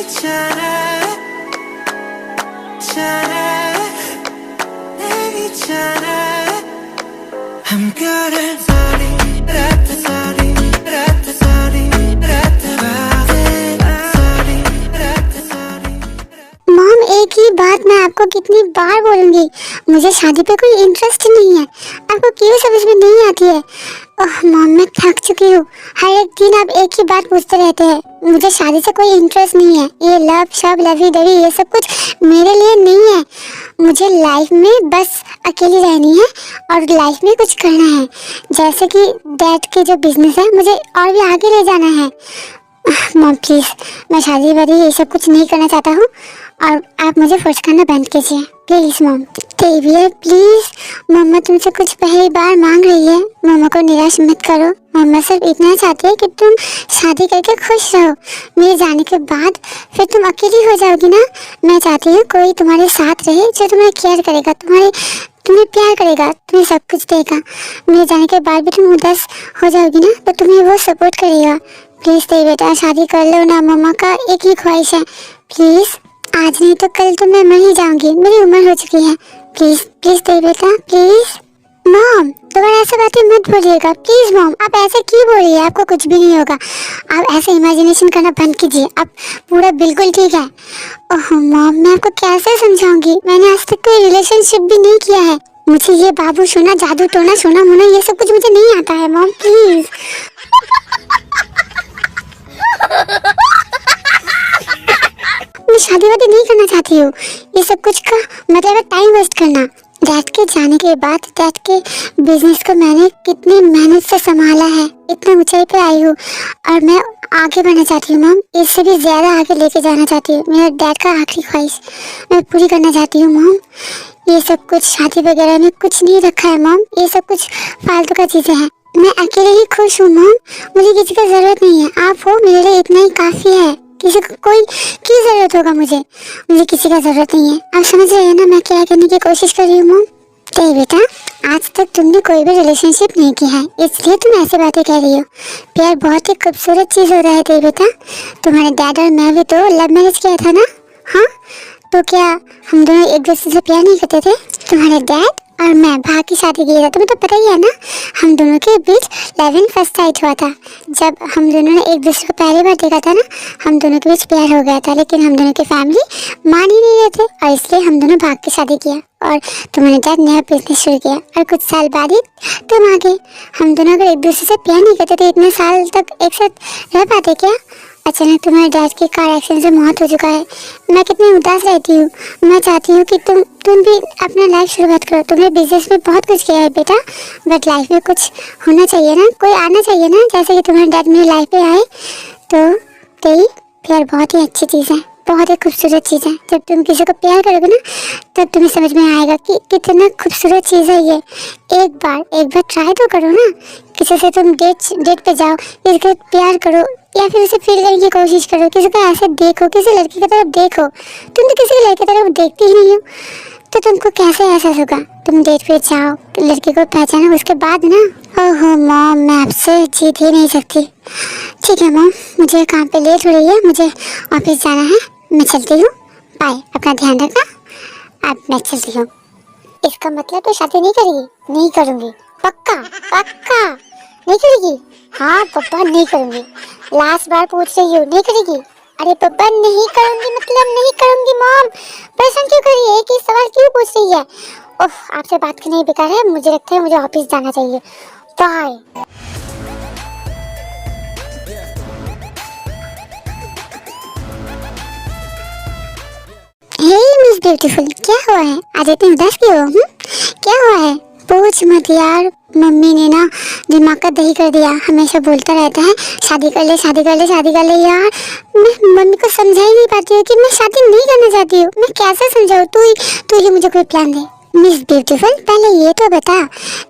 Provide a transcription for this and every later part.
जाना जाना नहीं जाना हम करे सारी रात सारी रात सारी रात सारी रात सारी। मॉम, एक ही बात मैं आपको कितनी बार बोलूंगी, मुझे शादी पे कोई इंटरेस्ट नहीं है। आपको क्यों समझ में नहीं आती है? ओह मॉम, मैं थक चुकी हूँ। हर एक दिन आप एक ही बात पूछते रहते हैं। मुझे शादी से कोई इंटरेस्ट नहीं है। ये लव शव लवी डवी ये सब कुछ मेरे लिए नहीं है। मुझे लाइफ में बस अकेली रहनी है और लाइफ में कुछ करना है। जैसे कि डैड के जो बिजनेस है मुझे और भी आगे ले जाना है। मॉम प्लीज़, मैं शादी वादी ये सब कुछ नहीं करना चाहता हूँ और आप मुझे फोर्स करना बंद कीजिए प्लीज़। मॉम देवियर प्लीज़, मम्मा तुमसे कुछ पहली बार मांग रही है। मम्मा को निराश मत करो। मम्मा सिर्फ इतना चाहती है कि तुम शादी करके खुश रहो। मेरे जाने के बाद फिर तुम अकेली हो जाओगी ना। मैं चाहती हूँ कोई तुम्हारे साथ रहे जो तुम्हें केयर करेगा, तुम्हें प्यार करेगा, तुम्हें सब कुछ देगा। मेरे जाने के बाद भी तुम उदास हो जाओगी ना तो तुम्हें वो सपोर्ट करेगा। प्लीज़ देवी बेटा, शादी कर लो ना। मम्मा का एक ही ख्वाहिश है, प्लीज़। आज नहीं तो कल तो मैं मर ही जाऊंगी, मेरी उम्र हो चुकी है। प्लीज़ प्लीज़ देवी बेटा प्लीज़। मॉम दोबारा ऐसे बातें मत बोलिएगा प्लीज़। मॉम आप ऐसे क्यों बोल रही है? आपको कुछ भी नहीं होगा। आप ऐसे इमेजिनेशन करना बंद कीजिए। आप पूरा बिल्कुल ठीक है। ओह मॉम, मैं आपको कैसे समझाऊंगी? मैंने आज तक कोई रिलेशनशिप भी नहीं किया है। मुझे ये बाबू सोना, जादू टोना, सोना मोना ये सब कुछ मुझे नहीं आता है। Mom please. मैं शादी वादी नहीं करना चाहती हूँ। ये सब कुछ का मतलब है टाइम वेस्ट करना। डैड के जाने के बाद डैड के बिजनेस को मैंने कितनी मेहनत से संभाला है, इतना ऊंचाई पे आई हूँ और मैं आगे बढ़ना चाहती हूँ। मॉम इससे भी ज़्यादा आगे लेके जाना चाहती हूँ। मेरा डैड का आखिरी ख्वाहिश मैं पूरी करना चाहती हूँ। मॉम ये सब कुछ शादी वगैरह में कुछ नहीं रखा है। मॉम ये सब कुछ फालतू का चीज़ें हैं। मैं अकेले ही खुश हूँ। मॉम मुझे किसी का ज़रूरत नहीं है। आप हो मेरे लिए इतना ही काफ़ी है। किसी को कोई की ज़रूरत होगा? मुझे किसी का ज़रूरत नहीं है। आप समझ रहे हैं ना मैं क्या करने की कोशिश कर रही हूँ? मॉम नहीं बेटा, आज तक तुमने कोई भी रिलेशनशिप नहीं किया है इसलिए तुम ऐसे बातें कह रही हो। प्यार बहुत ही खूबसूरत चीज़ होता है देवी बेटा। तुम्हारे डैड और मैं भी तो लव मैरिज किया था ना। हाँ तो क्या हम दोनों एक दूसरे से प्यार नहीं करते थे? तुम्हारे डैड और मैं भाग की शादी की था, तुम्हें तो पता ही है ना। हम दोनों के बीच लव इन फर्स्ट साइट हुआ था। जब हम दोनों ने एक दूसरे को पहली बार देखा था ना, हम दोनों के बीच प्यार हो गया था। लेकिन हम दोनों की फैमिली मान ही नहीं रहे थे और इसलिए हम दोनों भाग की शादी किया और तुम्हारे डैड नया बिजनेस शुरू किया और कुछ साल बाद ही तुम आ गए। हम दोनों अगर एक दूसरे से प्यार नहीं करते तो इतने साल तक एक साथ रह पाते क्या? अचानक तुम्हारे डैड की कार एक्सीडेंट से मौत हो चुका है। मैं कितनी उदास रहती हूँ। मैं चाहती हूँ कि तुम भी अपना लाइफ शुरुआत करो। तुमने बिजनेस में बहुत कुछ किया है बेटा, बट लाइफ में कुछ होना चाहिए ना, कोई आना चाहिए ना। जैसे कि तुम्हारे डैड मेरी लाइफ में आए तो कई प्यार बहुत ही अच्छी चीज़ है, बहुत ही खूबसूरत चीज़ है। जब तुम किसी को प्यार करोगे ना तब तुम्हें समझ में आएगा कि कितना खूबसूरत चीज़ है ये। एक बार ट्राई तो करो ना। किसी से तुम डेट पे जाओ, किसी को प्यार करो या फिर उसे फील करने की कोशिश करो। किसी को ऐसे देखो, किसी लड़की की तरफ देखो। तुम तो किसी लड़के की तरफ देखती ही नहीं हो तो तुमको कैसे एहसास होगा? तुम डेट पे जाओ, लड़की को पहचानो, उसके बाद ना। ओहो मॉम, मैं आपसे जीत ही नहीं सकती। ठीक है मॉम, मुझे काम पे लेट हो रही है, मुझे ऑफिस जाना है, मैं चलती हूँ। बाय, अपना ध्यान रखना। अब मैं चलती हूँ। इसका मतलब तो शादी नहीं करेगी? नहीं करूँगी, पक्का पक्का नहीं करेगी? हाँ पप्पा नहीं करूँगी। लास्ट बार पूछ रही हूँ, नहीं करेगी? अरे पप्पा नहीं करूँगी मतलब नहीं करूँगी। मॉम परेशान क्यों कर रही है? एक ही सवाल क्यों पूछ रही है? ओह आपसे बात करना ही बेकार है। मुझे लगता है मुझे ऑफिस जाना चाहिए। बाय। हे मिस ब्यूटीफुल, क्या हुआ है? आज इतनी उदास क्यों हो? क्या हुआ है? पूछ मत यार, मम्मी ने ना दिमाग का दही कर दिया। हमेशा बोलता रहता है शादी कर ले शादी कर ले शादी कर ले। यार मैं मम्मी को समझा ही नहीं पाती हूँ कि मैं शादी नहीं करना चाहती हूँ। मैं कैसे समझाऊँ? तू ही मुझे कोई प्लान दे। मिस ब्यूटीफुल पहले ये तो बता,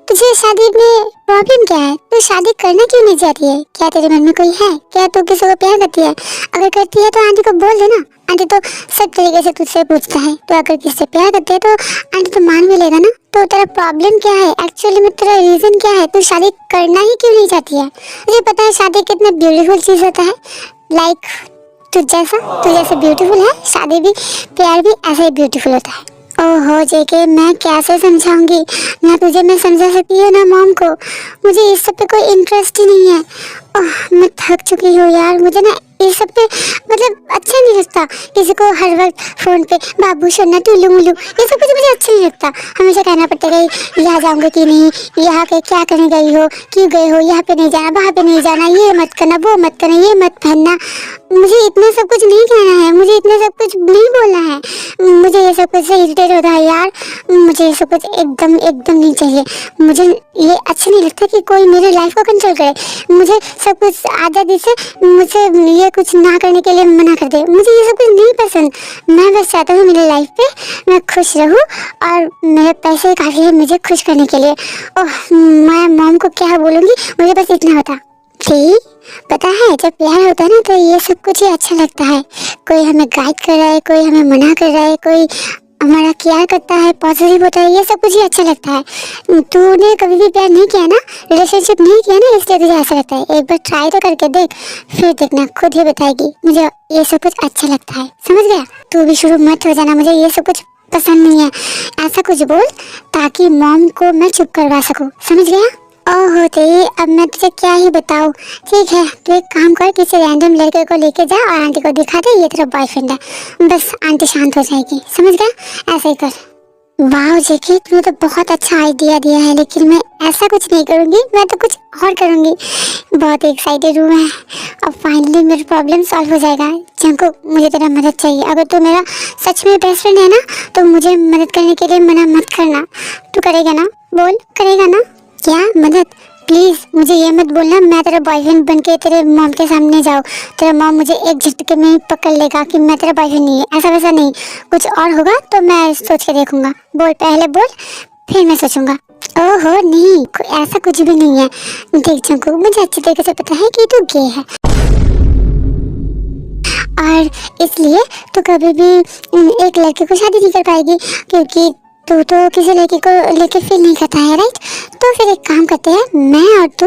तुझे शादी में प्रॉब्लम क्या है? तू शादी करना क्यों नहीं चाहती है? क्या तेरे मन में कोई है? क्या तू किसी को प्यार करती है? अगर करती है तो आंटी को बोल देना। आंटी तो सब तरीके से तुझसे पूछता है। तो अगर किसी से प्यार करते है तो आंटी तो मान भी लेगा ना। तो तेरा प्रॉब्लम क्या है एक्चुअली में? तेरा रीजन क्या है? तू शादी करना ही क्यों नहीं चाहती है? मुझे पता है शादी कितना ब्यूटीफुल चीज़ होता है। लाइक तू जैसे ब्यूटीफुल है, शादी भी प्यार भी ऐसे ही ब्यूटीफुल होता है। ओहो जेके, मैं कैसे समझाऊंगी, ना तुझे मैं समझा सकती हूँ ना मॉम को। मुझे इस सब पे कोई इंटरेस्ट ही नहीं है। मैं थक चुकी हूँ यार, मुझे ना ये सब पे मतलब अच्छा नहीं लगता। किसी को हर वक्त फोन पे बाबू सोना टुल्लू मुल्लू, ये सब कुछ मुझे अच्छा नहीं लगता। हमेशा कहना पड़ता है यहाँ जाऊंगे कि नहीं, यहाँ के क्या करने गई हो, क्यों गए हो, यहाँ पे नहीं जाना, वहाँ पे नहीं जाना, ये मत करना, वो मत करना, ये मत पहनना। मुझे इतना सब कुछ नहीं कहना है, मुझे इतना सब कुछ नहीं बोलना है। मुझे ये सब कुछ से इरिटेट होता है यार। मुझे ये सब कुछ एकदम एकदम नहीं चाहिए। मुझे ये अच्छा नहीं लगता कि कोई मेरे लाइफ को कंट्रोल करे। मुझे सब कुछ आज़ादी से मुझे ये कुछ ना करने के लिए मना कर दे। मुझे ये सब कुछ नहीं पसंद। मैं बस चाहता हूँ मेरी लाइफ पे मैं खुश रहूँ और मेरे पैसे काफ़ी है मुझे खुश करने के लिए। ओह, मैं मॉम को क्या बोलूँगी, मुझे बस इतना बता। ठीक, पता है जब प्यार होता है ना तो ये सब कुछ ही अच्छा लगता है। कोई हमें गाइड कर रहा है, कोई हमें मना कर रहा है, कोई हमारा केयर करता है, पॉजिटिव होता है, ये सब कुछ ही अच्छा लगता है। तूने कभी भी प्यार नहीं किया ना, रिलेशनशिप नहीं किया ना, इसलिए तुझे ऐसा लगता है। एक बार ट्राई तो करके देख, फिर देखना खुद ही बताएगी। मुझे ये सब कुछ अच्छा लगता है, समझ गया? तू भी शुरू मत हो जाना, मुझे ये सब कुछ पसंद नहीं है। ऐसा कुछ बोल ताकि मॉम को मैं चुप करवा सकूँ, समझ गया? ओहो तेरी, अब मैं तुझे क्या ही बताऊँ। ठीक है, तू एक काम कर, किसी रैंडम लड़के को लेके जा और आंटी को दिखा दे ये तेरा बॉयफ्रेंड है। बस आंटी शांत हो जाएगी, समझ गया? ऐसे ही कर। वाह जेके, तूने तो बहुत अच्छा आइडिया दिया है, लेकिन मैं ऐसा कुछ नहीं करूँगी, मैं तो कुछ और करूँगी। बहुत एक्साइटेड हूँ मैं। अब फाइनली मेरा प्रॉब्लम सॉल्व हो जाएगा। जंकू, मुझे तेरा मदद चाहिए। अगर तू मेरा सच में बेस्ट फ्रेंड है ना तो मुझे मदद करने के लिए मना मत करना। तू करेगा ना? बोल, करेगा ना? क्या मदद? प्लीज़ मुझे ये मत बोलना मैं तेरा बॉयफ्रेंड बन के तेरे मॉम के सामने जाऊँ। तेरा मॉम मुझे एक झटके में ही पकड़ लेगा कि मैं तेरा बॉयफ्रेंड नहीं है। ऐसा वैसा नहीं, कुछ और होगा तो मैं सोच के देखूंगा। बोल, पहले बोल, फिर मैं सोचूंगा। ओहो नहीं, ऐसा कुछ भी नहीं है। देख जंकू, मुझे अच्छी तरीके से पता है कि तू गे है और इसलिए तू कभी भी एक लड़के को शादी नहीं कर पाएगी, क्योंकि तू तो किसी लड़की को लेके फील नहीं करता है, राइट? तो फिर एक काम करते हैं, मैं और तू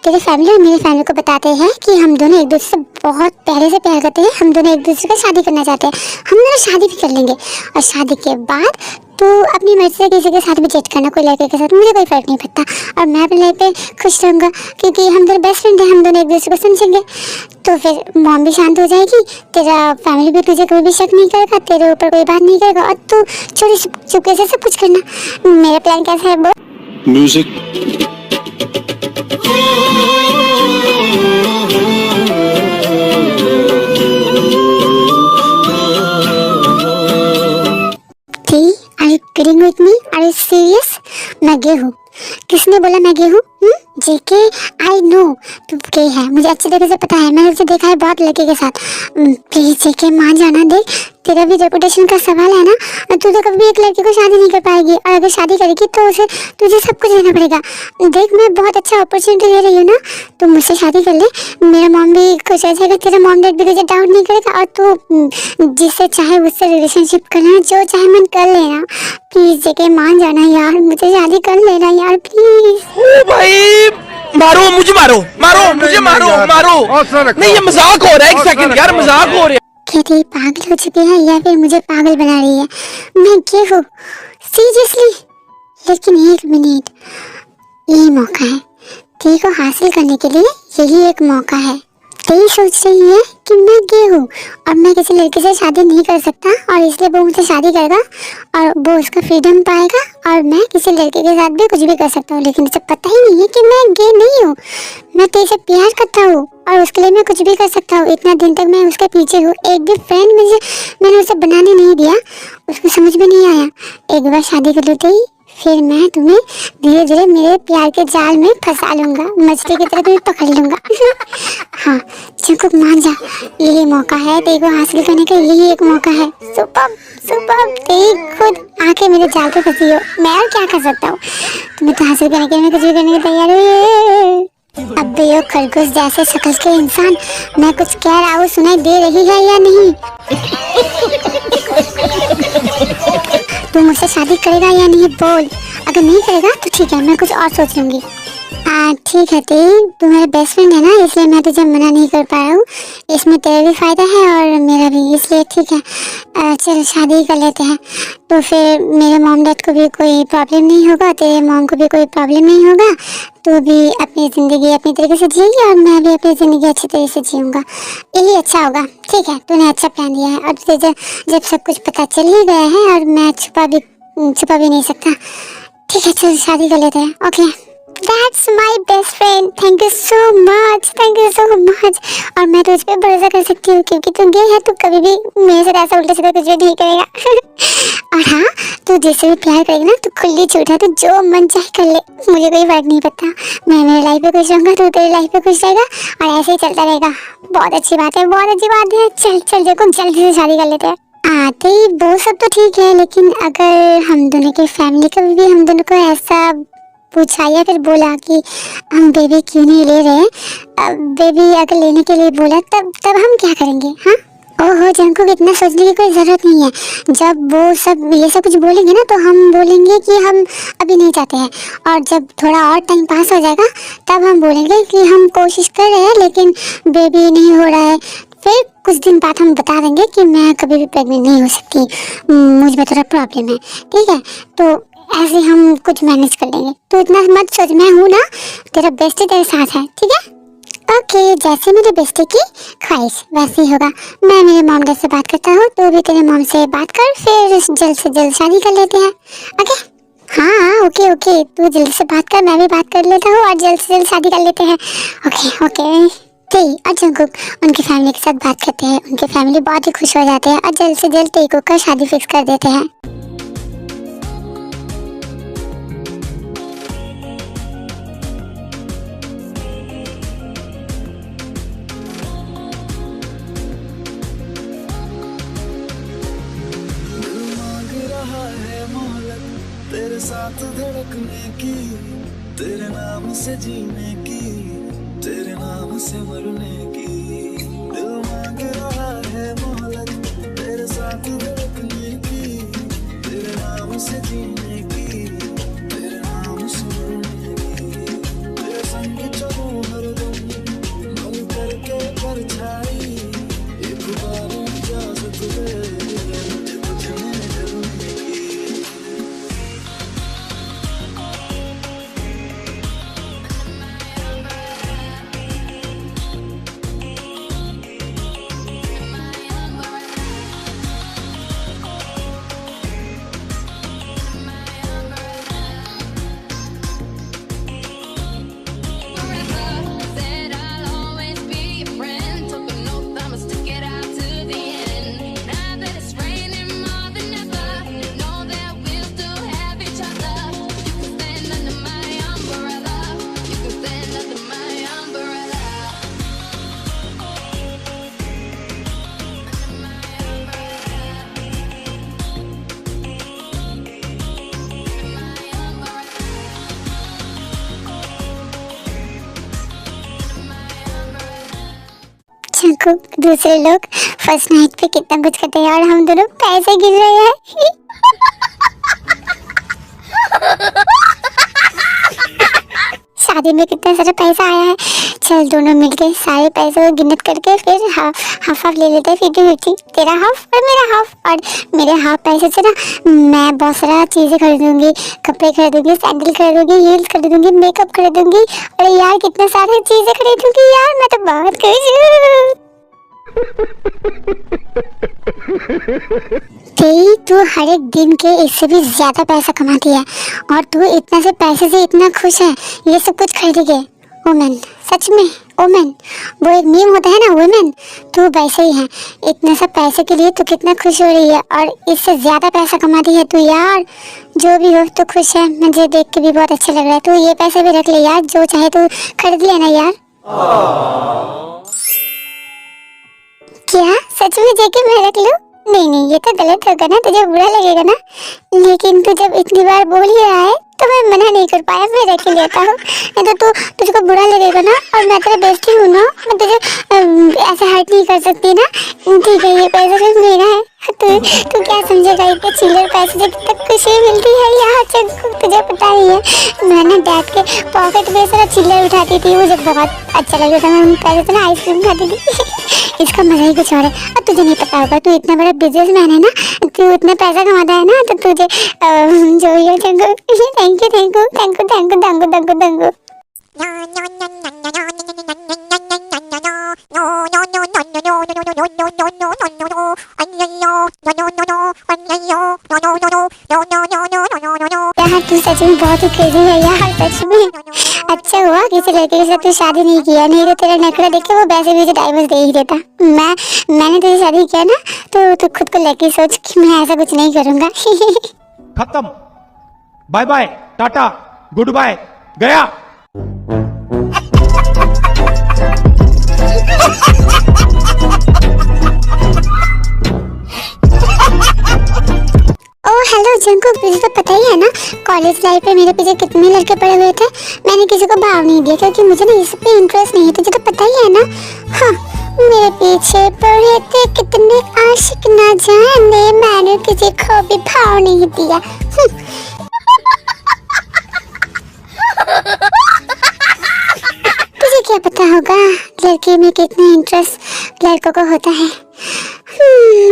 तेरे फैमिली और मेरी फैमिली को बताते हैं कि हम दोनों एक दूसरे से बहुत पहले से प्यार करते हैं, हम दोनों एक दूसरे को शादी करना चाहते हैं। हम दोनों शादी भी कर लेंगे और शादी के बाद तू अपनी मर्जी से किसी के साथ भी चेट करना, कोई लड़के के साथ, मुझे कोई फर्क नहीं पड़ता। और मैं अपनी लाइफ पे खुश रहूँगा क्योंकि हम दोनों बेस्ट फ्रेंड हैं, हम दोनों एक दूसरे को समझेंगे। तो फिर मॉम भी शांत हो जाएगी, तेरा फैमिली भी तुझे कोई भी शक नहीं करेगा, तेरे ऊपर कोई बात नहीं करेगा और तू चोरी चुपके से सब कुछ करना। मेरा प्लान कैसा है बोल? Music. Are you kidding with me? Are you serious? मैं गे हूँ। किसने बोला मैं गे हूँ? जेके, आई नो तू गे है, मुझे अच्छी तरीके से पता है। मैंने तुझे देखा है बहुत लड़के के साथ। प्लीज जेके मान जाना। देख, तेरा भी रेपुटेशन का सवाल है ना, तू तो कभी एक लड़की को शादी नहीं कर पाएगी और अगर शादी करेगी तो उसे तुझे सब कुछ देना पड़ेगा। देख, मैं बहुत अच्छा अपॉर्चुनिटी दे रही हूँ ना, तो मुझसे शादी कर ले। मेरा मॉम भी खुश हो जाएगा, तेरा मॉम डैड भी तुझे डाउट नहीं करेगा और तू जिससे चाहे उससे रिलेशनशिप करना, जो चाहे मन कर लेना। प्लीज जेके मान जाना यार, मुझे शादी कर लेना यार प्लीज। ओ भाई, मारो मुझे, मारो मारो मुझे, मारो मारो। नहीं, ये मजाक हो रहा है। एक सेकंड यार, मजाक हो रहा है। खेती पागल हो चुकी है या फिर मुझे पागल बना रही है? मैं क्या हूँ सीरियसली? लेकिन एक मिनट, यही मौका है ती को हासिल करने के लिए, यही एक मौका है। ती सोच रही है कि मैं गे हूँ और मैं किसी लड़के से शादी नहीं कर सकता और इसलिए वो मुझसे शादी करेगा और वो उसका फ्रीडम पाएगा और मैं किसी लड़के के साथ भी कुछ भी कर सकता हूँ। लेकिन उसे पता ही नहीं है कि मैं गे नहीं हूँ, मैं ती से प्यार करता हूँ और उसके लिए मैं कुछ भी कर सकता हूँ। इतना दिन तक मैं उसके पीछे हूँ, एक भी फ्रेंड मैंने उसे बनाने नहीं दिया, उसको समझ में नहीं आया। एक बार शादी कर लेते ही फिर मैं तुम्हें धीरे धीरे मेरे प्यार के जाल में फंसा लूंगा, मछली की तरह तुम्हें पकड़ लूंगा। हाँ चिंकुक मान जा, यही मौका है तेरे को हासिल करने का, यही एक मौका है। सुपर सुपर, तेरी खुद आके मेरे जाल पे फंसी हो, मैं और क्या कर सकता हूँ? तुम्हें तो हासिल करने के लिए मैं कुछ भी करने के तैयार हूँ। अब भी यो खरगोश जैसे शक्ल के इंसान, मैं कुछ कह रहा हूँ सुनाई दे रही है या नहीं? तू मुझसे शादी करेगा या नहीं बोल। अगर नहीं करेगा तो ठीक है, मैं कुछ और सोच लूंगी। ठीक है ती, तू मेरा बेस्ट फ्रेंड है ना, इसलिए मैं तुझे मना नहीं कर पा रहा हूँ। इसमें तेरा भी फायदा है और मेरा भी, इसलिए ठीक है। चल शादी ही कर लेते हैं, तो फिर मेरे मॉम डैड को भी कोई प्रॉब्लम नहीं होगा, तेरे मॉम को भी कोई प्रॉब्लम नहीं होगा। तू भी अपनी ज़िंदगी अपनी तरीके से जिएगी और मैं भी अपनी ज़िंदगी अच्छी तरीके से जीऊँगा। यही अच्छा होगा। ठीक है, तूने अच्छा प्लान दिया है। और तुझे जब सब कुछ पता चल ही गया है और मैं छुपा भी नहीं सकता। ठीक है, चल शादी कर लेते हैं। Okay, That's my best friend. Thank you so much. Thank you so much. और मैं तुझ पे भरोसा कर सकती हूँ क्योंकि तू गे है, तू कभी भी मेरे साथ ऐसा उल्टा सीधा कुछ भी नहीं करेगा। और हाँ, तू जिससे भी प्यार करेगी ना, तू खुली छूट है, तू जो मन चाहे कर ले, मुझे कोई फर्क नहीं पड़ता। मैं मेरे लाइफ पे खुश रहूँगा, तू तेरी लाइफ पे खुश रहेगा और ऐसे ही चलता रहेगा। बहुत अच्छी बात है, बहुत अच्छी बात है। चल देखो, जल्दी से शादी कर लेते हैं। आते ही वो सब तो ठीक है, लेकिन अगर हम दोनों की फैमिली कभी भी हम दोनों को ऐसा पूछा या फिर बोला कि हम बेबी क्यों नहीं ले रहे, बेबी अगर लेने के लिए बोला तब हम क्या करेंगे? हाँ, ओहो जंकुक, इतना सोचने की कोई ज़रूरत नहीं है। जब वो सब ये सब कुछ बोलेंगे ना, तो हम बोलेंगे कि हम अभी नहीं चाहते हैं, और जब थोड़ा और टाइम पास हो जाएगा तब हम बोलेंगे कि हम कोशिश कर रहे हैं लेकिन बेबी नहीं हो रहा है। फिर कुछ दिन बाद हम बता देंगे कि मैं कभी भी प्रेग्नेंट नहीं हो सकती, मुझ में थोड़ा प्रॉब्लम है। ठीक है, तो ऐसे हम कुछ मैनेज कर लेंगे। तो इतना मत सोच, मैं हूँ ना, तेरा बेस्टी तेरे साथ है। ठीक है, ओके, जैसे मेरे बेस्टी की ख्वाहिश वैसे ही होगा। मैं मेरे मॉम डैड से बात करता हूँ, तो भी तेरे मॉम से बात कर, फिर जल्द से जल्द शादी कर लेते हैं। ओके, हाँ ओके, तू जल्दी से बात कर, मैं भी बात कर लेता हूँ और जल्द से जल्द शादी कर लेते हैं। ओके ती और जंकुक उनकी फैमिली के साथ बात करते हैं, उनकी फैमिली बहुत ही खुश हो जाते हैं और जल्द से जल्द टीकू का शादी फिक्स कर देते हैं। तेरे साथ धड़कने की, तेरे नाम से जीने की, तेरे नाम से मरने की, दिल मांग रहा है मोहलत। तेरे साथ धड़कने की, तेरे नाम से जीने की, तेरे नाम से मरने की, तेरे संग चलूं हरदम, बन करके परछाई, एक बार इजाजत दे मुझे तुझमें ढलने की। दूसरे लोग फर्स्ट नाइट पे कितना कुछ करते हैं और हम दोनों पैसे गिन रहे हैं। शादी में कितना सारा पैसा आया है। चल दोनों मिलके सारे पैसे को गिनत करके फिर हाफ ले लेते हैं, 50-50, तेरा हाफ और मेरा हाफ। और मेरे हाफ पैसे से ना मैं बहुत सारा चीज़ें खरीदूंगी, कपड़े खरीदूंगी, सैंडल खरीदूंगी, हील्स खरीदूंगी, मेकअप खरीदूंगी। अरे यार कितना सारी चीज़ें खरीदूंगी यार, मैं तो बहुत खुश हूँ। तू हर एक दिन के इससे भी ज्यादा पैसा कमाती है और तू इतना से पैसे से इतना खुश है, ये सब कुछ खरीदेगी। वुमेन, सच में वुमेन, वो एक मीम होता है ना वुमेन, तू वैसे ही है। इतने सब पैसे के लिए तू कितना खुश हो रही है और इससे ज्यादा पैसा कमाती है तू यार। जो भी हो तू खुश है, मुझे देख के भी बहुत अच्छा लग रहा है। तू ये पैसे भी रख ले यार, जो चाहे तू खरीद लेना यार। क्या सच में जेके मैं रख लूं? नहीं ये तो गलत होगा ना, तुझे बुरा लगेगा ना। लेकिन तू जब इतनी बार बोल ही रहा है तो मैं मना नहीं कर पाया, मैं रख लेता हूँ। नहीं तो तुझको बुरा लगेगा ना, और मैं तेरा बेस्टी हूँ ना, मैं तुझे ऐसे हर्ट नहीं कर सकती ना। ठीक है, ये पैसा सिर्फ मेरा है, तू क्या समझेगा, इतने चिल्लर पैसे से कितनी खुशी मिलती है यार जंकुक, तुझे पता ही है। मैंने डैड के पॉकेट में सारा चिल्लर उठाती थी, मुझे बहुत अच्छा लगता था। मैं उन पैसे से ना आइसक्रीम खाती थी। इसका मजा ही कुछ और है। अब तुझे नहीं पता होगा, तू इतना बड़ा बिजनेसमैन है ना, तू इतना पैसा कमाता है ना, तो तुझे जो ये Jungkook, thank you thank you thank you thank you thank you thank you thank you. यार तू सच में बहुत ही क्रेजी है यार, सच में। अच्छा हुआ किसी लड़के के साथ तू शादी नहीं किया, नहीं तो तेरा नखरा देख के वो वैसे भी डाइवोर्स दे ही देता। मैंने तुझे शादी किया ना, तो तू खुद को लेके सोच कि मैं ऐसा कुछ नहीं करूँगा। खत्म, bye bye, tata, goodbye, गया। ओह हेलो जंकुक, तुझे तो पता ही है ना कॉलेज लाइफ में मेरे पीछे कितने लड़के पड़े हुए थे। मैंने किसी को भाव नहीं दिया क्योंकि मुझे ना इस पे इंटरेस्ट नहीं है, तुझे तो पता ही है ना। हाँ, मेरे पीछे पड़े थे कितने आशिक ना जाने, मैंने किसी को भी भाव नहीं दिया। तुझे क्या पता होगा लड़की में कितने इंटरेस्ट लड़कों को होता है।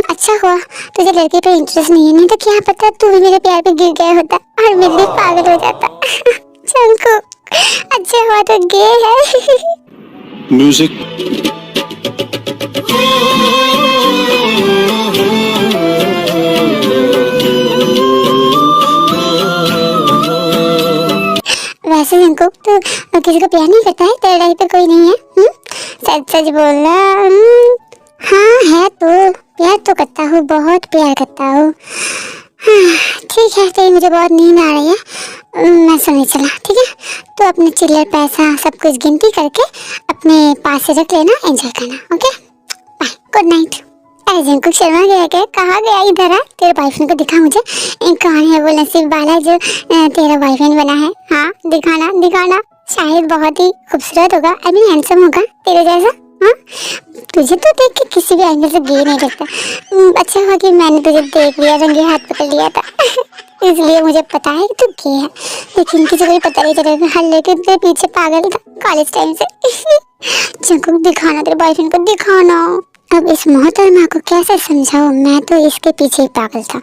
अच्छा हुआ तुझे लड़के पे इंटरेस्ट नहीं है, नहीं तो क्या पता तू भी मेरे प्यार पे गिर गया होता और मैं भी पागल हो जाता। चंकू अच्छा हुआ तो गे है। म्यूजिक वैसे जंकुक तू किसी को प्यार नहीं करता है, तेरे लाइफ पे कोई नहीं है? सच सच बोलना। हाँ है तो, प्यार तो करता हूँ, बहुत प्यार करता हूँ। ठीक है, तो मुझे बहुत नींद आ रही है, मैं सोने चला। ठीक है, तो अपने चिल्लर पैसा सब कुछ गिनती करके अपने पास से रख लेना, एंजॉय करना। Okay bye, good night. अरे जंकुक शर्मा गया क्या, कहाँ गया? इधर आ, तेरे बॉयफ्रेंड को दिखा मुझे। कौन है वो नसीब वाला जो तेरा बॉयफ्रेंड बना है? हाँ दिखाना दिखाना, शायद बहुत ही खूबसूरत होगा, आई मीन हैंडसम होगा तेरे जैसा। हाँ तुझे तो देख के किसी भी एंगल से गे नहीं लगता। अच्छा हुआ कि मैंने तुझे देख लिया, रंगे हाथ पकड़ लिया था। इसलिए मुझे पता है कि तू गे है, लेकिन किसी को भी पता नहीं चलेगा। हर लड़के तेरे पीछे पागल था कॉलेज टाइम से। जंकुक दिखाना, तेरे बॉयफ्रेंड को दिखाना। अब इस मोहतरमा को कैसे समझाऊं, मैं तो इसके पीछे ही पागल था।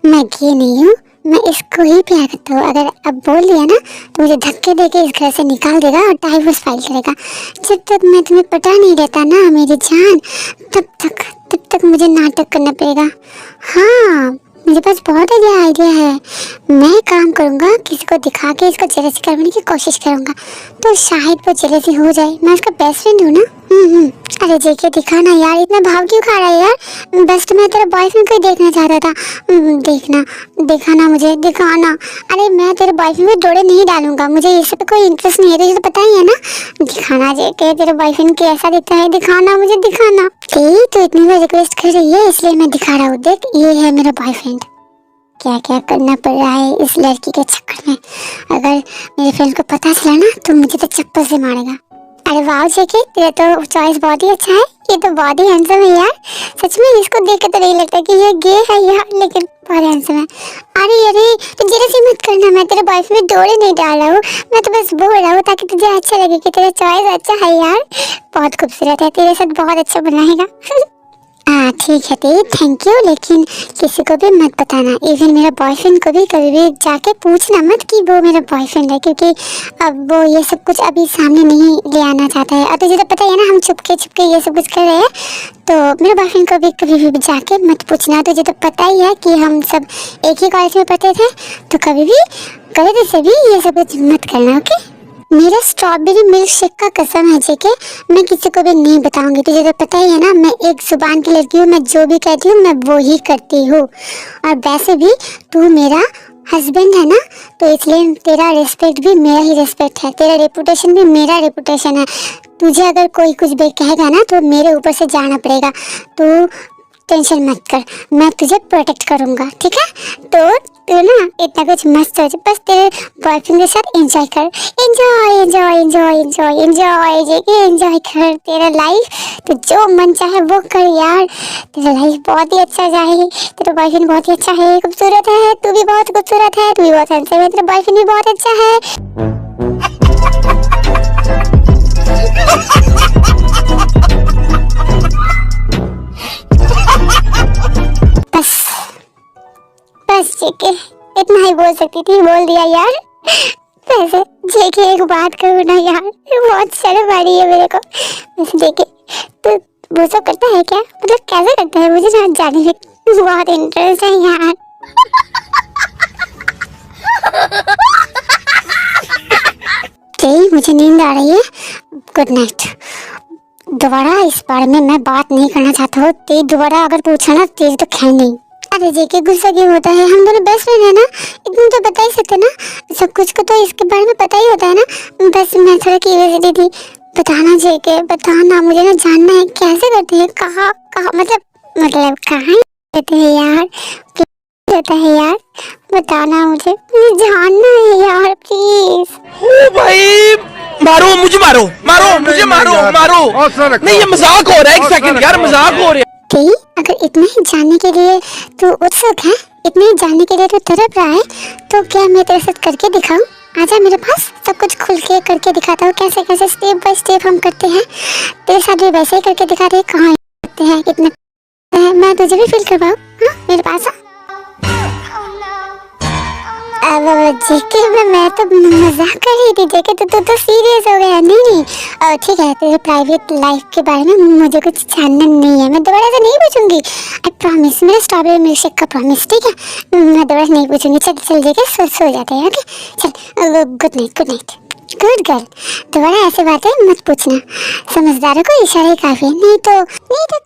मैं गे नहीं हूँ, मैं इसको ही प्यार करता हूँ। अगर अब बोल लिया ना तो मुझे धक्के देके इस घर से निकाल देगा और डाइवोर्स फाइल करेगा। जब तक मैं तुम्हें पटा नहीं देता ना मेरी जान, तब तक मुझे नाटक करना पड़ेगा। हाँ मेरे पास बहुत आइडिया है। मैं काम करूँगा, किसी को दिखा के इसको जेलसी करवाने की कोशिश करूँगा, तो शायद वो जेलसी हो जाए। मैं उसका बेस्ट फ्रेंड हूँ ना। अरे जेके दिखाना यार, इतना भाव क्यों खा रहा है यार? बस मैं तेरा बॉयफ्रेंड को ही देखना चाहता था। देखना दिखाना, मुझे दिखाना। अरे मैं तेरे बॉयफ्रेंड में जोड़े नहीं डालूंगा, मुझे इस पे कोई इंटरेस्ट नहीं है, तुझे तो पता ही है ना। दिखाना जेके, तेरे बॉयफ्रेंड कैसा दिखता है, दिखाना मुझे, दिखाना। ठीक तो इतनी बार रिक्वेस्ट कर रही है इसलिए मैं दिखा रहा हूँ। देख ये है मेरा बॉयफ्रेंड। क्या क्या करना पड़ रहा है इस लड़की के चक्कर में। अगर मेरे फ्रेंड को पता चला ना तो मुझे तो चप्पल से मारेगा। अरे वाह जेके, तेरा तो चॉइस बहुत ही अच्छा है, ये तो बहुत ही हैंडसम है यार। सच में इसको देख के तो नहीं लगता कि ये गे है यार, लेकिन बहुत हैंडसम है। अरे तो जेलसी मत करना, मैं तेरे बॉयफ्रेंड में जोड़े नहीं डाल रहा हूँ, मैं तो बस बोल रहा हूँ ताकि तुझे अच्छा लगे कि तेरा चॉइस अच्छा है यार, बहुत खूबसूरत है, तेरे साथ बहुत अच्छा बनाएगा। ठीक है तेरी, थैंक यू, लेकिन किसी को भी मत बताना, इवन मेरा बॉयफ्रेंड को भी कभी भी जाके पूछना मत कि वो मेरा बॉयफ्रेंड है, क्योंकि अब वो ये सब कुछ अभी सामने नहीं ले आना चाहता है। और तुझे तो पता है ना हम छुपके ये सब कुछ कर रहे हैं, तो मेरे बॉयफ्रेंड को भी कभी भी जाके मत पूछना। तुझे तो पता ही है कि हम सब एक ही कॉलेज में पढ़ते थे, तो कभी भी गलती से भी ये सब कुछ मत करना। ओके, मेरा स्ट्रॉबेरी मिल्क शेक का कसम है जेके, मैं किसी को भी नहीं बताऊंगी। तुझे तो पता ही है ना मैं एक जुबान की लड़की हूँ, मैं जो भी कहती हूँ मैं वो ही करती हूँ। और वैसे भी तू मेरा हस्बैंड है ना, तो इसलिए तेरा रिस्पेक्ट भी मेरा ही रिस्पेक्ट है, तेरा रेपुटेशन भी मेरा रेपुटेशन है। तुझे अगर कोई कुछ भी कहेगा ना तो मेरे ऊपर से जाना पड़ेगा। तो टेंशन मत कर, मैं तुझे प्रोटेक्ट करूंगा, ठीक है। तो तू ना इतना कुछ मत सोच, बस तेरे बॉयफ्रेंड के साथ एंजॉय कर, enjoy enjoy enjoy enjoy enjoy जेके एंजॉय कर तेरा लाइफ। तो जो मन चाहे वो कर यार, तेरा लाइफ बहुत ही अच्छा जाए। तेरा बॉयफ्रेंड बहुत ही अच्छा है, खूबसूरत है, तू भी बहुत खूबसूरत है, तू भी बहुत हैंडसम है, तेरा बॉयफ्रेंड भी बहुत अच्छा है। बस बस जेके इतना ही बोल सकती थी, बोल दिया यार। वैसे जेके एक बात करूँ ना यार, बहुत शर्म आ रही है मेरे को। वैसे जेके तो वो सब करता है क्या, मतलब कैसे करता है, मुझे ना जानने में बहुत इंटरेस्ट है यार। मुझे नींद आ रही है, गुड नाइट। दोबारा इस बारे में मैं बात नहीं करना चाहता हूँ। तेज दोबारा अगर पूछा ना, तेज तो खैर नहीं। अरे जेके गुस्सा क्यों होता है, हम दोनों बेस्ट फ्रेंड है ना, इतना तो बता ही सकते ना, सब कुछ को तो इसके बारे में पता ही होता है ना। बस मैं थोड़ा क्यूरियोसिटी थी, बताना जेके, बताना, मुझे ना जानना है कैसे करते हैं, कहाँ कहाँ मतलब कहाँ रहते हैं यार, रहता है यार, बताना मुझे जानना है यार प्लीज। ओ भाई, मारो मुझे, मारो मारो मुझे, मारो मारो। नहीं ये मजाक हो रहा है, एक सेकंड यार, मजाक हो रहा है। अगर इतना ही जानने के लिए तू उत्सुक है, इतना ही जानने के लिए तू तड़प रहा है, तो क्या मैं तेरे साथ करके दिखाऊं? आजा मेरे पास, सब कुछ खुल के करके दिखाता हूँ, कैसे कैसे स्टेप बाय स्टेप हम करते हैं। तेरे साथ भी वैसे ही करके दिखाते हैं, कहाँ करते हैं, कितने मैं तुझे भी फील करवाऊं। हाँ मेरे पास जेके मैं तो मजाक कर रही थी जेके, तो सीरियस हो गया। नहीं ठीक है, तेरे प्राइवेट लाइफ के बारे में मुझे कुछ जानना नहीं है, मैं दोबारा से नहीं पूछूंगी, आई प्रॉमिस, मेरा स्ट्रॉबेरी मिल्कशेक का प्रॉमिस, ठीक है। मैं दोबारा नहीं पूछूंगी, चल जेके सो जाते हैं, ओके चल, good night good night good girl. दोबारा ऐसे बातें मत पूछना, समझदारों को इशारे काफी है, नहीं तो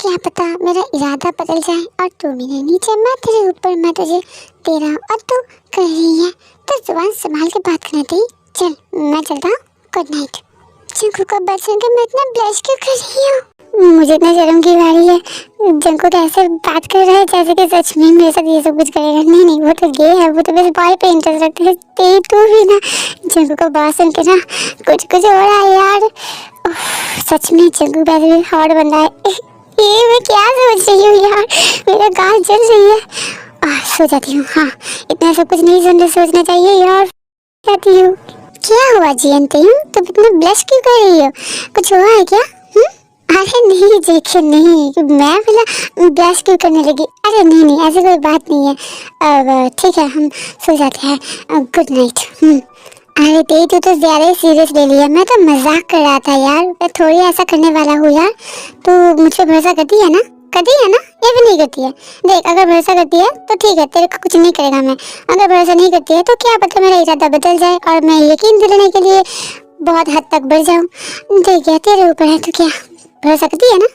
क्या पता मेरा इरादा बदल जाए और तू मेरे नीचे, मैं तेरे ऊपर, मैं तुझे तेरा, और तू कर रही है, तो जुबान संभाल के बात करना थी। चल मैं चलता हूँ, गुड नाइट। जंकू का बात सुन के मैं इतना ब्लश क्यों कर रही हूँ, मुझे इतना शर्म की आ रही है। जंकू कैसे बात कर रहा है जैसे कि सच में मेरे साथ ये सब कुछ करेगा। नहीं वो तो गे है, वो तो बस बॉय पे इंटरेस्ट रखते है। तू भी ना जंकू को बात सुन के ना कुछ हो रहा है यार। सच में जंकू वैसे भी हॉट बंदा है। ये मैं क्या सोच रही हूँ यार, मेरा गाल जल रही है। सो जाती हूँ, हाँ इतना सब कुछ नहीं सोचना चाहिए यार। जाती हूँ। क्या हुआ जीएनती, तुम इतना ब्लश क्यों कर रही हो, कुछ हुआ है क्या? अरे नहीं जेके नहीं, मैं बोला ब्लश क्यों करने लगी, अरे नहीं ऐसी कोई बात नहीं है। ठीक है हम सो जाते हैं, गुड नाइट। अरे तू तो ज़्यादा ही सीरियस ले लिया, मैं तो मजाक कर रहा था यार, मैं थोड़ी ऐसा करने वाला हूँ यार। तू मुझ पर भरोसा करती है ना, ये भी नहीं करती है। देख अगर भरोसा करती है तो ठीक है, तेरे को कुछ नहीं करेगा मैं, अगर भरोसा नहीं करती है तो क्या पता मेरा इरादा बदल जाए और मैं यकीन दिलाने के लिए बहुत हद तक बढ़ जाऊँ। देख यार तेरे ऊपर है, तो क्या भरोसा करती है ना?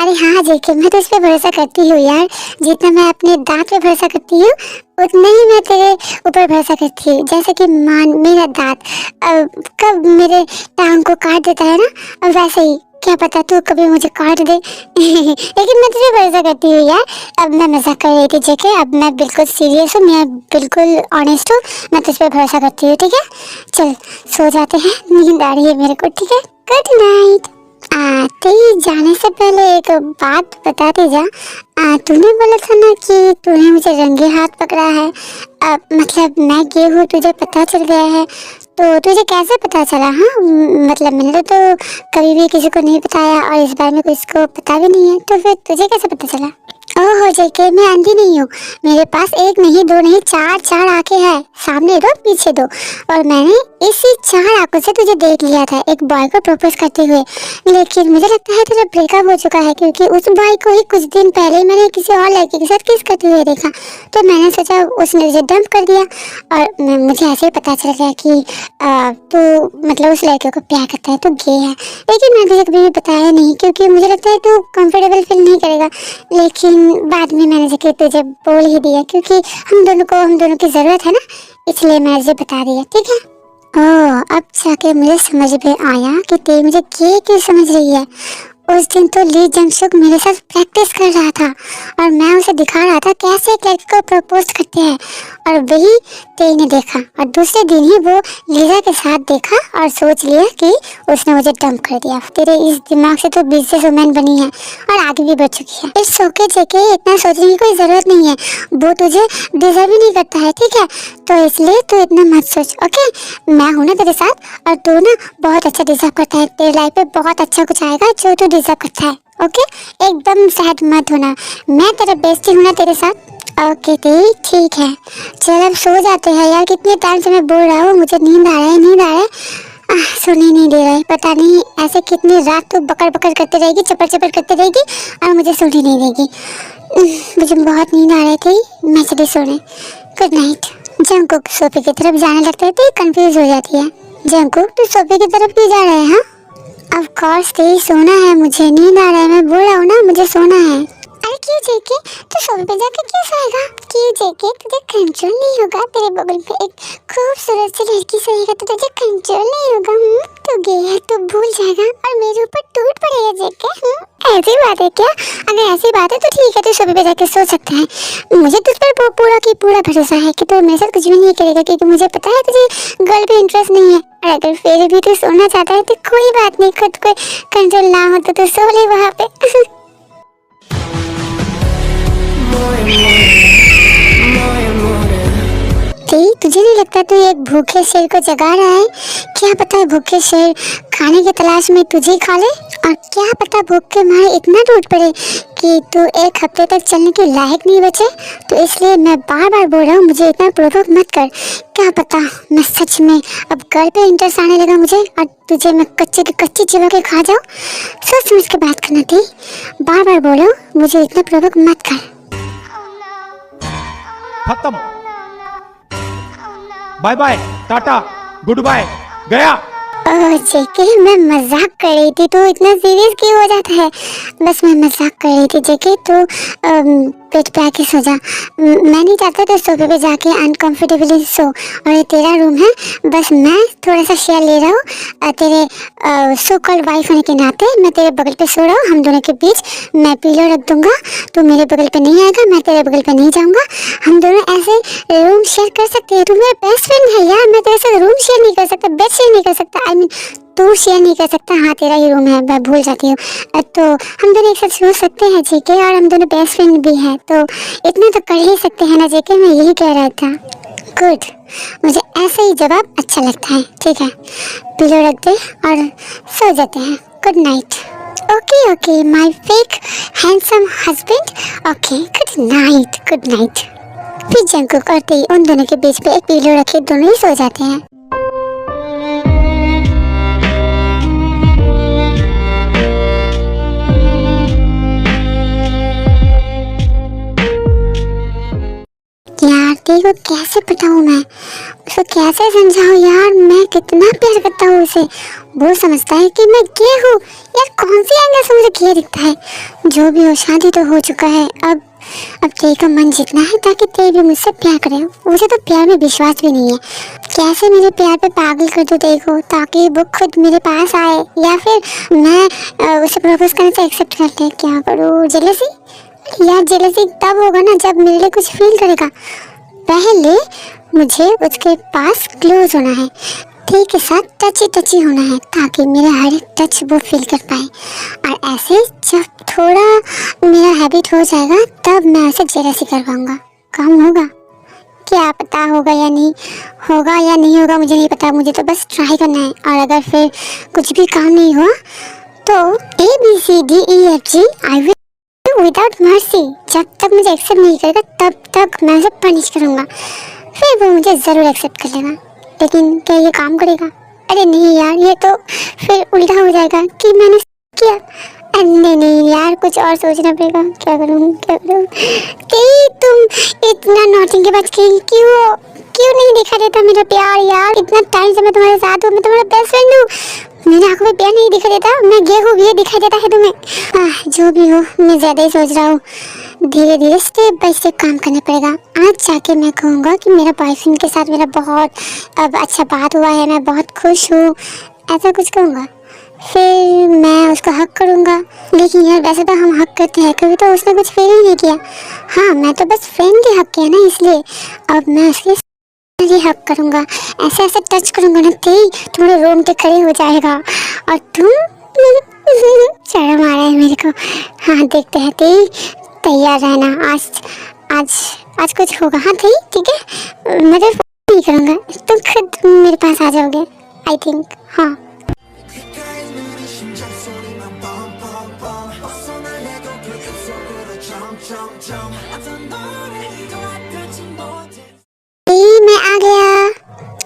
अरे हाँ जेके, मैं तो इस पे भरोसा करती हूँ यार, जितना मैं अपने दांत पे भरोसा करती हूँ उतना ही मैं तेरे ऊपर भरोसा करती हूँ। जैसे कि मान मेरा दांत कब मेरे टांग को काट देता है ना, वैसे ही क्या पता तू कभी मुझे काट दे। लेकिन मैं तुझे भरोसा करती हूँ यार। अब मैं मजाक कर रही थी जेके, अब मैं बिल्कुल सीरियस हूँ, मैं बिल्कुल ऑनेस्ट हूँ, मैं तुझ पे भरोसा करती हूँ, ठीक है। चल सो जाते हैं, नींद आ रही है मेरे को, ठीक है, गुड नाइट। तेरी जाने से पहले एक बात बताते जा, तूने बोला था ना कि तूने मुझे रंगे हाथ पकड़ा है, मतलब मैं गे हूँ, तुझे पता चल गया है, तो तुझे कैसे पता चला? हाँ मतलब मैंने तो कभी भी किसी को नहीं बताया और इस बारे में किसी को पता भी नहीं है, तो फिर तुझे कैसे पता चला? ओहो जेके, मैं अंधी नहीं हूँ, मेरे पास एक नहीं दो नहीं चार आंखें हैं, सामने दो पीछे दो, और मैंने इसी 4 आंखों से तुझे देख लिया था एक बॉय को प्रपोज करते हुए। लेकिन मुझे लगता है तेरा ब्रेकअप हो चुका है, क्योंकि उस बॉय को ही कुछ दिन पहले मैंने किसी और लड़की के साथ किस करते हुए देखा, तो मैंने सोचा उसने तुझे डंप कर दिया, और मुझे ऐसे ही पता चल गया कि तू मतलब उस लड़के को प्यार करता है, तो गे है। लेकिन मैं तुझे कभी भी बताया नहीं, क्योंकि मुझे लगता है तू कंफर्टेबल फील नहीं करेगा। लेकिन बाद में मैंने जेके तुझे बोल ही दिया, क्योंकि हम दोनों की जरूरत है ना, इसलिए मैं तुझे बता दिया, ठीक है। ओह अब जाके मुझे समझ में आया कि ते मुझे क्यों समझ रही है। उस दिन तो ली जंगसुक मेरे साथ प्रैक्टिस कर रहा था और मैं उसे दिखा रहा था कैसे एक लड़की को प्रपोज करते हैं, और वही तेई ने देखा और दूसरे दिन ही वो लीजा के साथ देखा और सोच लिया कि उसने मुझे डंप कर दिया। तेरे इस दिमाग से तो बिजनेस वुमेन बनी है और आगे भी बढ़ चुकी है। इट्स ओके जेके, इतना सोचने की कोई जरूरत नहीं है, वो तुझे डिजर्व ही नहीं करता है, ठीक है? तो इसलिए तू इतना मत सोच, ओके? मैं हूं ना तेरे साथ और तू ना बहुत अच्छा डिजर्व करता है, तेरे लाइफ पे बहुत अच्छा कुछ आएगा जो तू डिजर्व करता है, ओके? एकदम सैड मत होना, मैं तेरा बेस्टी हूं ना तेरे साथ। ओके ठीक है, चल अब सो जाते हैं यार, कितने टाइम से मैं बोल रहा हूँ मुझे नींद आ रहा है, सुनी नहीं दे रहा है, पता नहीं ऐसे कितनी रात तो बकर बकर करते रहेगी, चपर चपर करते रहेगी और मुझे सुनी नहीं देगी। मुझे बहुत नींद आ रही थी, मैं चली सोने, गुड नाइट। जंगकुक सोफे की तरफ जाने लगता है तो कंफ्यूज हो जाती है। जंगकुक तू सोफे की तरफ क्यों जा रहा है? हाँ ऑफ कोर्स तेरी सोना है, मुझे नींद आ रहा है, मैं बोल रहा हूँ ना मुझे सोना है। अरे क्यों जेके, तू सोफे पे जाकर क्यों सोएगा? क्यों जेके, तुझे कंट्रोल नहीं होगा? तेरे बगल पे एक खूबसूरत सी लड़की सोएगा तो तुझे कंट्रोल नहीं होगा? तू गे है, तू भूल जाएगा और मेरे ऊपर टूट पड़ेगा जेके। ऐसी बात है क्या? अगर ऐसी बात है तो ठीक है, तू सोफे पे जाकर सो सकता है। मुझे तुझ पर पूरा की पूरा भरोसा है कि तू मेरे साथ कुछ भी नहीं करेगा, क्योंकि मुझे पता है तुझे गर्ल पे इंटरेस्ट नहीं है। और अगर फिर भी तू सोना चाहता है तो कोई बात नहीं, खुद को कंट्रोल ना हो तो तू सो ले वहाँ पे। तुझे नहीं लगता तू एक भूखे शेर को जगा रहा है? क्या पता है भूखे शेर खाने की तलाश में तुझे खा ले, और क्या पता भूख के मारे इतना टूट पड़े कि तू एक हफ्ते तक चलने के लायक नहीं बचे। तो इसलिए मैं बार बार बोल रहा हूँ मुझे इतना प्रोवोक मत कर। क्या पता मैं सच में अब गर्ल पे इंटरेस्ट आने लगा मुझे और तुझे मैं कच्चे की कच्ची चिबा के खा जाऊँ। सोच समझ के बात करना थी, बार बार बोलो मुझे इतना प्रोवोक मत कर। खत्म, bye bye, tata, goodbye, गया। जेके मैं मजाक कर रही थी, तो इतना सीरियस क्यों हो जाता है? बस मैं मजाक कर रही थी जेके, तो पेट पे आके सो जा। मैं नहीं चाहता तो सोफे पे जाके अनकंफर्टेबली सो, और ये तेरा रूम है, बस मैं थोड़ा सा शेयर ले रहा हूँ तेरे सो कॉल्ड वाइफ होने के नाते। मैं तेरे बगल पे सो रहा हूँ, हम दोनों के बीच मैं पिलो रख दूंगा, तो मेरे बगल पे नहीं आएगा, मैं तेरे बगल पे नहीं जाऊँगा, हम दोनों ऐसे रूम शेयर कर सकते हैं। तू मेरा बेस्ट फ्रेंड है यार, मैं तेरे साथ रूम शेयर नहीं कर सकता, बेड शेयर नहीं कर सकता, आई मीन तू शेयर नहीं कर सकता। हाँ तेरा ही रूम है, मैं भूल जाती हूँ। तो हम दोनों एक साथ सो सकते हैं जेके, और हम दोनों बेस्ट फ्रेंड भी हैं, तो इतना तो कर ही सकते हैं ना जेके, मैं यही कह रहा था। गुड, मुझे ऐसा ही जवाब अच्छा लगता है। ठीक है, पिलो रख दे और सो जाते हैं। Good night. Okay okay my fake handsome husband, okay good night, good night. फिर जंगकुक और तेई उन दोनों के बीच पे एक पिलो रखे दोनों ही सो जाते हैं। यार देखो कैसे पटाऊं मैं उसको, कैसे समझाऊं यार, मैं कितना प्यार करता हूँ उसे। वो समझता है कि मैं गे हूँ। यार कौन सी एंगल से मुझे गे दिखता है? जो भी हो, शादी तो हो चुका है, अब तेरी का मन जीतना है ताकि तेरी भी मुझसे प्यार करे। मुझे तो प्यार में विश्वास भी नहीं है, कैसे मेरे प्यार पे पागल कर दूं देखो, ताकि वो खुद मेरे पास आए, या फिर मैं उसे प्रपोज करने से एक्सेप्ट कर ले। क्या करूँ? जेलसी? यार जेलसी तब होगा ना जब मेरे लिए कुछ फील करेगा। पहले मुझे उसके पास क्लोज होना है, ठीक के साथ टची होना है, ताकि मेरा हर एक टच वो फील कर पाए। और ऐसे जब थोड़ा मेरा हैबिट हो जाएगा तब मैं उसे जेलसी कर पाऊंगा। काम होगा? क्या पता होगा या नहीं होगा, मुझे नहीं पता, मुझे तो बस ट्राई करना है। और अगर फिर कुछ भी काम नहीं हुआ तो ABCDEFG I will without mercy. जब तक मुझे एक्सेप्ट नहीं करेगा तब तक मैं उसे पनिश करूँगा, फिर वो मुझे ज़रूर एक्सेप्ट कर लेगा। लेकिन क्या ये काम करेगा? अरे नहीं यार, ये तो फिर उल्टा हो जाएगा कि मैंने किया। नहीं यार, कुछ और सोचना पड़ेगा। क्या करूँ? तुम इतना नॉटिंग के बाद क्यों नहीं दिखा देता मेरा प्यार यार? इतना टाइम से मैं तुम्हारे साथ हूँ, मैं तुम्हारा बेस्ट फ्रेंड हूँ, मेरी आंखों में प्यार नहीं दिखा देता? मैं गे हूँ ये दिखाई देता है तुम्हें? जो भी हो, मैं ज़्यादा ही सोच रहा हूँ। धीरे धीरे स्टेप बाय स्टेप काम करना पड़ेगा। आज जाके मैं कहूँगा कि मेरा बॉयफ्रेंड के साथ मेरा बहुत अब अच्छा बात हुआ है, मैं बहुत खुश हूँ, ऐसा कुछ कहूँगा। फिर मैं उसको हक करूँगा। लेकिन यार वैसे तो हम हक करते हैं, कभी तो उसने कुछ फील ही नहीं किया। हाँ मैं तो बस फ्रेंडली हक किया ना, इसलिए अब मैं उसके ये हक करूँगा, ऐसे ऐसे टच करूँगा ना तेई तुम्हारे रोंगटे खड़े हो जाएगा और तुम शर्म आ रहा है मेरे को। हाँ देखते हैं तेई, तैयार रहना, आज कुछ होगा। हाँ तेई ठीक है, मैं तो नहीं करूँगा, तुम खुद मेरे पास आ जाओगे आई थिंक। हाँ मैं आ गया।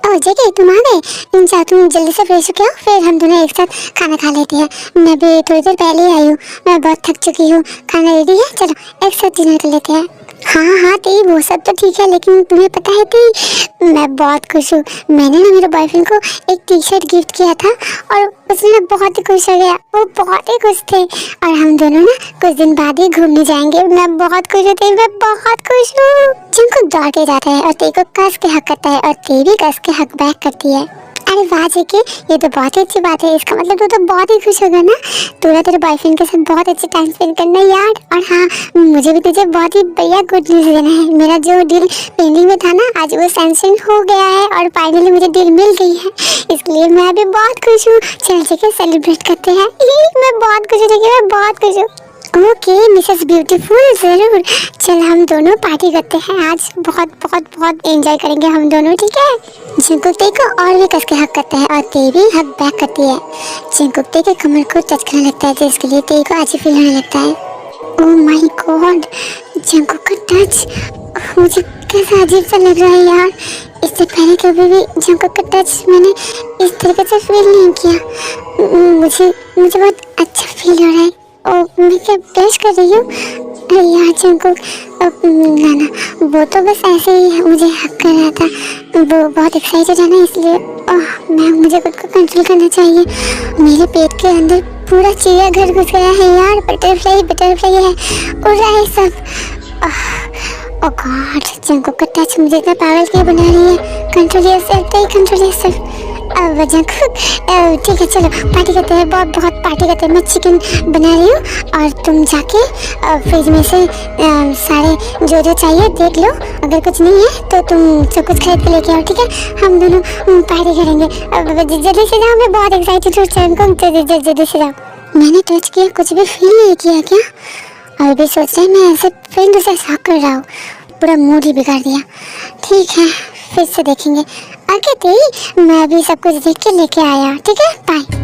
ओह जेके तुम आ गए, जाओ तुम जल्दी से फ्रेश हो, फिर हम दोनों एक साथ खाना खा लेते हैं। मैं भी थोड़ी देर पहले ही आई हूँ, मैं बहुत थक चुकी हूँ। खाना रेडी है, चलो एक साथ डिनर कर लेते हैं। हाँ हाँ ती वो सब तो ठीक है, लेकिन तुम्हें पता है ती मैं बहुत खुश हूँ। मैंने ना मेरे बॉयफ्रेंड को एक टी शर्ट गिफ्ट किया था और उसमें ना बहुत ही खुश हो गया, वो बहुत ही खुश थे। और हम दोनों ना कुछ दिन बाद ही घूमने जाएंगे। मैं बहुत खुश हूँ, मैं बहुत खुश हूँ। जिनको दौड़ के जाता है और ते को कस के हक करता है और ते भी कस के हक बैक करती है। अरे वाह जेके, ये तो बहुत ही अच्छी बात है। इसका मतलब तू तो बहुत ही खुश होगा ना, तोरा तेरे बॉयफ्रेंड के साथ बहुत अच्छे टाइम स्पेंड करना है यार। और हाँ मुझे भी तुझे बहुत ही बढ़िया गुड न्यूज़ देना है। मेरा जो डील पेंडिंग में था ना, आज वो सैंक्शन हो गया है और फाइनली मुझे डील मिल गई है, इसलिए मैं भी बहुत खुश हूँ। चल जेके सेलिब्रेट करते हैं। मैं बहुत खुश हूँ जेके, मैं बहुत खुश हूँ। ओके मिसेस ब्यूटीफुल, ज़रूर चल हम दोनों पार्टी करते हैं आज, बहुत बहुत बहुत एंजॉय करेंगे हम दोनों, ठीक है। जंकुक ते को और भी कस के हक करता है और ते भी हक बैक करती है। जंकुक ते के कमर को टच करने लगता है, जिसके लिए ते को अजीब फील होने लगता है। ओह माय गॉड, जंकुक का टच मुझे कैसा अजीब सा लग रहा है यार। इससे पहले कभी भी जंकुक का टच मैंने इस तरीके से फील नहीं किया। मुझे बहुत अच्छा फील हो रहा है। मैं क्या ब्लश कर रही हूँ? अरे यार जंकुक ना वो तो बस ऐसे ही मुझे हक कर रहा था, वो बहुत एक्साइटेड है ना, इसलिए मुझे खुद को कंट्रोल करना चाहिए। मेरे पेट के अंदर पूरा चिड़ियाघर घुस गया है यार, बटरफ्लाई है, उड़ रहा है सब। ओह गॉड, जंकुक का टच मुझे इतना पागल क्यों बना रही है। Control yourself. जंकुक ठीक है चलो पार्टी करते हैं, बहुत पार्टी करते हैं। मैं चिकन बना रही हूँ और तुम जाके फ्रिज में से सारे जो चाहिए देख लो, अगर कुछ नहीं है तो तुम सब कुछ खरीद के लेके आओ, ठीक है। हम दोनों पार्टी करेंगे। जल्दी से जाओ, मैं बहुत एक्साइटेड हूँ। जल्दी से जाओ। मैंने टच किया, कुछ भी फील नहीं किया क्या? और भी सोच रहे मैं ऐसे फ्रेंड से हक कर रहा हूँ, पूरा मूड ही बिगाड़ दिया। ठीक है फिर से देखेंगे। ओके तेई मैं अभी सब कुछ देख के लेके आया, ठीक है bye.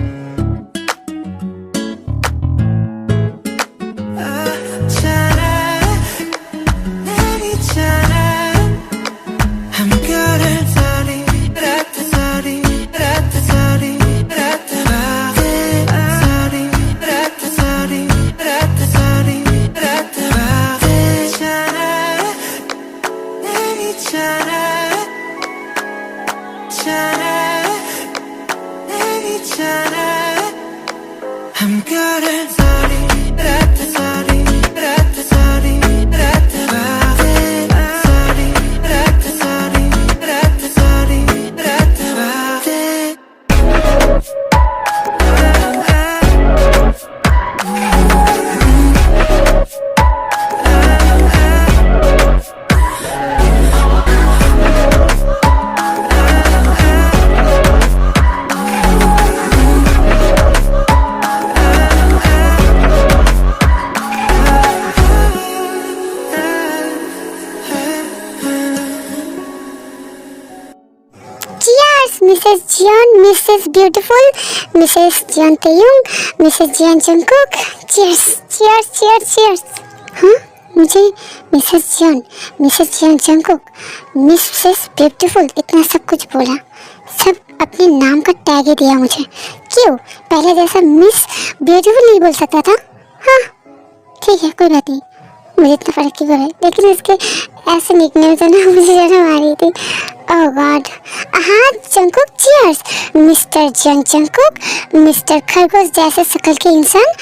Mrs Jeon, Mrs beautiful, Mrs Jeon Taehyung, Mrs Jeon Jungkook, cheers cheers cheers cheers. हाँ मुझे Mrs Jeon Jungkook, Mrs beautiful इतना सब कुछ बोला, सब अपने नाम का टैग ही दिया मुझे। क्यों पहले जैसा मिस ब्यूटीफुल नहीं बोल सकता था? हाँ ठीक है कोई बात नहीं, मुझे इतना फर्क क्यों पड़ा, लेकिन इसके ऐसे निकनेम से ना मुझे शर्म आ रही थी। ओह गॉड। हाँ Jungkook cheers, mister Jungkook, mister खरगोश जैसे शक्ल के इंसान,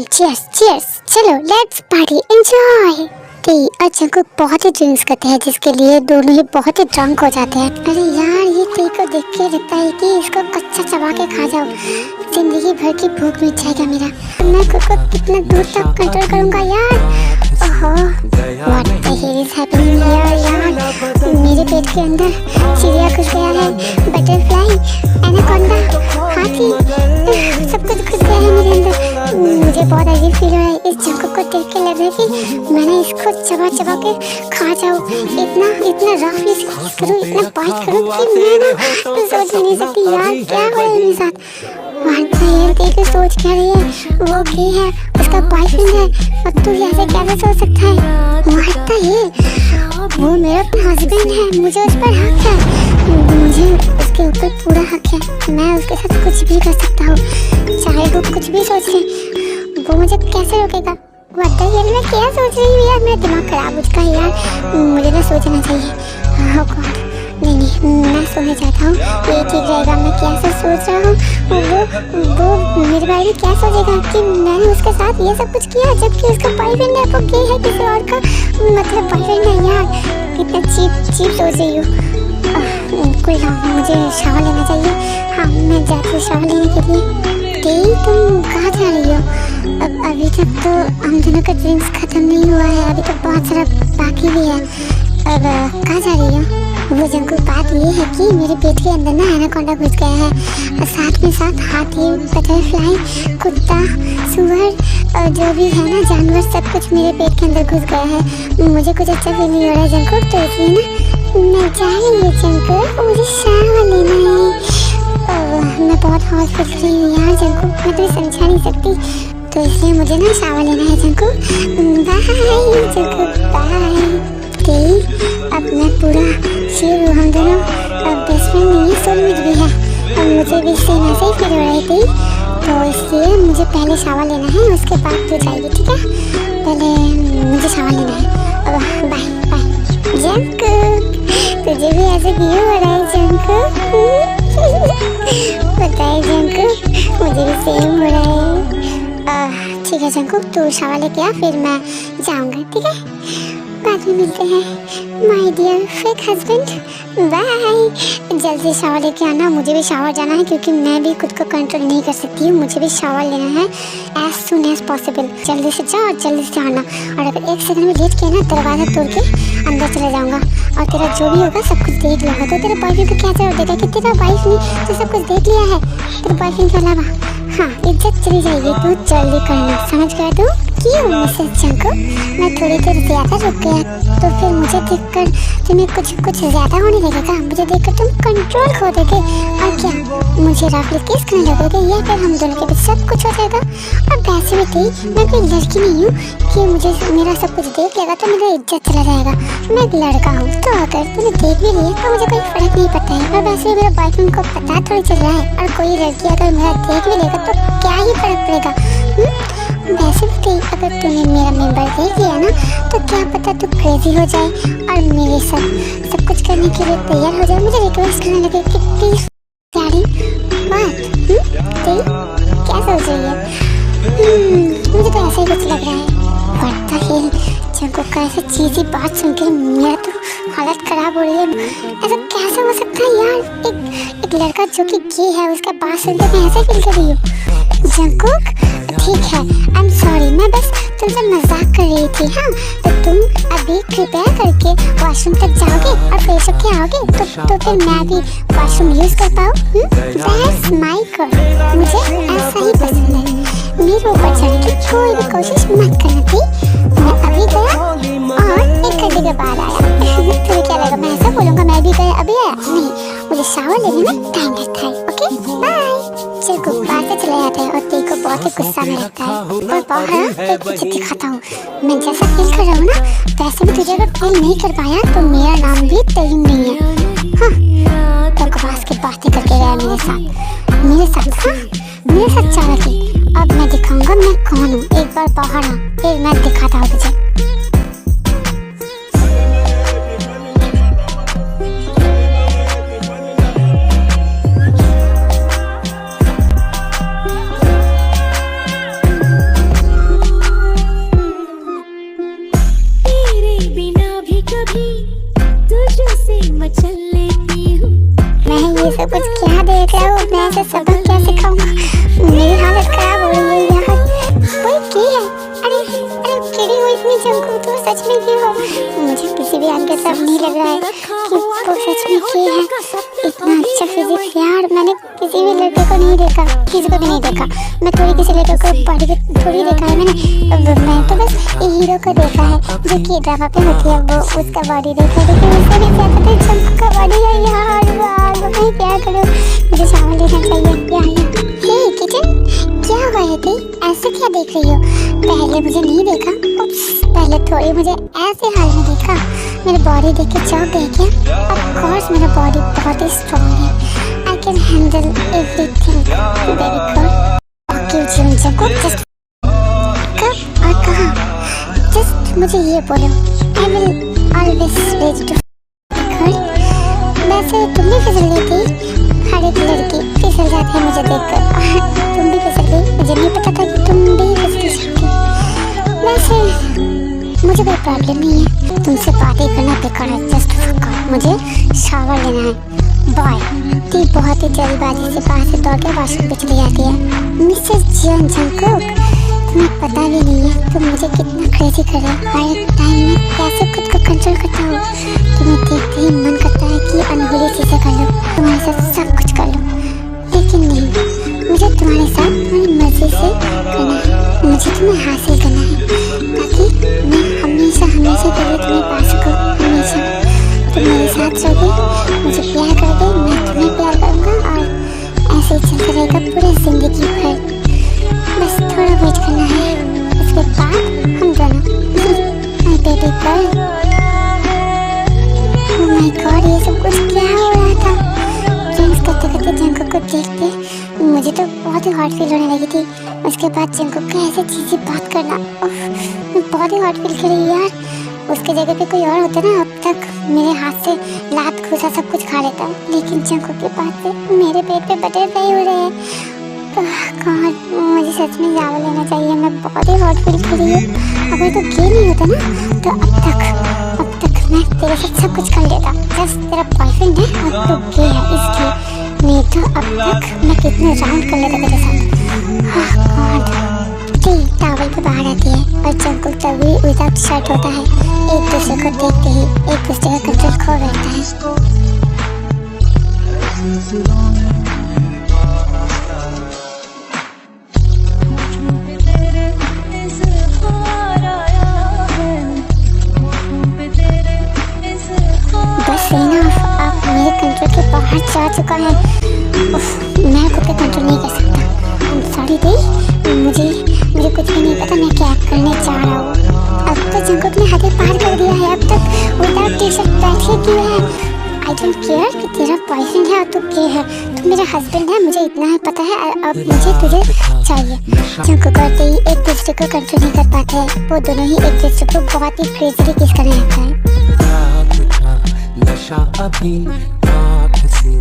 चीयर्स चीयर्स। चलो लेट्स पार्टी एंजॉय। ती और जंकुक बहुत ही ड्रिंक्स करते हैं, जिसके लिए दोनों ही बहुत ही ड्रंक हो जाते हैं। अरे यार ये ती टी को देख के लगता है कि इसको कच्चा चबा के खा जाओ, जिंदगी भर की भूख मिट जाएगा मेरा। मैं खुद को कितना दूर तक कंट्रोल करूंगा यार। ओहो, what the hell is happening here यार। मेरे पेट के अंदर चिड़िया घुस गया है, बटरफ्लाई, एनाकोंडा, हाथी, सब कुछ घुस गया है मेरे अंदर। मुझे बहुत अजीब फील हो रहा है। इस जंगल को देख के लग रहा है कि मैंने इसको चबा चबा के खा जाऊं। इतना रफली करूं, इतना बाइट करूं कि मैं ना सोच ही नहीं सकती यार क्या हो रहा है मेरे साथ। देख सोच क्या रही है, वो गे है, उसका बॉयफ्रेंड है और तू ऐसे कैसे सोच सकता है। वो मेरा हस्बैंड है, मुझे उस पर हक है, मुझे उसके ऊपर पूरा हक है। मैं उसके साथ कुछ भी कर सकता हूँ, चाहे वो कुछ भी सोच ले, वो मुझे कैसे रोकेगा। यार मैं क्या सोच रही हूँ यार, मेरा दिमाग खराब हो चुका है यार। मुझे ना सोचना चाहिए। ओह गॉड, नहीं मैं सोने जाता हूँ, ये ठीक रहेगा। मैं कैसे सोच रहा हूँ, वो मेरे बारे में क्या सोचेगा कि मैंने उसके साथ ये सब कुछ किया, जबकि उसका बॉयफ्रेंड है, वो गे है, किसी और का मतलब बॉयफ्रेंड है यार। कितना चीप सोच रही हूँ। कोई मुझे शावर लेना चाहिए। हाँ मैं जाती हूँ शावर लेने के लिए। तुम कहाँ जा रही हो? अभी तक तो हम दोनों का ड्रिंक्स खत्म नहीं हुआ है, अभी तो बहुत सारा बाकी भी है। अब कहाँ जा रही हो? वो जंगल बात ये है कि मेरे पेट के अंदर ना एनाकोंडा घुस गया है, और साथ में साथ हाथी, बटरफ्लाई, कुत्ता, सुअर और जो भी है ना जानवर, सब कुछ मेरे पेट के अंदर घुस गया है। मुझे कुछ अच्छा फील नहीं हो रहा है जंगल, तो इसलिए ना मैं जा रही हूँ जंगल, मुझे शावर लेना है। मैं बहुत हॉट फील कर रही हूँ यार जंगल, मैं तुम्हें समझा नहीं सकती, तो इसलिए मुझे ना शावर लेना है जंगल। बाय जंगल, बाय। अब मैं पूरा शेर हूँ, हम दोनों बेस्ट फ्रेंड नहीं है, सोलमेट भी है। अब मुझे भी सेम ऐसे ही फील हो रही थी, तो इसलिए मुझे पहले शावर लेना है, उसके बाद तू जाएगी, ठीक है? पहले मुझे शावर लेना है। बाय बाय जंगल, तुझे भी ऐसे क्यों हो रहा है जंगल? पता है जंगल, मुझे भी सेम हो रहा है। ठीक है जंगल, तू शावर लेके आ, फिर मैं जाऊँगा, ठीक है? बाद में मिलते हैं my dear fake husband, bye. जल्दी शावर लेके आना, मुझे भी शावर जाना है, क्योंकि मैं भी खुद को कंट्रोल नहीं कर सकती हूँ, मुझे भी शावर लेना है एज सुन एज पॉसिबल। जल्दी से जाओ और जल्दी से आना, और अगर एक सेकंड में लेट किया ना, दरवाज़ा तोड़ के अंदर चले जाऊँगा, और तेरा जो भी होगा सब कुछ देख लूँगा। तो तेरे बॉयफ्रेंड को क्या जवाब देगा कि तेरा वाइफ ने तो सब कुछ देख लिया है, तेरे बॉयफ्रेंड के अलावा। हाँ, इज्जत चली जाएगी, तू जल्दी करना, समझ गया तू? क्यों मिसेस जंगल, मैं थोड़ी देर ज़्यादा रुक गया तो फिर मुझे देखकर तुम्हें कुछ ज़्यादा होने लगेगा, मुझे देखकर तुम कंट्रोल खो दोगे, और क्या मुझे रफली किस करने लगोगे, या फिर हम दोनों के बीच सब कुछ हो जाएगा। और वैसे भी थी, मैं कोई लड़की नहीं हूँ कि मुझे मेरा सब कुछ देख लेगा तो मेरा इज्जत चला जाएगा। मैं एक लड़का हूँ, तो अगर तुमने देख भी लिया तो मुझे कोई फ़र्क नहीं पड़ता है। और वैसे भी मेरे बॉयफ्रेंड को पता थोड़ी चल रहा है, और कोई लड़की अगर मेरा देख भी लेगा तो क्या ही फर्क पड़ेगा। वैसे भी थी, अगर तूने मेरा मेंबर देख लिया ना, तो क्या पता तू क्रेजी हो जाए और मेरे सब कुछ करने के लिए तैयार हो जाए, मुझे रिक्वेस्ट करने लगे कि प्लीज डैडी बात क्या सोच रही है? मुझे तो ऐसा ही कुछ लग रहा है। व्हाट द हेल, जंगल का ऐसे चीज़ी बात सुन के मेरा तो हालत खराब हो रही है। ऐसा कैसे हो सकता है यार, एक लड़का जो कि गे है, उसका बात सुन के मैं ऐसे फील कर रही हूँ। जंगल ठीक है, आई एम सॉरी, मैं बस तुमसे मजाक कर रही थी। हाँ, तो तुम अभी कृपया करके वॉशरूम तक जाओगे और फ्रेश होके आओगे, तो फिर मैं भी वॉशरूम यूज़ कर पाऊँ। दैट्स माय गर्ल, मुझे ऐसा ही पसंद है। मेरे ऊपर चढ़ने की कोई भी कोशिश मत करना थी। मैं अभी गया और 1 घंटे के बाद आया। तुम्हें क्या लगा मैं ऐसा बोलूँगा मैं भी गया अभी आया? नहीं, मुझे शावर लेने में टाइम लगता है। Okay bye. चल गुब्बार से चले जाते हैं, और तेरे को बहुत ही गुस्सा में लगता है। और बहुत एक कुछ दिखाता हूँ, मैं जैसा फील कर रहा हूँ ना, वैसे भी तुझे अगर फील नहीं कर पाया तो मेरा नाम भी तरीन नहीं है। हाँ, तो बकवास की बातें करके गया मेरे साथ। हाँ, मेरे साथ चालाकी। अब मैं दिखाऊंगा मैं कौन हूँ। एक बार बाहर आ, फिर मैं दिखाता हूँ तुझे। मैं ये सब कुछ क्या देख रहा हूँ, मैं ऐसे सबक क्या सिखाऊंगा, मेरी हालत खराब हो रही है यार। कोई की है? अरे अरे किड़ी हो इतनी जंकू, तो सच में की हो? मुझे किसी भी एंगल से नहीं लग रहा है कि वो सच में की है। इतना अच्छा फिजिक्स यार मैंने किसी भी लड़के को नहीं देखा, किसी को भी नहीं देखा। मैं थोड़ी किसी लड़के को बॉडी पे थोड़ी देखा है मैंने, मैं तो बस हीरो को देखा है जो कि ड्रामा पे होती है, वो उसका बॉडी देखा है, लेकिन उससे भी ज्यादा तो जंकू का बॉडी है यार। मैं क्या करूँ, मुझे चावल लेना चाहिए यार। हे किचन, क्या हुआ है ती? ऐसे क्या देख रही हो? पहले मुझे नहीं देखा? उप्स, पहले थोड़ी मुझे ऐसे हाल में देखा, मेरी बॉडी देख के चौंक गए क्या? ऑफ कोर्स मेरा बॉडी बहुत ही स्ट्रॉन्ग है, I can handle everything, very good. Okay Jungkook, just कब और कहाँ? जस्ट मुझे ये बोलो, I will always ready to good. वैसे तुम भी फिसल गई थी? हर एक लड़की फिसल जाती है मुझे देखकर, तुम भी फिसल गई, मुझे नहीं पता था कि तुम भी फिसल जाओगी। वैसे मुझे कोई प्रॉब्लम नहीं है, तुमसे बातें करना बेकार है, जस्ट मुझे शावर लेना है। बॉय ती बहुत ही जल्दबाजी से बाहर से दौड़ के वॉशरूम पे चली जाती है। मिसेस जियन जंकुक, तुम्हें पता भी नहीं है तुम मुझे कितना क्रेजी कर रहे हो। हर एक टाइम में कैसे खुद को कंट्रोल करता हूँ, तुम्हें देखते ही मन करता है कि अनहोनी चीजें कर लो, तुम्हारे साथ सब कुछ कर लो, लेकिन नहीं, मुझे तुम्हारे साथ तुम्हारी मर्जी से करना है, मुझे तुम्हें हासिल करना है ताकि मैं हमेशा हमेशा के लिए तुम्हें पा सकूँ। हमेशा तुम मेरे साथ रहोगे, मुझे प्यार करोगे, मैं तुम्हें प्यार करूँगा और ऐसे ही चलता रहेगा पूरी जिंदगी भर। बस थोड़ा वेट करना है, उसके बाद हम दोनों my baby girl. Oh my God, ये सब कुछ क्या हो रहा था? ड्रिंक्स करते करते जंकुक को देखते मुझे तो बहुत ही हॉट फील होने लगी थी। उसके बाद जंकुक का ऐसे चीज़ी बात करना, मैं बहुत ही हॉट फील करी यार। उसके जगह पे कोई और होता ना, अब तक मेरे हाथ से लात घुसा सब कुछ खा लेता, लेकिन जंकुक के पास से मेरे पेट पे बटर फ्राई हो रहे हैं। गॉड, मुझे सच में चावल लेना चाहिए, मैं बहुत ही हॉट फील कर रही हूँ। अगर तो गे नहीं होता ना तो अब तक मैं तेरे साथ सब कुछ कर लेता, जस्ट तेरा बॉयफ्रेंड है और तो गे है इसलिए, नहीं तो अब तक मैं कितने राउंड कर लेता तेरे साथ। गॉड, टी टावल पे बाहर आती है और जंकुक तभी विदाउट शर्ट होता है। एक दूसरे को देखते ही एक दूसरे का कंट्रोल खो बैठता है। कंट्रोल के बाहर जा चुका है, मैं खुद पे कंट्रोल नहीं कर सकता। I'm sorry दी, मुझे कुछ भी नहीं पता मैं क्या करने जा रहा हूँ। अब तो जंकुक ने हद पार कर दिया है, अब तक विदाउट टी शर्ट बैठे क्यों है? आई डोंट केयर कि तेरा बॉयफ्रेंड है और तू के है, तू मेरा हस्बैंड है, मुझे इतना ही पता है। अब मुझे तुझे चाहिए। जंकुक और दी एक दूसरे को कंट्रोल नहीं कर पाते हैं, वो दोनों ही एक दूसरे को बहुत ही क्रेज़ी किस करने लगता है। नशा अभी आँख से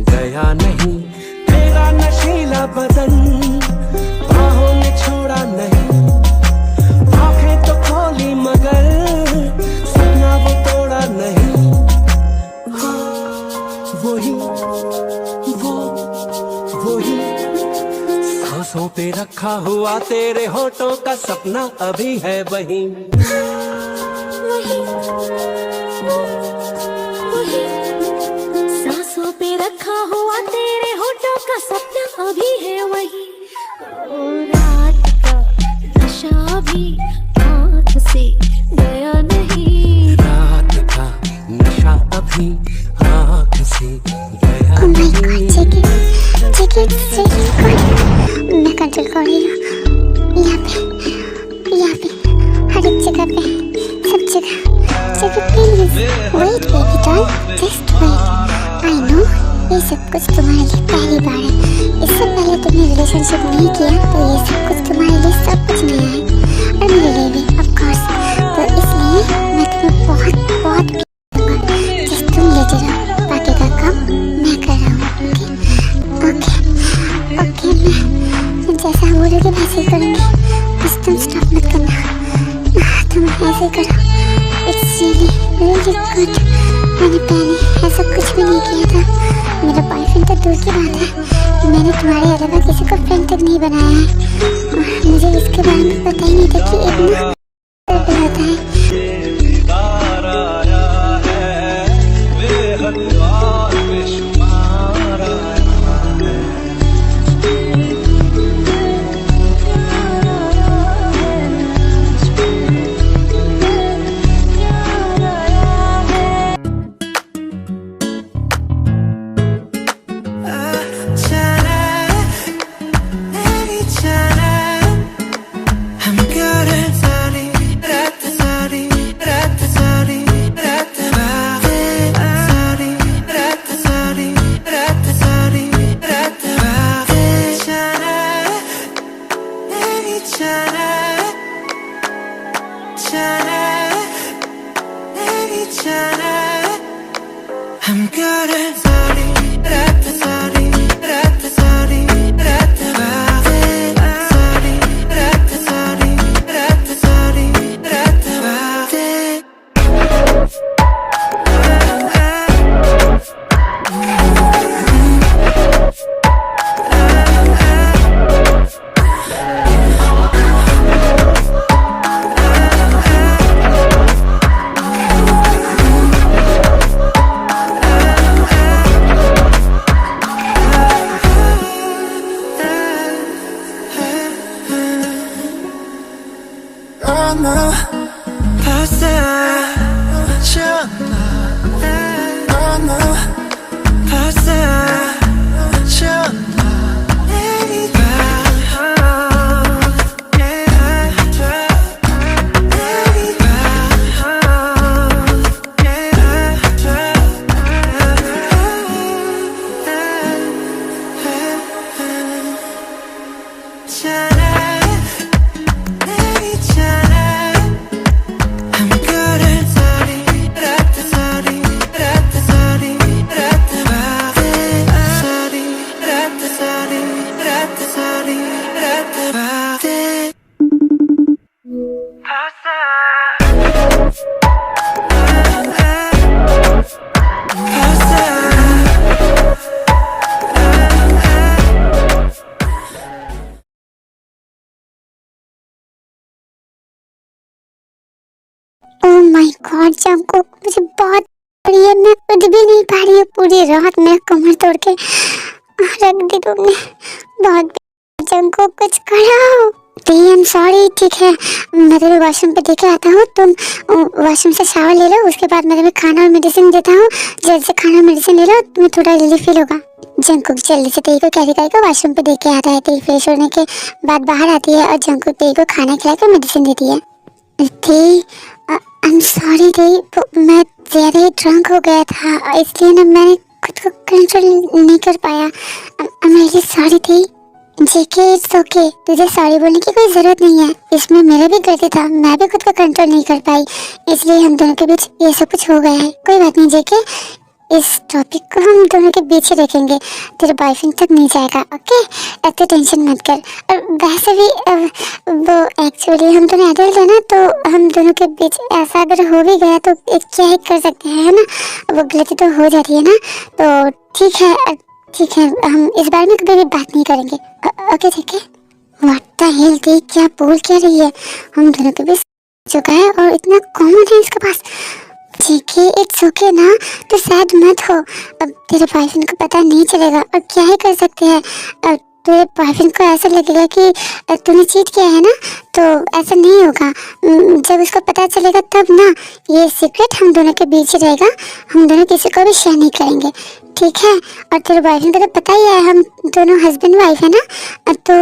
गया नहीं, तेरा नशीला बदन बाहों ने छोड़ा नहीं, आँखें तो खोली मगर सपना वो तोड़ा नहीं। वही सांसों पे रखा हुआ तेरे होठों का सपना अभी है वही। सांसों पे रखा हुआ तेरे होठों का सपना अभी है वही। रात का नशा भी आँख से गया नहीं, रात का नशा अभी आँख से गया नहीं। मैं कंट्रोल कर रही हूँ, यहाँ पे हर एक जगह पे, सब जगह please wait baby doll, just wait. I know ये सब कुछ तुम्हारे लिए पहली बार है, इससे पहले तुमने रिलेशनशिप नहीं किया तो ये सब कुछ तुम्हारे लिए सब कुछ नया है, और मेरे लिए भी ऑफ कोर्स। तो इसलिए मैं तुम्हें बहुत बहुत प्यार करूँगा, जस्ट तुम लेते रहो, बाकी का काम मैं कर रहा हूँ। ओके मैं जैसा बोलोगे वैसे ही करूँगी, बस तुम स्टॉप मत करना, तुम ऐसे करो। इट्स रियली गुड, मैंने पहले ऐसा कुछ भी नहीं किया था, मेरा बॉयफ्रेंड तो दूर की बात है, मैंने तुम्हारे अलावा किसी को फ्रेंड तक नहीं बनाया है। और मुझे इसके बारे में पता ही नहीं था कि इतना होता है। ओह माय गॉड जंकुक, मुझे बहुत रही है, मैं उठ भी नहीं पा रही हूँ। पूरी रात मैं कमर तोड़ के रख दी तुमने। बहुत जंकुक कुछ करो। आई एम सॉरी। ठीक है, मैं तेरे वॉशरूम पे देके आता हूँ, तुम वॉशरूम से शावर ले लो, उसके बाद मैं तुम्हें खाना और मेडिसिन देता हूँ। जल्दी से खाना और मेडिसिन ले लो, तुम्हें थोड़ा रिलीफ फील होगा। जंकुक जल्दी से तेरी को कैरी करके वॉशरूम पे देके आता है। तेरी फ्रेश होने के बाद बाहर आती है और जंकुक तेरी को खाना खिलाकर मेडिसिन देती है। आई एम सॉरी दी, मैं ज़्यादा ही ड्रंक हो गया था, इसलिए ना मैंने खुद को कंट्रोल नहीं कर पाया। I am really sorry the. JK it's okay, तुझे सॉरी बोलने की कोई ज़रूरत नहीं है, इसमें मेरा भी गलती था, मैं भी खुद को कंट्रोल नहीं कर पाई, इसलिए हम दोनों के बीच ये सब कुछ हो गया है। कोई बात नहीं जेके, इस टॉपिक को हम दोनों के बीच ही रखेंगे, तेरे बॉयफ्रेंड तक नहीं जाएगा। ओके, इतनी टेंशन मत कर। और वैसे भी वो एक्चुअली हम दोनों एडल्ट है ना, तो हम दोनों के बीच ऐसा अगर हो भी गया तो क्या ही कर सकते हैं, है ना। वो गलती तो हो जाती है ना, तो ठीक है, हम इस बारे में कभी भी बात नहीं करेंगे। ओके ठीक है। व्हाट द हेल दी, क्या बोल क्या रही है। हम दोनों के बीच चुका है और इतना कॉमन है इसके पास। ठीक है, इट्स ओके ना, तो सैड मत हो। अब तेरे बॉयफ्रेंड को पता नहीं चलेगा और क्या ही कर सकते हैं। तेरे बॉयफ्रेंड को ऐसा लगेगा कि तूने चीट किया है ना, तो ऐसा नहीं होगा। जब उसको पता चलेगा तब ना, ये सीक्रेट हम दोनों के बीच ही रहेगा, हम दोनों किसी को भी शेयर नहीं करेंगे, ठीक है। और तेरे बॉयफ्रेंड को तो पता ही है हम दोनों हस्बैंड वाइफ है ना, तो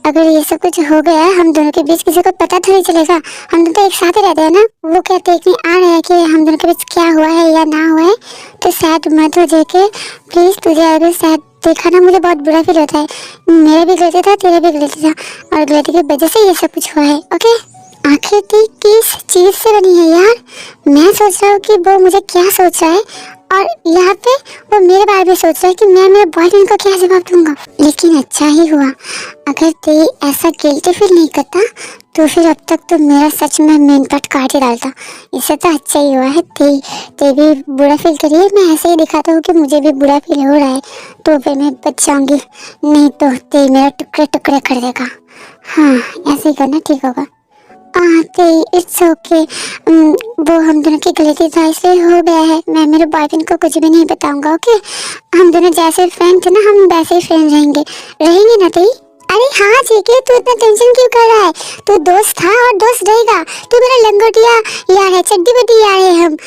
अगर ये सब कुछ हो गया है हम दोनों के बीच किसी को पता थोड़ी चलेगा, हम दोनों तो एक साथ ही रहते हैं ना। वो क्या देखने आ रहा है कि हम दोनों के बीच क्या हुआ है या ना हुआ है, तो सैड मत हो जेके प्लीज़। तुझे अगर सैड देखा ना, मुझे बहुत बुरा फील होता है। मेरा भी गलती था, तेरा भी गलती था, और गलती की वजह से ये सब कुछ हुआ है। ओके, आखिर थी किस चीज़ से बनी है यार। मैं सोच रहा हूँ कि वो मुझे क्या सोच रहा है, और यहाँ पे वो मेरे बारे में सोच रहा है कि मैं मेरे बॉयफ्रेंड को क्या जवाब दूंगा। लेकिन अच्छा ही हुआ, अगर ते ऐसा गिल्टी फील नहीं करता तो फिर अब तक तो मेरा सच में मेन पार्ट काट ही डालता। इससे तो अच्छा ही हुआ है ते भी बुरा फील करिए, मैं ऐसे ही दिखाता हूँ कि मुझे भी बुरा फील हो रहा है, तो फिर मैं बच जाऊंगी, नहीं तो ते मेरा टुकड़े टुकड़े कर देगा। हाँ, ऐसे ही करना ठीक होगा। ते इट्स ओके, वो हम दोनों की गलती था इसलिए हो गया है। मैं मेरे बॉयफ्रेंड को कुछ भी नहीं बताऊंगा, ओके? हम दोनों जैसे फ्रेंड थे ना, हम वैसे ही फ्रेंड रहेंगे ना ते? अरे हाँ ठीक है, तू इतना टेंशन क्यों कर रहा है? तू दोस्त था और दोस्त रहेगा। तू मेरा लंगोटिया यार है, चड्डी बड्डी यार है हम।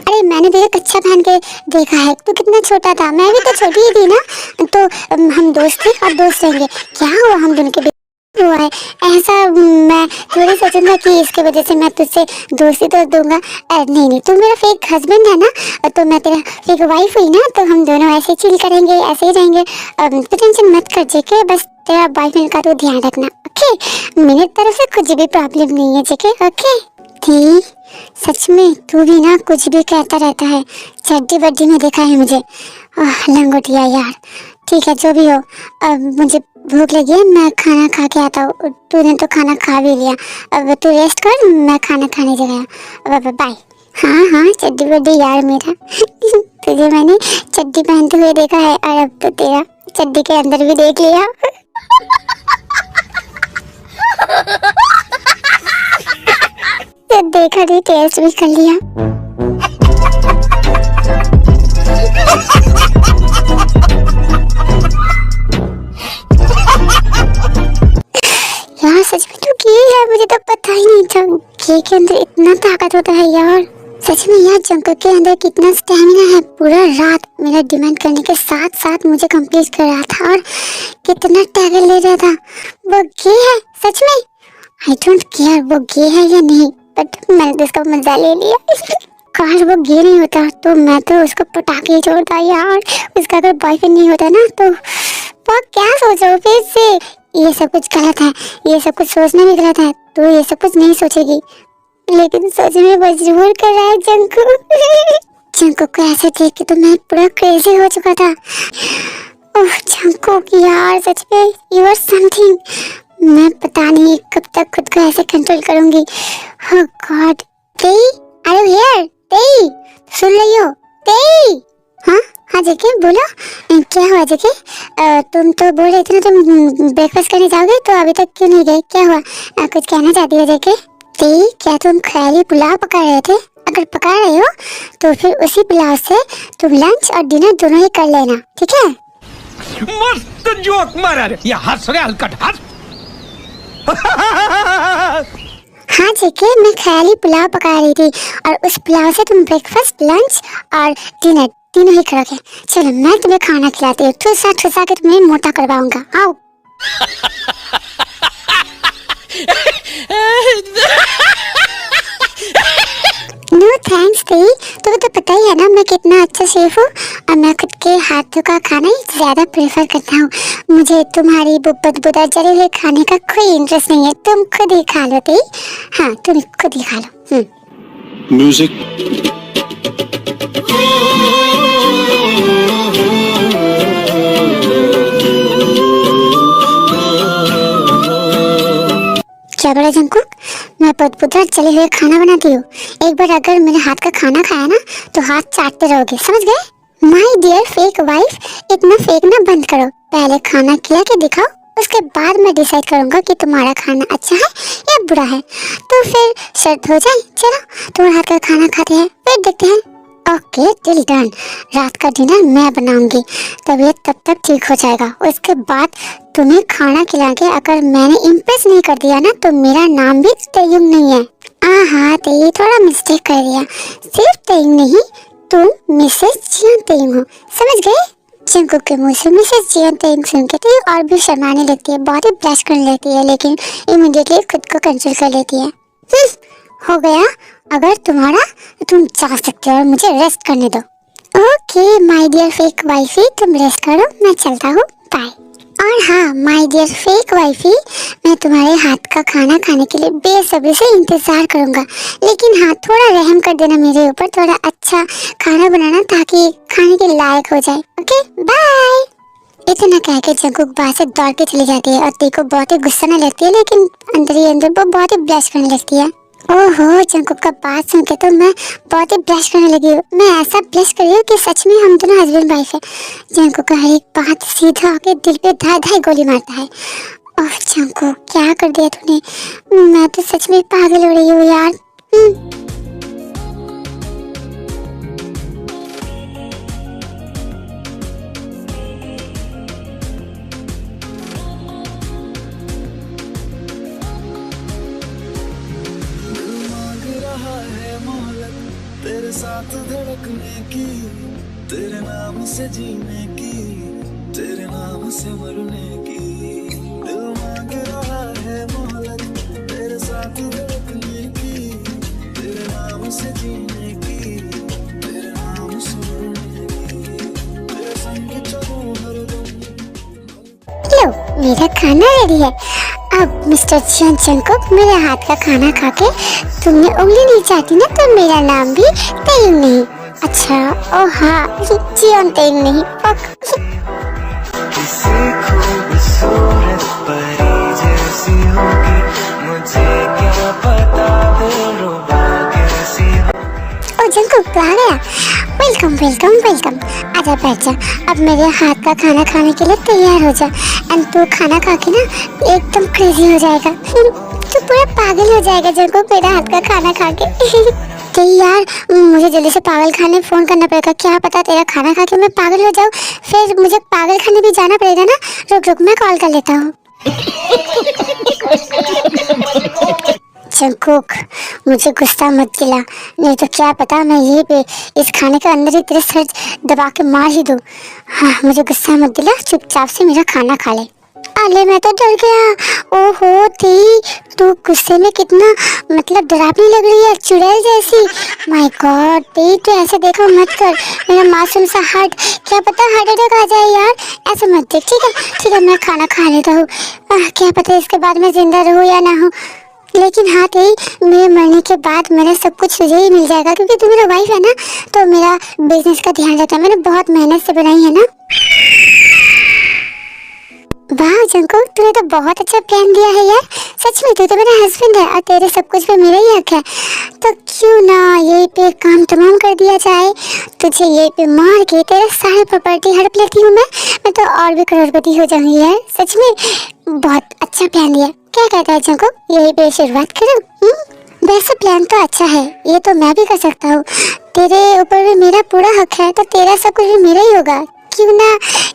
अरे मैंने तुझे कच्चा पहन के देखा है, तू कितना छोटा था, मैं भी तो छोटी ही थी ना, तो हम दोस्त थे और दोस्त रहेंगे। क्या हुआ, हम दोनों के बीच हुआ है ऐसा? मैं थोड़ी सोचा था कि इसके वजह से मैं तुझसे दोस्ती तो दूंगा। नहीं, तू मेरा फेक हस्बैंड है ना, तो मैं तेरा फेक वाइफ हुई ना, तो हम दोनों ऐसे चिल करेंगे, ऐसे ही रहेंगे। तो टेंशन मत कर जेके, बस तेरा बॉयफ्रेंड का तो ध्यान रखना, ओके? मेरी तरफ से कुछ भी प्रॉब्लम नहीं है जेके, ओके? ठीक, सच में तू भी ना कुछ भी कहता रहता है, चड्डी बड्डी में देखा है मुझे। लंगोटिया यार, ठीक है जो भी हो, अब मुझे भूख लगी है, मैं खाना खा के आता हूँ। तूने तो खाना खा भी लिया, अब तू रेस्ट कर, मैं खाना खाने जा गया। अब बाय। हाँ चड्डी बड्डी यार मेरा। तुझे मैंने चड्डी पहनते हुए देखा है और अब तो तेरा चड्डी के अंदर भी देख लिया। देखा नहीं, टेस्ट भी कर लिया। यार सच में तो घी है, मुझे तो पता ही नहीं था घी के अंदर इतना ताकत होता है यार। सच में यार जंकक के अंदर कितना स्टेमिना है, पूरा रात मेरा डिमांड करने के साथ साथ मुझे कंप्लीट कर रहा था और कितना टैगल ले रहा था। वो घी है सच में, आई डोंट केयर वो घी है या नहीं, बट मैंने तो इसका मजा ले लिया। काश वो घी नहीं होता तो मैं तो उसको पटाखे छोड़ता यार। उसका अगर बॉयफ्रेंड नहीं होता ना तो वो क्या सोचो फिर से, ये सब कुछ गलत है, ये सब कुछ सोचना भी गलत है, तो ये सब कुछ नहीं सोचेगी, लेकिन सोचने में मजबूर कर रहा है जंकुक। जंकुक को ऐसे देख के तो मैं पूरा क्रेजी हो चुका था। ओह जंकुक यार, सच में यू आर समथिंग। मैं पता नहीं कब तक खुद को ऐसे कंट्रोल करूंगी। ओह गॉड, तेई आर यू हियर? तेई सुन रही हो? तेई हाँ जेके बोलो, क्या हुआ जेके? तुम तो बोल रहे थे ना तुम ब्रेकफास्ट करने जाओगे, तो अभी तक क्यों नहीं गए, क्या हुआ? कुछ कहना चाहती हो जेके? तेई क्या तुम ख्याली पुलाव पका रहे थे? अगर पका रहे हो तो फिर उसी पुलाव से तुम लंच और डिनर दोनों ही कर लेना, ठीक है? मस्त जोक मारा रे, या हंस रे हलकट हंस। हाँ जेके, मैं ख्याली पुलाव पका रही थी और उस पुलाव से तुम ब्रेकफास्ट, लंच और डिनर तीनों ही करोगे। चलो मैं तुम्हें खाना खिलाती हूँ, ठुसा ठुसा के तुम्हें मोटा करवाऊंगा, आओ। नो थैंक्स तेई, तुम्हें तो पता ही है ना मैं कितना अच्छा शेफ हूँ और मैं खुद के हाथों का खाना ही ज्यादा प्रेफर करता हूँ। मुझे तुम्हारी बदबूदार जले हुए खाने का कोई इंटरेस्ट नहीं है, तुम खुद ही खा लो तेई। हाँ तुम खुद ही खा लो। म्यूजिक क्या बड़ा जंकुक, मैं बदबूदार जले हुए खाना बनाती हूँ। एक बार अगर मेरे हाथ का खाना खाया ना तो हाथ चाटते रहोगे, समझ गए? माय डियर फेक वाइफ, इतना फेंकना बंद करो, पहले खाना खिला के दिखाओ, उसके बाद मैं डिसाइड करूंगा कि तुम्हारा खाना अच्छा है या बुरा है। तो फिर शर्त हो जाए, चलो तुम्हारे हाथ का खाना खाते हैं, फिर देखते हैं। ओके टिल डन, रात का डिनर मैं बनाऊंगी, तबीयत तब तक ठीक हो जाएगा। उसके बाद तुम्हें खाना खिला के अगर मैंने इम्प्रेस नहीं कर दिया ना तो मेरा नाम भी तेयुंग नहीं है। हाँ तेई थोड़ा मिस्टेक कर दिया, सिर्फ तेयुंग नहीं, तुम मिसेस जियोन तेयुंग हो, समझ गए? जंकुक के मुंह से मिसेस जियोन तेयुंग सुन के तो और भी शर्माने लगती है, बहुत ही ब्लश करने लगती है, लेकिन इमीडिएटली खुद को कंट्रोल कर लेती है। हो गया, अगर तुम्हारा तुम जा सकते हो और मुझे रेस्ट करने दो। Okay my dear fake wifey, तुम रेस्ट करो, मैं चलता हूँ, बाय। और हाँ माय डियर फेक वाइफी, मैं तुम्हारे हाथ का खाना खाने के लिए बेसब्री से इंतजार करूंगा। लेकिन हाँ थोड़ा रहम कर देना मेरे ऊपर, थोड़ा अच्छा खाना बनाना ताकि खाने के लायक हो जाए। Okay bye. इतना कह के जंकुक बाहर से दौड़ के चली जाती है और ती को बहुत ही गुस्सा न लगती है, लेकिन अंदर ही अंदर वो बहुत ही ब्लश करने लगती है। ओहो, जंकुक का बात सुन के तो मैं बहुत ही ब्लश करने लगी हूँ। मैं ऐसा ब्लश कर रही हूँ कि सच में हम दोनों हस्बैंड वाइफ है। जंकुक का हर एक बात सीधा आके दिल पे धाई धाई गोली मारता है। ओह जंकुक, क्या कर दिया तूने? मैं तो सच में पागल हो रही हूँ यार। तेरे साथ धड़कने की, तेरे नाम से जीने की, तेरे नाम से मरने की। दिल मांग रहा है मोहलत तेरे साथ धड़कने की, तेरे नाम से जीने की, तेरे नाम से मरने की। तेरे संग चलूं हरदम। लो मेरा खाना रेडी है। अब मिस्टर जंकुक, मेरे हाथ का खाना खा के तुमने उंगली नहीं चाटी ना, तो मेरा नाम भी तेयुंग नहीं। अच्छा ओ हाँ जियोन तेयुंग नहीं। किसी खूबसूरत परी जैसी होगी, मुझे क्या पता दिलरुबा कैसी हो। ओ जंकुक आ गया। Welcome welcome welcome. आजा बैठ जा, अब मेरे हाथ का खाना खाने के लिए तैयार हो जा। एंड तू खाना खा के ना एकदम क्रेजी हो जाएगा। तू पूरा पागल हो जाएगा जंकुक मेरा हाथ का खाना खा के। तो यार मुझे जल्दी से पागल खाने फोन करना पड़ेगा, क्या पता तेरा खाना खा के मैं पागल हो जाऊँ, फिर मुझे पागल खाने भी जाना पड़ेगा ना। रुक रुक मैं कॉल कर लेता हूँ। जंकुक मुझे गुस्सा मत दिला, नहीं तो क्या पता मैं यही पे इस खाने के अंदर ही तेरे सर दबा के मार ही दूँ। हाँ मुझे गुस्सा मत दिला, चुपचाप से मेरा खाना खा ले। अरे मैं तो डर गया। ओहो ती, तू गुस्से में कितना मतलब डरावनी लग रही है, चुड़ैल जैसी। माय गॉड ती, तू ऐसे देखो मत कर, मेरा मासूम सा हार्ट, क्या पता हार्ट अटैक आ जाए यार। ऐसे मत देख, ठीक है मैं खाना खा लेता हूँ। क्या पता इसके बाद मैं जिंदा रहूँ या ना हूँ। लेकिन हाँ ती, मेरे मरने के बाद मेरा सब कुछ तुझे ही मिल जाएगा, क्योंकि तू मेरा वाइफ है ना, तो मेरा बिजनेस का ध्यान रखना। मैंने बहुत मेहनत से बनाई है ना। वाह जंकुक, तूने तो बहुत अच्छा प्लान दिया है यार। सच में तू तो मेरा हस्बैंड है और तेरे सब कुछ पे मेरा ही हक है, तो क्यों ना यही पे काम तमाम कर दिया जाए। तुझे यही पे मार के तेरा सारी प्रॉपर्टी हड़प लेती हूँ मैं तो और भी करोड़पति हो जाऊंगी यार। सच में बहुत अच्छा प्लान दिया। क्या कहता है जंकुक, यही पे शुरुआत करूँ? वैसे प्लान तो अच्छा है, ये तो मैं भी कर सकता हूँ। तेरे ऊपर भी मेरा पूरा हक है, तो तेरा सब कुछ भी मेरा ही होगा। क्यों ना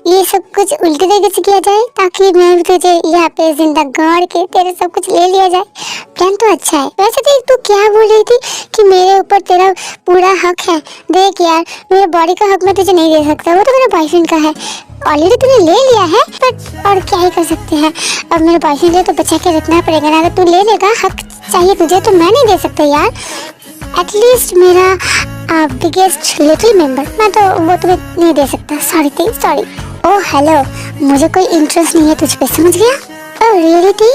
ये सब कुछ उल्टे तरीके से किया जाए, ताकि मैं भी तुझे यहाँ पे जिंदा गाड़ के तेरे सब कुछ ले लिया जाए। प्लान तो अच्छा है। वैसे देख तू क्या बोल रही थी कि मेरे ऊपर तेरा पूरा हक है। देख यार, मेरे बॉडी का हक मैं तुझे नहीं दे सकता, वो तो मेरे बॉयफ्रेंड का है। ऑलरेडी तूने ले लिया है, बट और क्या ही कर सकते हैं। अब मेरे बॉयफ्रेंड लिए तो बचा के रखना पड़ेगा ना। अगर तू ले लेगा, हक चाहिए तुझे, तो मैं नहीं दे सकता यार। एटलीस्ट मेरा बिगेस्ट लिटिल मेंबर, मैं तो वो तुम्हें नहीं दे सकता। सॉरी थी, सॉरी। ओह हेलो, मुझे कोई इंटरेस्ट नहीं है तुझ पे, समझ गया? ओह रियली थी,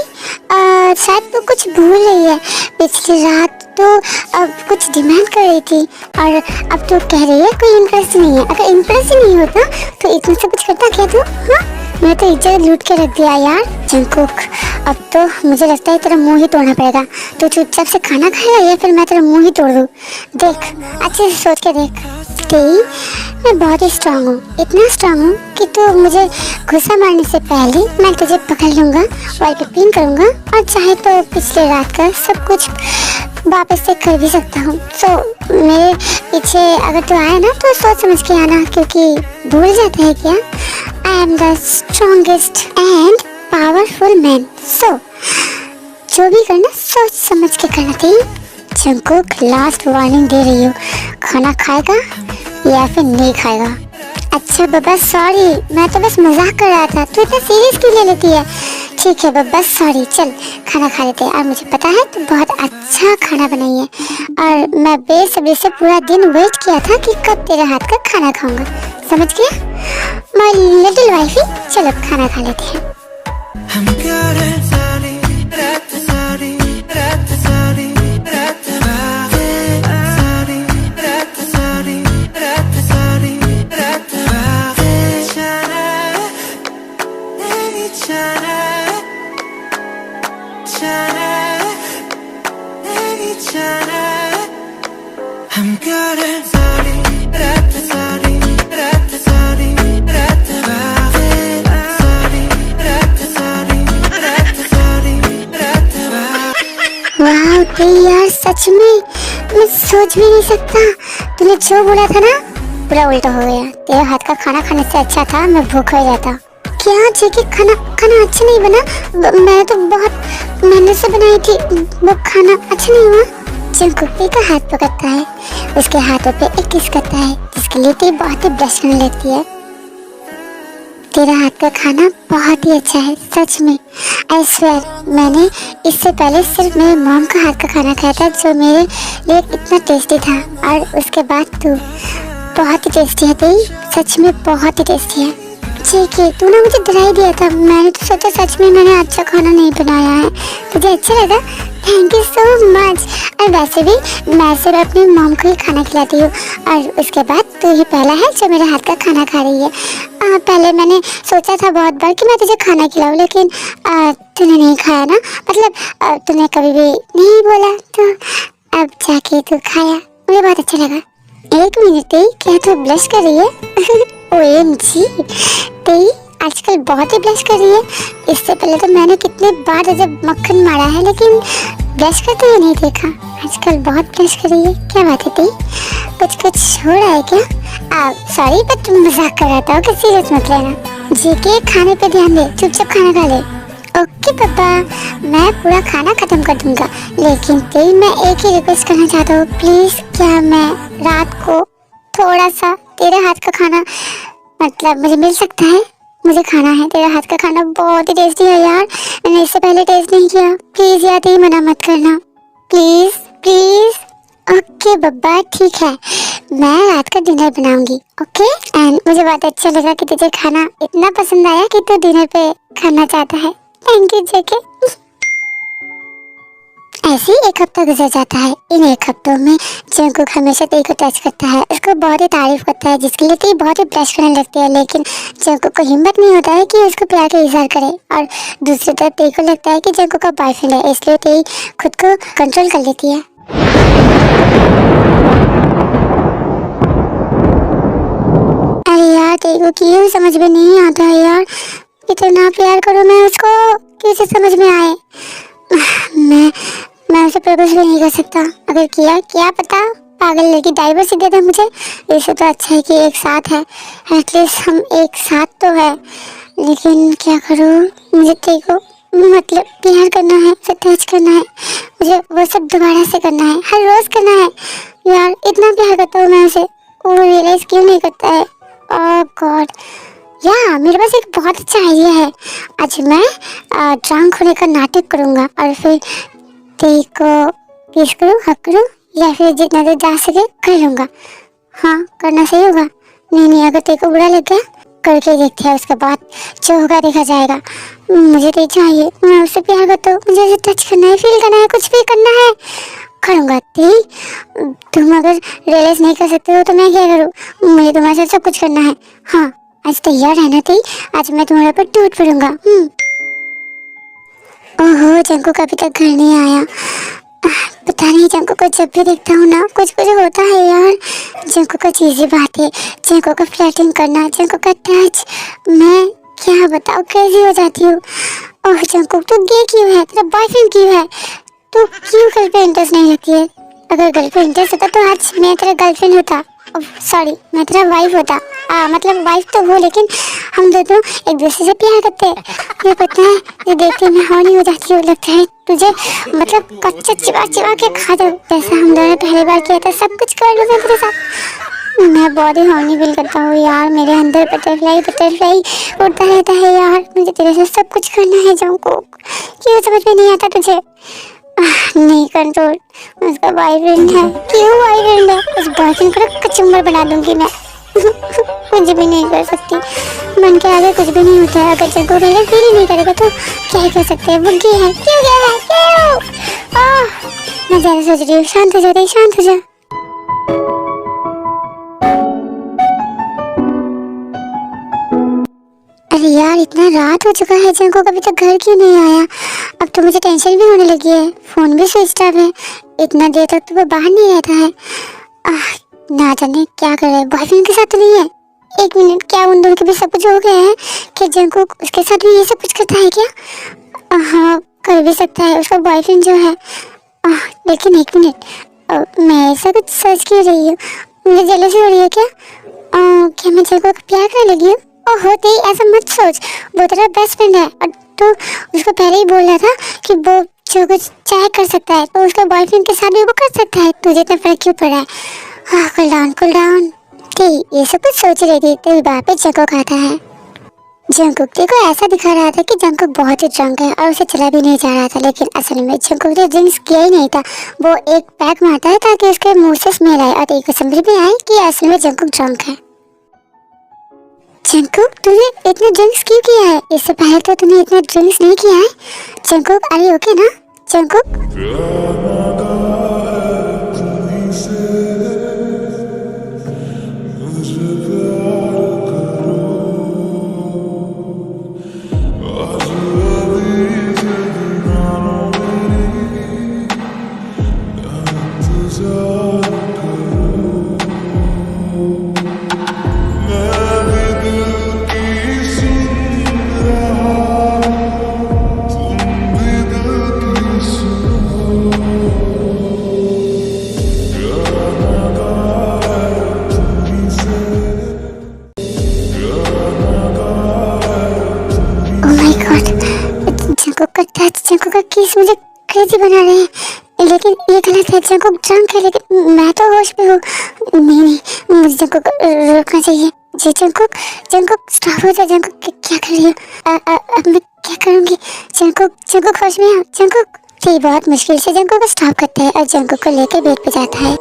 शायद तो कुछ भूल रही है। पिछली रात तो अब कुछ डिमांड कर रही थी और अब तो कह रही है कोई इंटरेस्ट नहीं है। अगर इंटरेस्ट ही नहीं होता तो इतना सब कुछ करता क्या तू? हाँ मैं तो इज्जत लूट के रख दिया यार। जंकुक अब तो मुझे लगता है तेरा मुंह ही तोड़ना पड़ेगा। तू चुपचाप से खाना खाएगा या फिर मैं तेरा मुंह ही तोड़ दूँ? देख अच्छे से सोच के देख। मैं बहुत ही स्ट्रांग हूँ, इतना स्ट्रांग हूँ कि तू मुझे गुस्सा मारने से पहले मैं तुझे पकड़ लूँगा, वॉल पे पिन करूँगा और चाहे तो पिछले रात का सब कुछ वापस से कर भी सकता हूँ। सो मेरे पीछे अगर तू आए ना तो सोच समझ के आना, क्योंकि भूल जाते हैं क्या, I am the strongest and powerful man. So जो भी करना सोच समझ के करना थी। जंकुक लास्ट वार्निंग दे रही हूँ, खाना खाएगा या फिर नहीं खाएगा? अच्छा बब्बा सॉरी, मैं तो बस मजाक कर रहा था, तू इतना सीरियस क्यों ले लेती है? ठीक है बब्बा सॉरी, चल खाना खा लेते हैं। और मुझे पता है तू बहुत अच्छा खाना बनाई है और मैं बेसब्री से पूरा दिन वेट किया था कि कब तेरे हाथ का खाना खाऊंगा, समझ गया? माय लिटिल वाइफी, चलो खाना खा लेते हैं। हम करे सारी रात सारी रात सारी रात बातें सारी रात सारी रात सारी रात बातें जाना नहीं जाना जाना नहीं जाना हम करे सारी रात सारी रात सारी रात बातें सारी रात सारी रात सारी रात बातें। वाह ते यार, सच में मैं सोच भी नहीं सकता। तूने जो बोला था ना, पूरा उल्टा हो गया। तेरे हाथ का खाना खाने से अच्छा था मैं भूखा ही रहता। क्या जेके, खाना अच्छा नहीं बना? मैं तो बहुत मेहनत से बनाई थी, वो खाना अच्छा नहीं हुआ। जंकुक का हाथ पकड़ता है, उसके हाथों पे एक किस करता है, जिसके लिए ते बहुत ही ब्लश करने लगती है। तेरा हाथ का खाना बहुत ही अच्छा है, सच में। आई स्वेयर, मैंने इससे पहले सिर्फ मेरे मॉम का हाथ का खाना खाया था, जो मेरे लिए इतना टेस्टी था। और उसके बाद तू बहुत ही टेस्टी है तेरी, सच में बहुत ही टेस्टी है। ठीक है, तूने मुझे डरा ही दिया था। मैंने तो सोचा सच में मैंने अच्छा खाना नहीं बनाया है। तुझे अच्छा लगा? Thank you so much. और वैसे भी मैं सिर्फ अपनी मॉम को ही खाना खिलाती हूँ, और उसके बाद तू ही पहला है जो मेरे हाथ का खाना खा रही है। पहले मैंने सोचा था बहुत बार कि मैं तुझे खाना खिलाऊँ, लेकिन तूने नहीं खाया ना, मतलब तूने कभी भी नहीं बोला, तो अब जाके तू खाया, मुझे बहुत अच्छा लगा। एक मिनट, क्या तू ब्लश कर रही है? OMG, तेरी आजकल बहुत ही ब्लश कर रही है। इससे पहले तो मैंने कितने बार तुझे मक्खन मारा है, लेकिन ब्लश करते हुए नहीं देखा। आजकल बहुत ब्लश कर रही है, क्या बात है तेरी? कुछ हो रहा है क्या? सॉरी, बट मजाक कर रहा था, कि सीरियस मत लेना। जेके, खाने पे ध्यान दे, चुपचाप खाना खा ले। ओके पापा, मैं पूरा खाना खत्म कर दूंगा, लेकिन तेरी मैं एक ही रिक्वेस्ट करना चाहता हूँ, प्लीज क्या मैं रात को थोड़ा सा तेरे हाथ का खाना, मतलब मुझे मिल सकता है? मुझे खाना है, तेरे हाथ का खाना बहुत ही टेस्टी है यार, मैंने इससे पहले टेस्ट नहीं किया। प्लीज यार, तेरी मना मत करना, प्लीज प्लीज। ओके बब्बा, ठीक है, मैं रात का डिनर बनाऊंगी। ओके, एंड मुझे बहुत अच्छा लगा कि तुझे खाना इतना पसंद आया कि तू डिनर पे खाना चाहता है। थैंक यू जेके। ऐसे ही एक हफ्ता गुजर जाता है। इन एक हफ्तों में जंकुक हमेशा तेई को टच करता है, उसको बहुत ही तारीफ करता है, जिसके लिए तेई बहुत ही ब्लश करने लगती है, लेकिन जंकुक को हिम्मत नहीं होता है कि उसको प्यार का इजहार करे। और दूसरी तरफ तेई को लगता है कि जंकुक का बॉयफ्रेंड है, इसलिए तेई खुद को कंट्रोल कर लेती है। अरे यार, तेई को क्यों समझ में नहीं आता है यार, इतना प्यार करूँ मैं उसको, कैसे समझ में आए? मैं उसे प्रपोज भी नहीं कर सकता, अगर किया क्या पता पागल लड़की डाइवोर्स ही दे दे मुझे। इससे तो अच्छा है कि एक साथ है, एटलीस्ट हम एक साथ तो है। लेकिन क्या करूँ, मुझे तेरे को मतलब प्यार करना है, उसे टच करना है, मुझे वो सब दोबारा से करना है, हर रोज करना है। यार इतना प्यार करता हूँ मैं उसे, वो रियलाइज क्यों नहीं करता है? ओह गॉड, या मेरे पास एक बहुत अच्छा आइडिया है। आज मैं ड्रंक होने का नाटक करूँगा और फिर तेई को किस करूँ, हक करूँ, या फिर जितना देर जा सके कर लूँगा। हाँ, करना सही होगा। नहीं, अगर तेई को बुरा लग गया करके देखते हैं, उसके बाद जो होगा देखा जाएगा। मुझे तेई चाहिए, मैं उससे प्यार करता हूँ, मुझे उसे टच करना है, फील करना है, कुछ भी करना है, करूँगा। तेई, तुम अगर रियलाइज नहीं कर सकते हो तो मैं क्या करूँ? मुझे तुम्हारे साथ सब कुछ करना है। हाँ, आज तैयार रहना तेई, आज मैं तुम्हारे पर टूट पड़ूंगा। ओहो, जंकुक अभी तक घर नहीं आया। पता नहीं, जंकुक को जब भी देखता हूँ ना कुछ होता है यार। जंकुक का चीज ही बात है, जंकुक का फ्लर्टिंग करना, जंकुक का टच, मैं क्या बताऊँ कैसी हो जाती हूँ। ओह जंकुक, तू गे क्यों है? तेरा बॉयफ्रेंड क्यों है? तू क्यों गर्ल पे इंटरेस्ट नहीं रखती है? अगर गर्ल पे इंटरेस्ट होता तो आज मैं तेरा गर्लफ्रेंड होता, सॉरी मैं तेरा वाइफ होता। मतलब वाइफ तो हो, लेकिन हम दोनों एक दूसरे से प्यार करते हैं। ये पता है, ये देखते मैं हॉर्नी हो जाती हूँ, लगता है तुझे मतलब कच्चा चिबा के खा दो, जैसा हम दोनों पहली बार किया था, सब कुछ कर लो मैं तेरे साथ। मैं बहुत ही हॉर्नी फील करता हूँ यार, मेरे अंदर बटरफ्लाई उड़ता रहता है यार। मुझे तेरे साथ सब कुछ करना है जंकुक, क्यों समझ में नहीं आता तुझे? नहीं कंट्रोल, उसका बॉयफ्रेंड है। क्यों बॉयफ्रेंड है? उस बॉयफ्रेंड को कचुम्बर बना दूंगी मैं। कुछ भी नहीं कर सकती, मन के आगे कुछ भी नहीं होता है। अगर जंकुक पहले फील ही नहीं करेगा तो क्या ही कर सकते हैं। वो गे है, क्यों गया है, क्यों? मैं ज्यादा सोच रही हूँ, शांत हो जा, शांत हो जा। अरे यार, इतना रात हो चुका है, जंकुक अभी तक घर क्यों नहीं आया? अब तो मुझे टेंशन भी होने लगी है। फोन भी स्विच ऑफ है, इतना देर तक तो वो बाहर नहीं रहता है। ना जाने क्या कर रहा है, बॉयफ्रेंड के साथ तो नहीं है? एक मिनट, क्या उन दोनों के बीच सब कुछ हो गया है? कि जंकुक उसके साथ भी ये सब कुछ करता है क्या? हाँ, कर भी सकता है, उसका बॉयफ्रेंड जो है। लेकिन एक मिनट, मैं ऐसा कुछ सोच क्यों रही हूँ? मुझे जेलसी हो रही है क्या? क्या मैं जंकुक को प्यार करने लगी हूँ? ओहो तेरी, ऐसा मत सोच, वो तेरा बेस्ट फ्रेंड है और तो उसको पहले ही बोल रहा था कि वो जो कुछ चाहे कर सकता है, तो उसका बॉयफ्रेंड के साथ भी वो कर सकता है। तुझे इतना फर्क क्यों पड़ा है? Cool down. ठीक, ये सब कुछ सोच रही थी तेरी बात पे जंकुक आता है। जंकुक देखो ऐसा दिखा रहा था कि जंकुक बहुत ही ड्रंक है और उसे चला भी नहीं जा रहा था, लेकिन असल में जंकुक ने ड्रिंक्स किया ही नहीं था। वो एक पैक मारता है ताकि उसके मुंह से स्मेल आए और एक समझ भी आए कि असल में जंकुक ड्रंक है। जंकुक, तूने इतने ड्रिंक्स क्यों किया है? इससे पहले तो तूने इतना ड्रिंक्स नहीं किया है। जंकुक, अरे ओके ना जंकुक? जंकुक का किस मुझे क्रेजी बना रहे हैं, लेकिन ये गलत है। जंकुक ड्रंक है लेकिन मैं तो होश पे हूँ। नहीं, मुझे जंकुक रोकना चाहिए। जी जंकुक स्टॉप हो जा। जंकुक क्या कर रही हो? अब मैं क्या करूँगी? जंकुक होश में है। जंकुक फिर बहुत मुश्किल से जंकुक को स्टॉप करता है और जंकुक को लेकर बेड पे जाता है।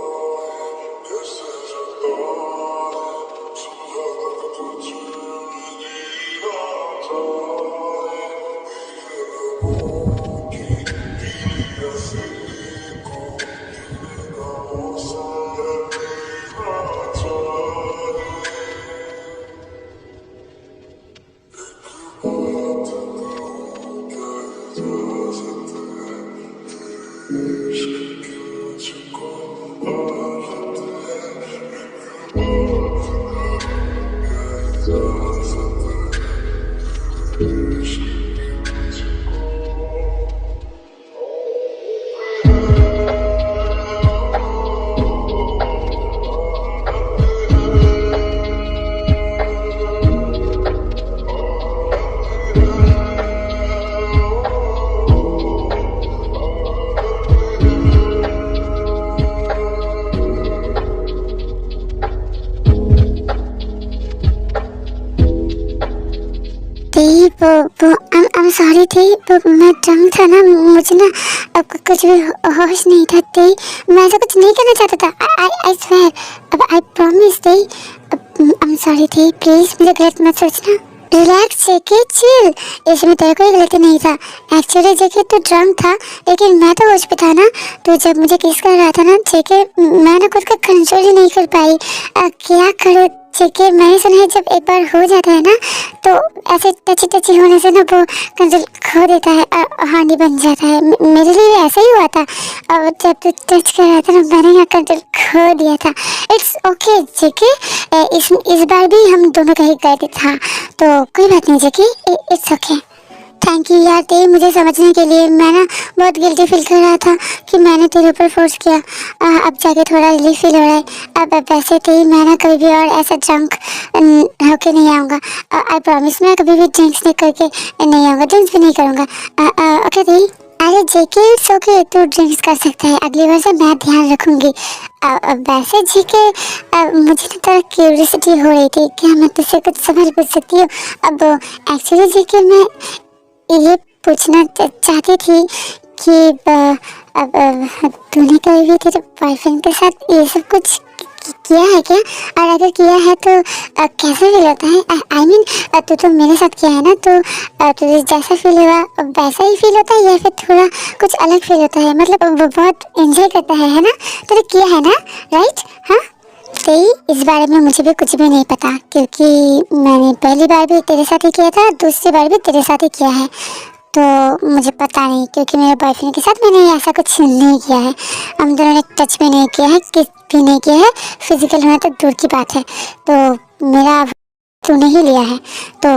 I'm sorry थी, मैं ड्रंक था ना, मुझे ना अब कुछ भी होश नहीं था। थी मैं ऐसा कुछ नहीं करना चाहता था। I swear, अब I promise थी। I'm sorry थी, प्लीज मुझे गलत मत सोचना। रिलैक्स जेके, चिल, इसमें तेरे कोई गलती नहीं था। एक्चुअली जेके तू ड्रंक था लेकिन मैं तो होश पे था ना। तो जब मुझे किस कर रहा था ना जेके, मैं ना खुद का कंट्रोल ही नहीं कर पाई। क्या करूँ जेके, मैंने सुना है जब एक बार हो जाता है ना तो ऐसे टची होने से ना वो कंट्रोल खो देता है और हानि बन जाता है। मेरे लिए ऐसा ही हुआ था। और जब तू टच कर रहा था ना मैंने यहाँ कंट्रोल खो दिया था। इट्स ओके जेके, इस बार भी हम दोनों कहीं गए था तो कोई बात नहीं जेके, इट्स ओके। थैंक यू यार तेरी मुझे समझने के लिए। मैं ना बहुत गिल्टी फील कर रहा था कि मैंने तेरे ऊपर फोर्स किया। अब जाके थोड़ा रिलीफ फील हो रहा है। अब वैसे तेरी मैं ना कभी भी और ऐसा ड्रंक होके नहीं आऊँगा। आई प्रॉमिस, मैं कभी भी ड्रिंक्स नहीं करके नहीं आऊँगा, ड्रिंक्स भी नहीं करूँगा। ओके तेरी? अरे जेके इट्स ओके, तू ड्रिंक्स कर सकता है, अगली बार से मैं ध्यान रखूँगी। वैसे जेके मुझे तो थोड़ा क्यूरियोसिटी हो रही थी, क्या मैं तुझसे कुछ सवाल पूछ सकती हूँ? अब एक्चुअली जेके मैं ये पूछना चाहती थी कि तूने कभी भी तेरे बॉयफ्रेंड के साथ ये सब कुछ किया है क्या, और अगर किया है तो कैसा फील होता है? आई मीन तू तो मेरे साथ किया है ना, तो तुझे जैसा फील हुआ वैसा ही फील होता है या फिर थोड़ा कुछ अलग फील होता है? मतलब वो बहुत एंजॉय करता है ना? तूने किया है ना, राइट? हाँ, तो इस बारे में मुझे भी कुछ भी नहीं पता, क्योंकि मैंने पहली बार भी तेरे साथ ही किया था, दूसरी बार भी तेरे साथ ही किया है, तो मुझे पता नहीं, क्योंकि मेरे बॉयफ्रेंड के साथ मैंने ऐसा कुछ नहीं किया है। हम दोनों ने टच भी नहीं किया है, किस भी नहीं किया है, फिजिकल होना तो दूर की बात है। तो मेरा तूने ही लिया है, तो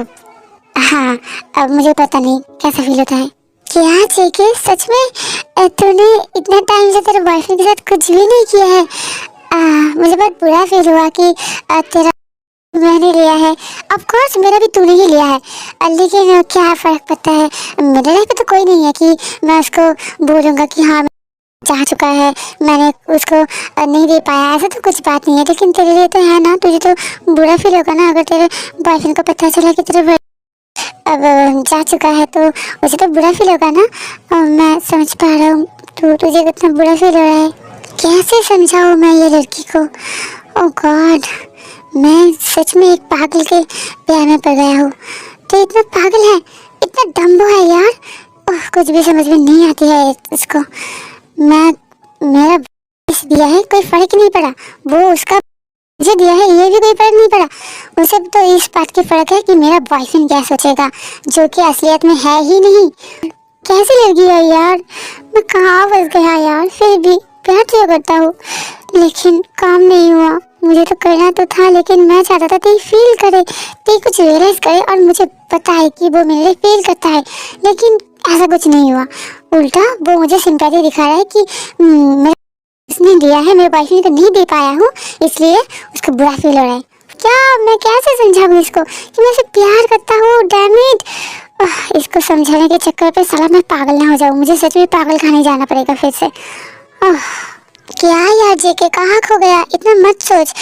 हाँ, अब मुझे पता नहीं कैसा फील होता है। क्या जेके, सच में तूने इतना टाइम से तेरे बॉयफ्रेंड के साथ कुछ भी नहीं किया है? मुझे बहुत बुरा फील हुआ कि तेरा मैंने लिया है। ऑफ कोर्स मेरा भी तूने ही लिया है, लेकिन क्या फ़र्क पड़ता है? मेरे लाइफ में तो कोई नहीं है कि मैं उसको बोलूँगा कि हाँ चाह चुका है, मैंने उसको नहीं दे पाया, ऐसा तो कुछ बात नहीं है। लेकिन तेरे लिए तो है ना, तुझे तो बुरा फील होगा ना अगर तेरे बॉयफ्रेंड को पता चला कि तेरे अब जा चुका है, तो उसे तो बुरा फील होगा ना। मैं समझ पा रहा हूँ तुझे कितना बुरा फील हो रहा है। कैसे समझाऊँ मैं ये लड़की को? ओह गॉड, मैं सच में एक पागल के प्यार में पड़ गया हूँ। तो इतना पागल है, इतना डम्बो है यार, कुछ भी समझ में नहीं आती है इसको। मेरा दिया है, कोई फर्क नहीं पड़ा, वो उसका मुझे दिया है, ये भी कोई फर्क नहीं पड़ा। उसे तो इस बात की फर्क है कि मेरा बॉयफ्रेंड क्या सोचेगा, जो कि असलियत में है ही नहीं। कैसी लड़की है यार, मैं कहाँ फंस गया यार। फिर भी प्यार तो करता हूँ, लेकिन काम नहीं हुआ। मुझे तो करना तो था, लेकिन मैं चाहता था कि फील करे, कि कुछ रियलाइज करे, और मुझे पता है कि वो मेरे लिए फील करता है, लेकिन ऐसा कुछ नहीं हुआ। उल्टा वो मुझे सिंपैथी दिखा रहा है कि उसने दिया है, मेरे बॉयफ्रेंड को नहीं दे पाया हूँ, इसलिए उसको बुरा फील हो रहा है। क्या मैं कैसे समझाऊँ इसको कि मैं उसे प्यार करता हूँ? डैम इट, इसको समझाने के चक्कर पे साला मैं पागल ना हो जाऊँ। मुझे सच में पागल खाने जाना पड़ेगा फिर से। क्या यार जेके, कहाँ खो गया? इतना मत सोच,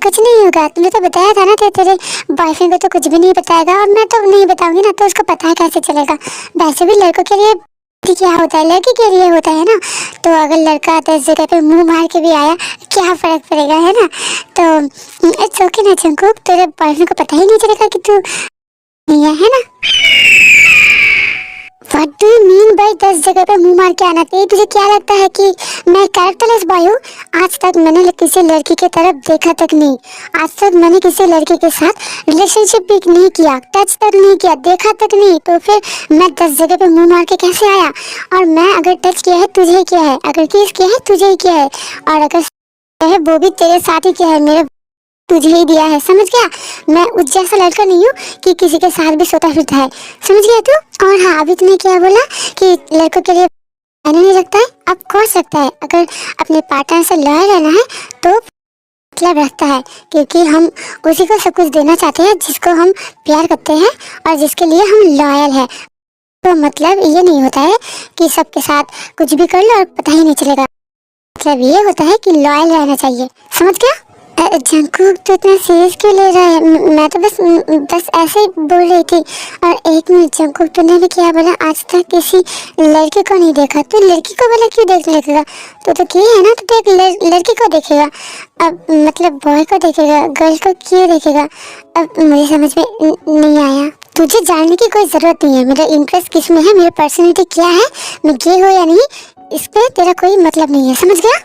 कुछ नहीं होगा। तुमने तो बताया था ना तेरे बॉयफ्रेंड को तो कुछ भी नहीं बताएगा, और मैं तो नहीं बताऊंगी ना, तो उसको पता है कैसे चलेगा। वैसे भी लड़कों के लिए क्या होता है, लड़की के लिए होता है ना। तो अगर लड़का 10 जगह पे मुंह मार के भी आया, क्या फर्क पड़ेगा, है ना? तो इट्स ओके ना जंकुक, तेरे बॉयफ्रेंड को पता ही नहीं चलेगा कि तू नहीं है ना? What do you mean by 10 जगह पे मुंह मार के आना चाहिए? तुझे क्या लगता है कि मैं कैरेक्टरलेस बॉय हूँ? आज तक मैंने किसी लड़की की तरफ देखा तक नहीं, आज तक मैंने किसी लड़की के साथ रिलेशनशिप भी नहीं किया, टच तक नहीं किया, देखा तक नहीं, तो फिर मैं 10 जगह पे मुंह मार के कैसे आया? और मैं अगर टच किया है तुझे ही किया है, अगर किस किया है तुझे ही किया है, और अगर है वो भी तेरे साथ ही किया है, मेरे तुझे ही दिया है, समझ गया? मैं उस जैसा लड़का नहीं हूँ कि किसी के साथ भी सोता फिरता है, समझ गया तू? और हाँ, अभी तूने क्या बोला कि लड़कों के लिए मायने नहीं रखता है? अब कोर्स रखता है। अगर अपने पार्टनर से लॉयल रहना है तो मतलब रखता है, क्योंकि हम उसी को सब कुछ देना चाहते हैं जिसको हम प्यार करते हैं और जिसके लिए हम लॉयल है। तो मतलब ये नहीं होता है कि सबके साथ कुछ भी कर लो और पता ही नहीं चलेगा। मतलब ये होता है कि लॉयल रहना चाहिए, समझ गया? जंकुक तो इतना सीरियस क्यों ले रहा है? मैं तो बस ऐसे ही बोल रही थी। और एक मिनट जंकुक, तूने भी क्या बोला? आज तक किसी लड़की को नहीं देखा, तो लड़की को बोला क्यों देख लेगा? तो की है ना, तो एक लड़की को देखेगा, अब मतलब बॉय को देखेगा, गर्ल को क्यों देखेगा? अब मुझे समझ में नहीं आया। तुझे जानने की कोई ज़रूरत नहीं है मेरा इंटरेस्ट किस में है, मेरी पर्सनैलिटी क्या है, मैं गे हो या नहीं, इस पर तेरा कोई मतलब नहीं है, समझ गया?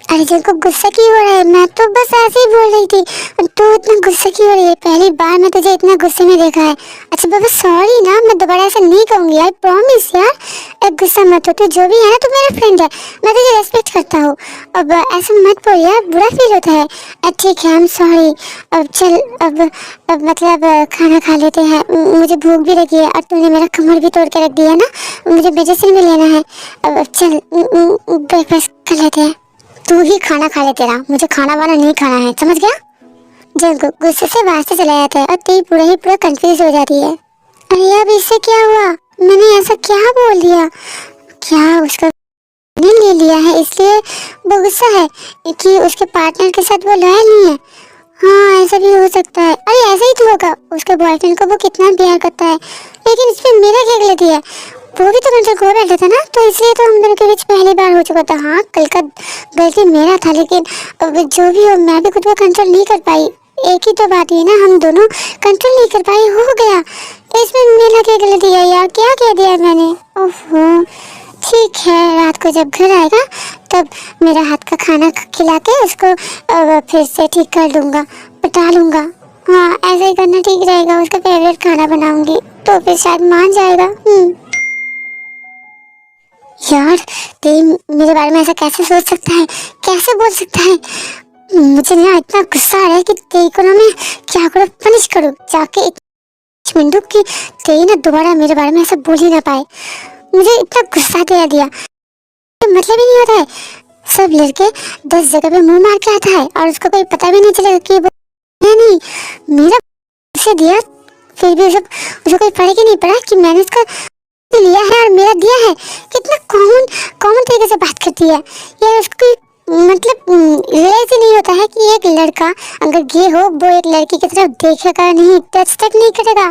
अरे जंकुक गुस्सा क्यों हो रहा है? मैं तो बस ऐसे ही बोल रही थी, तू इतना गुस्सा क्यों हो रही है? पहली बार मैं तुझे इतना गुस्से में देखा है। अच्छा बाबा सॉरी ना, मैं दोबारा ऐसा नहीं कहूँगी, आई प्रॉमिस यार। एक गुस्सा मत हो, तू जो भी है ना, तू मेरा फ्रेंड है, मैं तुझे रेस्पेक्ट करता हूँ। अब ऐसा मत बोल यार, बुरा फील होता है। ठीक है, आई एम सॉरी। अब चल, अब मतलब खाना खा लेते हैं, मुझे भूख भी लगी है, और तूने मेरा कमर भी तोड़ के रख दिया ना, मुझे मेडिसिन भी लेना है। अब चल ब्रेकफास्ट कर लेते हैं। तू ही खाना खा ले, तेरा मुझे खाना वाना नहीं खाना है, समझ गया? जब गुस्से से वास्ते चला जाता है और तेरी पूरा कंफ्यूज हो जाती है। अरे अब इससे क्या हुआ? मैंने ऐसा क्या बोल दिया? क्या उसका ले लिया है इसलिए वो गुस्सा है कि उसके पार्टनर के साथ वो लॉयल नहीं है? हाँ ऐसा भी हो सकता है। अरे ऐसा ही तो होगा, उसके बॉयफ्रेंड को वो कितना प्यार करता है, लेकिन इसमें मेरा क्या गलती है? वो भी तो कंट्रोल खो बैठा था ना, तो इसलिए तो हम दोनों के बीच पहली बार हो चुका था। हाँ, कल का गलती मेरा था, लेकिन अब जो भी हो मैं भी खुद को कंट्रोल नहीं कर पाई। एक ही तो बात है ना, हम दोनों कंट्रोल नहीं कर पाए, हो गया। इसमें मेरा क्या गलती है यार, क्या कह दिया मैंने? ओहो, ठीक है, रात को जब घर आएगा तब मेरा हाथ का खाना खिला के उसको फिर से ठीक कर लूँगा, पटा लूँगा। हाँ, ऐसा ही करना ठीक रहेगा, उसका फेवरेट खाना बनाऊंगी तो फिर शायद मान जाएगा। यार, ते मेरे बारे में ऐसा कैसे सोच सकता है, कैसे बोल सकता है? मुझे ना इतना गुस्सा आ रहा है कि ते को ना मैं क्या करूँ, पनिश करूँ जाके मिनटों की ते ना दोबारा मेरे बारे में ऐसा बोल ही ना पाए। मुझे इतना गुस्सा दे दिया, मतलब ही नहीं होता है। सब लड़के 10 जगह पे मुंह मार के आता है और उसको कोई पता भी नहीं चलेगा कि वो नहीं मेरा से दिया, फिर भी उसको कोई फर्क ही नहीं पड़ा कि मैंने उसका लिया है और मेरा दिया है। कितना कॉमन तरीके से बात करती है यार, उसको मतलब रियलाइज ही नहीं होता है कि एक लड़का अगर गे हो वो एक लड़की की तरफ देखेगा नहीं, टच तक नहीं करेगा।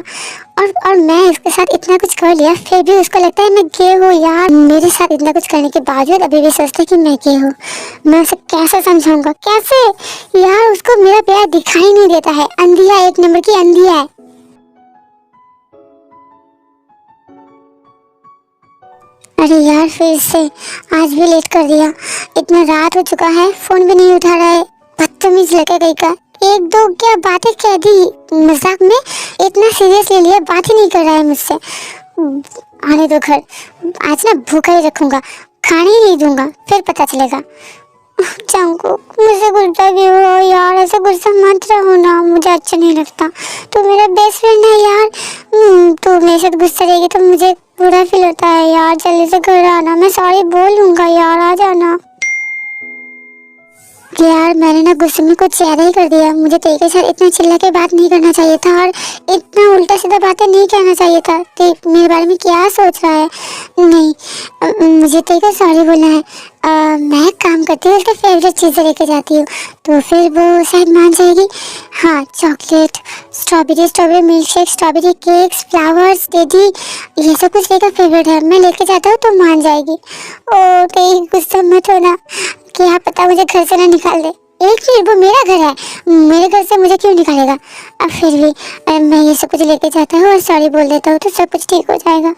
और मैं इसके साथ इतना कुछ कर लिया फिर भी उसको लगता है मैं गे हूँ। यार, मेरे साथ इतना कुछ करने के बावजूद अभी भी सोचते कि मैं गे हूँ। मैं उसे कैसे समझाऊंगा, कैसे? यार, उसको मेरा प्यार दिखाई नहीं देता है, अंधी है, एक नंबर की अंधी है। अरे यार, फिर से आज भी लेट कर दिया। इतना रात हो चुका है, फोन भी नहीं उठा रहा है, बदतमीज लगे गई का। एक दो क्या बातें कह दी मजाक में, इतना सीरियस ले लिया, बात ही नहीं कर रहा है मुझसे। आने दो घर, आज ना भूखा ही रखूंगा, खाने ही नहीं दूंगा, फिर पता चलेगा। जंकुक, मुझसे गुस्सा क्यों हो यार? ऐसा गुस्सा मत रहो ना, मुझे अच्छा नहीं लगता। तू मेरा बेस्ट फ्रेंड है यार, तू मेरे साथ गुस्सा रहेगी तो मुझे बुरा फील होता है यार। जल्दी से घर आना, मैं सॉरी बोल लूंगा यार, आ जाना। यार, मैंने ना गुस्से में कुछ ज्यादा ही कर दिया। मुझे तेरे के साथ इतना चिल्ला के बात नहीं करना चाहिए था और इतना उल्टा सीधा बातें नहीं कहना चाहिए था। ते मेरे बारे में क्या सोच रहा है? नहीं, मुझे तेरे को सॉरी बोलना है। मैं काम करती हूँ, उसके फेवरेट चीज़ें लेके जाती हूँ तो फिर वो शायद मान जाएगी। हाँ, chocolate, strawberry milk shake, strawberry cakes, flowers, teddy, ये सब कुछ लेकर फेवरेट है, मैं लेके जाता हूँ तो मान जाएगी। ओ तेरी गुस्सा मत होना, क्या पता मुझे घर से ना निकाल दे। एक मिनट, वो मेरा घर है, मेरे घर से मुझे क्यों निकालेगा? अब फिर भी मैं ये सब कुछ लेके जाता हूँ और सॉरी बोल देता हूँ तो सब कुछ ठीक हो जाएगा।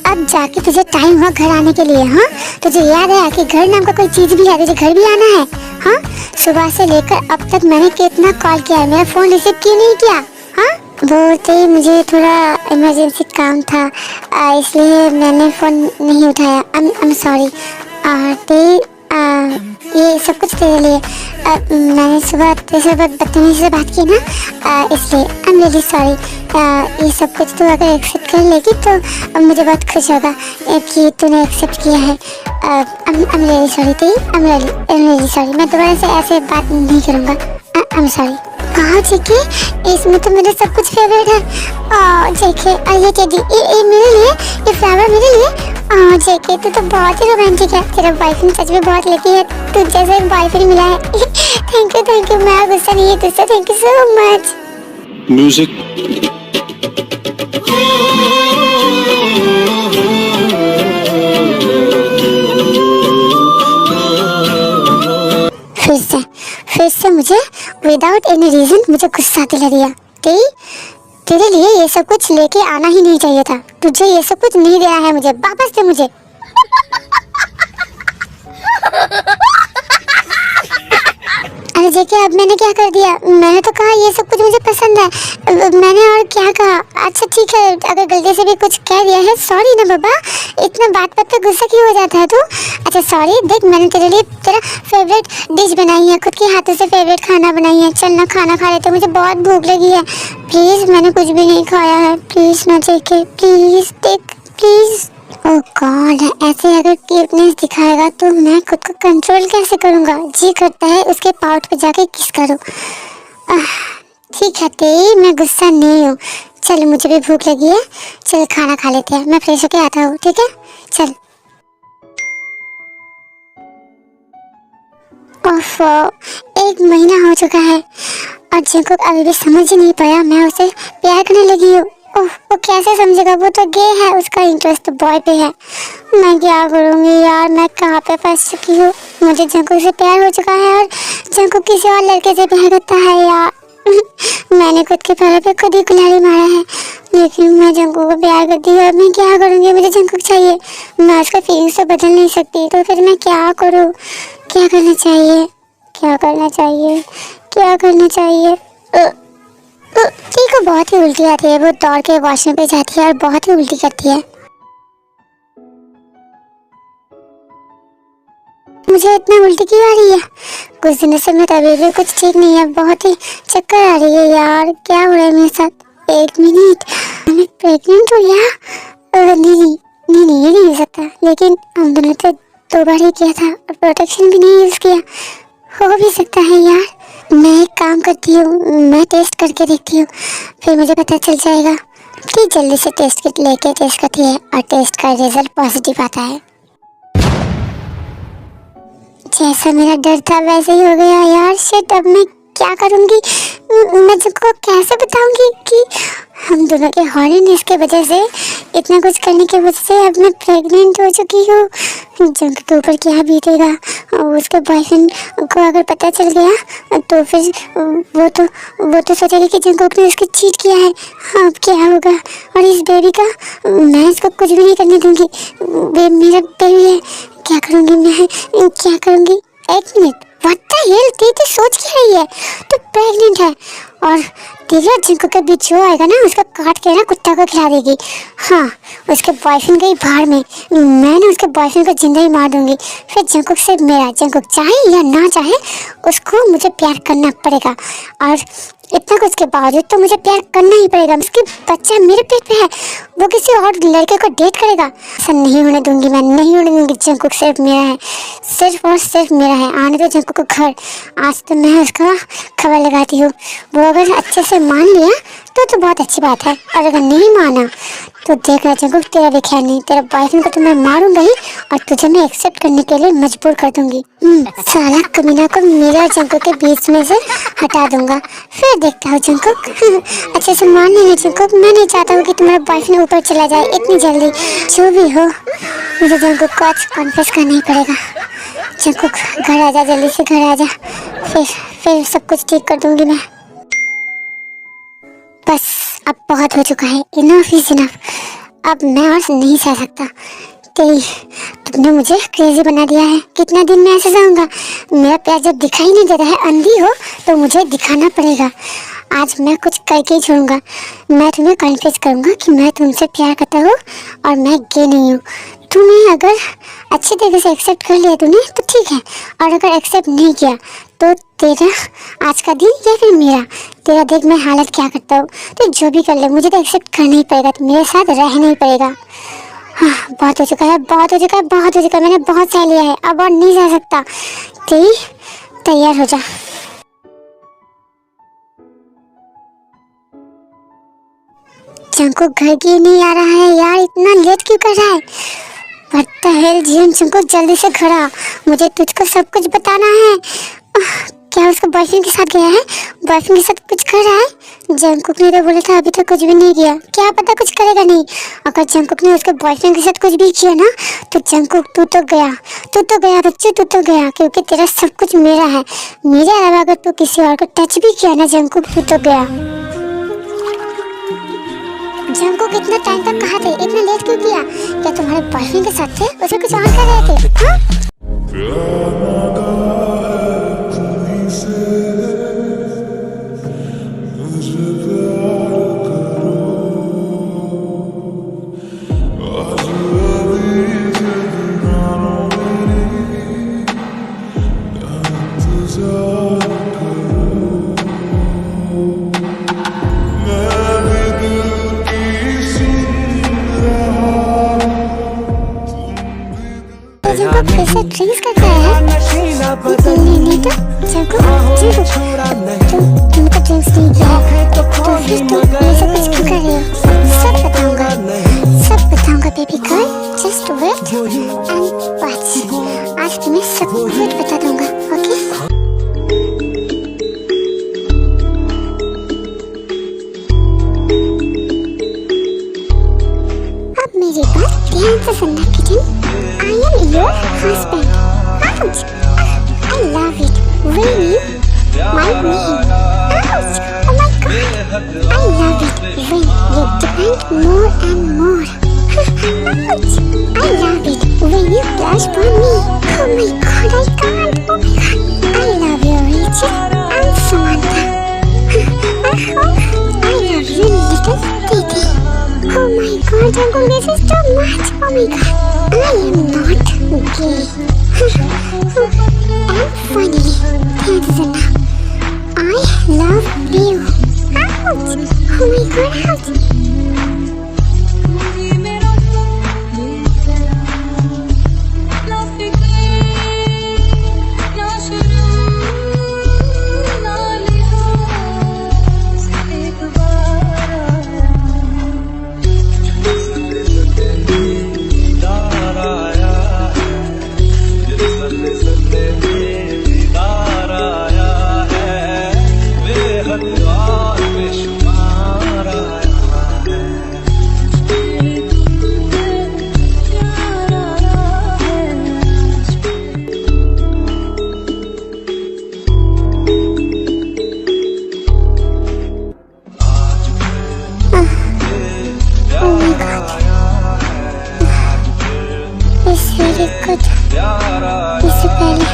अब जाके तुझे टाइम हुआ घर आने के लिए। हाँ, तुझे याद है कि घर नाम का कोई चीज भी है, तुझे घर भी आना है। हाँ, सुबह से लेकर अब तक मैंने कितना कॉल किया है, मेरा फोन रिसीव क्यों नहीं किया? हाँ, बोलते मुझे थोड़ा इमरजेंसी काम था इसलिए मैंने फोन नहीं उठाया। आई एम सॉरी। ये सब कुछ तेरे लिए। मैंने सुबह तेरे से बदतमीजी से बात की ना, इसलिए आई एम रियली सॉरी। ये सब कुछ तू अगर एक्सेप्ट कर लेगी तो मुझे बहुत खुश होगा कि तूने एक्सेप्ट किया है। आई एम रियली सॉरी तेरी, आई एम रियली सॉरी। मैं दोबारा से ऐसे बात नहीं करूँगा। आई एम सॉरी। हाँ जेके, इसमें तो मेरा सब कुछ फेवरेट है। जेके, ये टेडी, ये मेरे लिए, ये फ्लावर मेरे लिए। जेके, तू तो बहुत ही रोमांटिक है, तेरा बॉयफ्रेंड सच में बहुत लकी है, तू जैसा एक बॉयफ्रेंड मिला है। थैंक यू, मैं गुस्सा नहीं है तुझसे, thank you so much. Music. फिर से मुझे विदाउट एनी रीजन मुझे गुस्सा दिला दिया। तेरे लिए ये सब कुछ लेके आना ही नहीं चाहिए था, तुझे ये सब कुछ नहीं देना है मुझे, वापस दे मुझे। अरे जेके, अब मैंने क्या कर दिया? मैंने तो कहा ये सब कुछ मुझे पसंद है, मैंने और क्या कहा? अच्छा ठीक है, अगर गलती से भी कुछ कह दिया है सॉरी ना बाबा, इतना बात पे गुस्सा क्यों हो जाता है तू? अच्छा सॉरी। देख, मैंने तेरे लिए तेरा फेवरेट डिश बनाई है, खुद के हाथों से फेवरेट खाना बनाई है, चल ना खाना खा लेते, मुझे बहुत भूख लगी है। प्लीज, मैंने कुछ भी नहीं खाया है, प्लीज ना जेके, प्लीज देख, प्लीज। ओह गॉड, ऐसे अगर क्यूटनेस दिखाएगा तो मैं खुद को कंट्रोल कैसे करूँगा? जी करता है उसके पाउट पे जाके किस करूँ। ठीक है तेरी, मैं गुस्सा नहीं हूँ। चल, मुझे भी भूख लगी है, चल खाना खा लेते हैं, मैं फ्रेश होके आता हूँ, ठीक है? चल। 1 महीना हो चुका है और जंकुक अभी भी समझ ही नहीं पाया मैं उसे प्यार करने लगी हूँ। ओह, वो कैसे समझेगा, वो तो गे है, उसका इंटरेस्ट तो बॉय पे है। मैं क्या करूँगी यार, मैं कहाँ पे फंस चुकी हूँ। मुझे जंकुक से प्यार हो चुका है और जंकुक किसी और लड़के से प्यार करता है यार। मैंने खुद के पैरों पे खुद ही कुल्हाड़ी मारा है, लेकिन मैं जंकुक को प्यार करती हूँ। अब मैं क्या करूँगी, मुझे जंकुक चाहिए, मैं उसका फीलिंग्स तो बदल नहीं सकती, तो फिर मैं क्या करूँ, क्या करना चाहिए, क्या करना चाहिए, क्या करना चाहिए। चीकू बहुत ही उल्टी आती है, वो दौड़ के वॉशरूम पे जाती है और बहुत ही उल्टी करती है। मुझे इतना उल्टी क्यों आ रही है, कुछ दिनों से मैं तभी भी कुछ ठीक नहीं है, बहुत ही चक्कर आ रही है यार, क्या हो रहा है मेरे साथ। 1 मिनट, मैं प्रेग्नेंट हूँ या नहीं, ये नहीं हो सकता, लेकिन हम दोनों तो 2 बार ही किया था और प्रोटेक्शन भी नहीं यूज़ किया, हो भी सकता है यार। मैं एक काम करती हूँ, मैं टेस्ट करके देखती हूँ, फिर मुझे पता चल जाएगा कि जल्दी से टेस्ट किट लेके टेस्ट करती है और टेस्ट का रिजल्ट पॉजिटिव आता है। जैसा मेरा डर था वैसे ही हो गया यार। शिट, अब मैं क्या करूँगी, मैं जंकुक को कैसे बताऊँगी कि हम दोनों के हॉलीनेस के वजह से, इतना कुछ करने की वजह से अब मैं प्रेग्नेंट हो चुकी हूँ। जंकुक के ऊपर क्या बीतेगा, उसके बॉयफ्रेंड को अगर पता चल गया तो फिर वो तो सोचेगी कि जंकुक ने उसको चीट किया है। अब क्या होगा, और इस बेबी का मैं इसको कुछ भी नहीं करने दूँगी, मेरा बेबी है, क्या करूँगी मैं, क्या करूँगी। 1 मिनट, व्हाट द हेल, तो सोच क्या रही है, तो प्रेग्नेंट है और तेरा जंकुक के बीच जो आएगा ना, उसका काट के ना कुत्ता को खिला देगी। हाँ, उसके बॉयफ्रेंड गई बाहर में, मैं ना उसके बॉयफ्रेंड को जिंदा ही मार दूंगी। फिर जंकुक से मेरा, जंकुक चाहे या ना चाहे उसको मुझे प्यार करना पड़ेगा, और इतना कुछ के बावजूद तो मुझे प्यार करना ही पड़ेगा। उसके बच्चा मेरे पेट पे है, वो किसी और लड़के को डेट करेगा, ऐसा नहीं होने दूंगी, मैं नहीं होने दूंगी। जंकुक सिर्फ मेरा है, सिर्फ और सिर्फ मेरा है। आने दो जंकुक को घर, आज तो मैं उसका खबर लगाती हूँ। वो अगर अच्छे से मान लिया तो बहुत अच्छी बात है, और अगर नहीं माना तो देख रहा जंकुक, तेरा भी ख्याल नहीं, तेरा बॉयफ्रेंड को तो मैं मारूंगा ही और तुझे मैं एक्सेप्ट करने के लिए मजबूर कर दूंगी। साला कमीना को मेरे और जंकुक के बीच में से हटा दूंगा, फिर देखता हूँ जंकुक। अच्छे से मान लेना जंकुक, मैं नहीं चाहता हूँ कि तुम्हारा बॉयफ्रेंड ऊपर चला जाए इतनी जल्दी। जो भी हो, मुझे जंकुक को आज कॉन्फेस करना ही पड़ेगा। जंकुक घर आ जा, जल्दी से घर आ जा, फिर सब कुछ ठीक कर दूंगी मैं। बस अब बहुत हो चुका है, इनफ इज इनफ, अब मैं और नहीं सह सकता। तुमने मुझे क्रेजी बना दिया है, कितना दिन मैं ऐसे सहूंगा। मेरा प्यार जब दिखाई नहीं देता है, अंधी हो तो मुझे दिखाना पड़ेगा। आज मैं कुछ करके ही छोड़ूंगा। मैं तुम्हें कन्फेस करूंगा कि मैं तुमसे प्यार करता हूँ और मैं गे नहीं हूँ। तुम्हें अगर अच्छी तरीके से एक्सेप्ट कर लिया तूने तो ठीक है, और अगर एक्सेप्ट नहीं किया तो तेरा आज का दिन या फिर मेरा, तेरा देख मैं हालत क्या करता हूँ। तो जो भी कर ले, मुझे तो एक्सेप्ट करना ही पड़ेगा, तो मेरे साथ रहना ही पड़ेगा। हाँ, बहुत हो चुका है, बहुत हो चुका है, बहुत हो चुका है, मैंने बहुत सह लिया है, अब और नहीं जा सकता। तैयार हो जा। जंकुक घर क्यों नहीं आ रहा है यार, इतना लेट क्यों कर रहा है। व्हाट द हेल, जीवन जंकुक जल्दी से घर आ, मुझे तुझको सब कुछ बताना है। क्या उसका बॉयफ्रेंड के साथ गया है, बॉयफ्रेंड के साथ कुछ कर रहा है। जंकुक ने तो बोला था अभी तक कुछ भी नहीं किया, क्या पता कुछ करेगा नहीं। अगर जंकुक ने उसके बॉयफ्रेंड के साथ कुछ भी किया ना, तो जंकुक तू तो गया बच्चे, तू तो गया, क्योंकि तेरा सब कुछ मेरा है। मेरे अलावा अगर तू किसी और को टच भी किया ना जंकुक, तू तो गया। जंकुक इतना टाइम तक कहाँ थे, इतना लेट क्यों किया। क्या तुम्हारे बॉयफ्रेंड के साथ थे, उसे कुछ और कर रहे थे। कैसे ड्रिंक्स करता है, नहीं तो जंकुक तुमको ड्रिंक्स नहीं किया है, तो फिर तुम ये सब कुछ क्यों कर रहे हो। सब बताऊंगा baby girl, just wait and watch. आज तुम्हें सब कुछ बता दूंगा, okay. husband. Ouch! I love it. Really? My name. Ouch! Oh my god. I love it when you depend more and more. Ouch! I love it when you blush for me. Oh my god, I can't. Oh my god. I love you, Rachel and Samantha. I love you, little Titi. Oh my god, Jungkook, this is too much. Oh my god, I am not gay. And finally, that is enough. I love you. Ouch! Oh my god, ouch! इससे पहले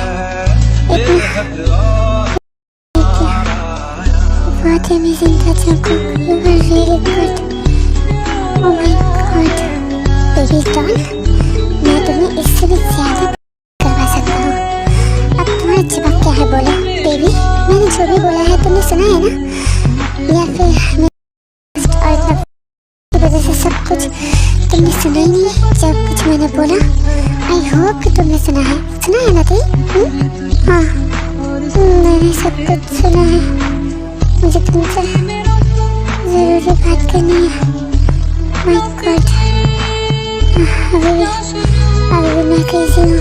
बहुत amazing था Jungkook. You were really good. Oh my god. Baby doll, मैं तुम्हें इससे भी ज्यादा करवा सकता हूँ. अब तुम्हारा जवाब क्या है बोलो बेबी. मैंने जो भी बोला है तुमने सुना है ना, या फिर और इतना की वजह से सब कुछ तुमने सुना ही नहीं है जब कुछ मैंने बोला. आई होप कि तुमने सुना है ना ती? हाँ, मैंने सब कुछ सुना है. मुझे तुमसे जरूरी बात करनी है. माय गॉड, अभी मैं कैसी हूँ.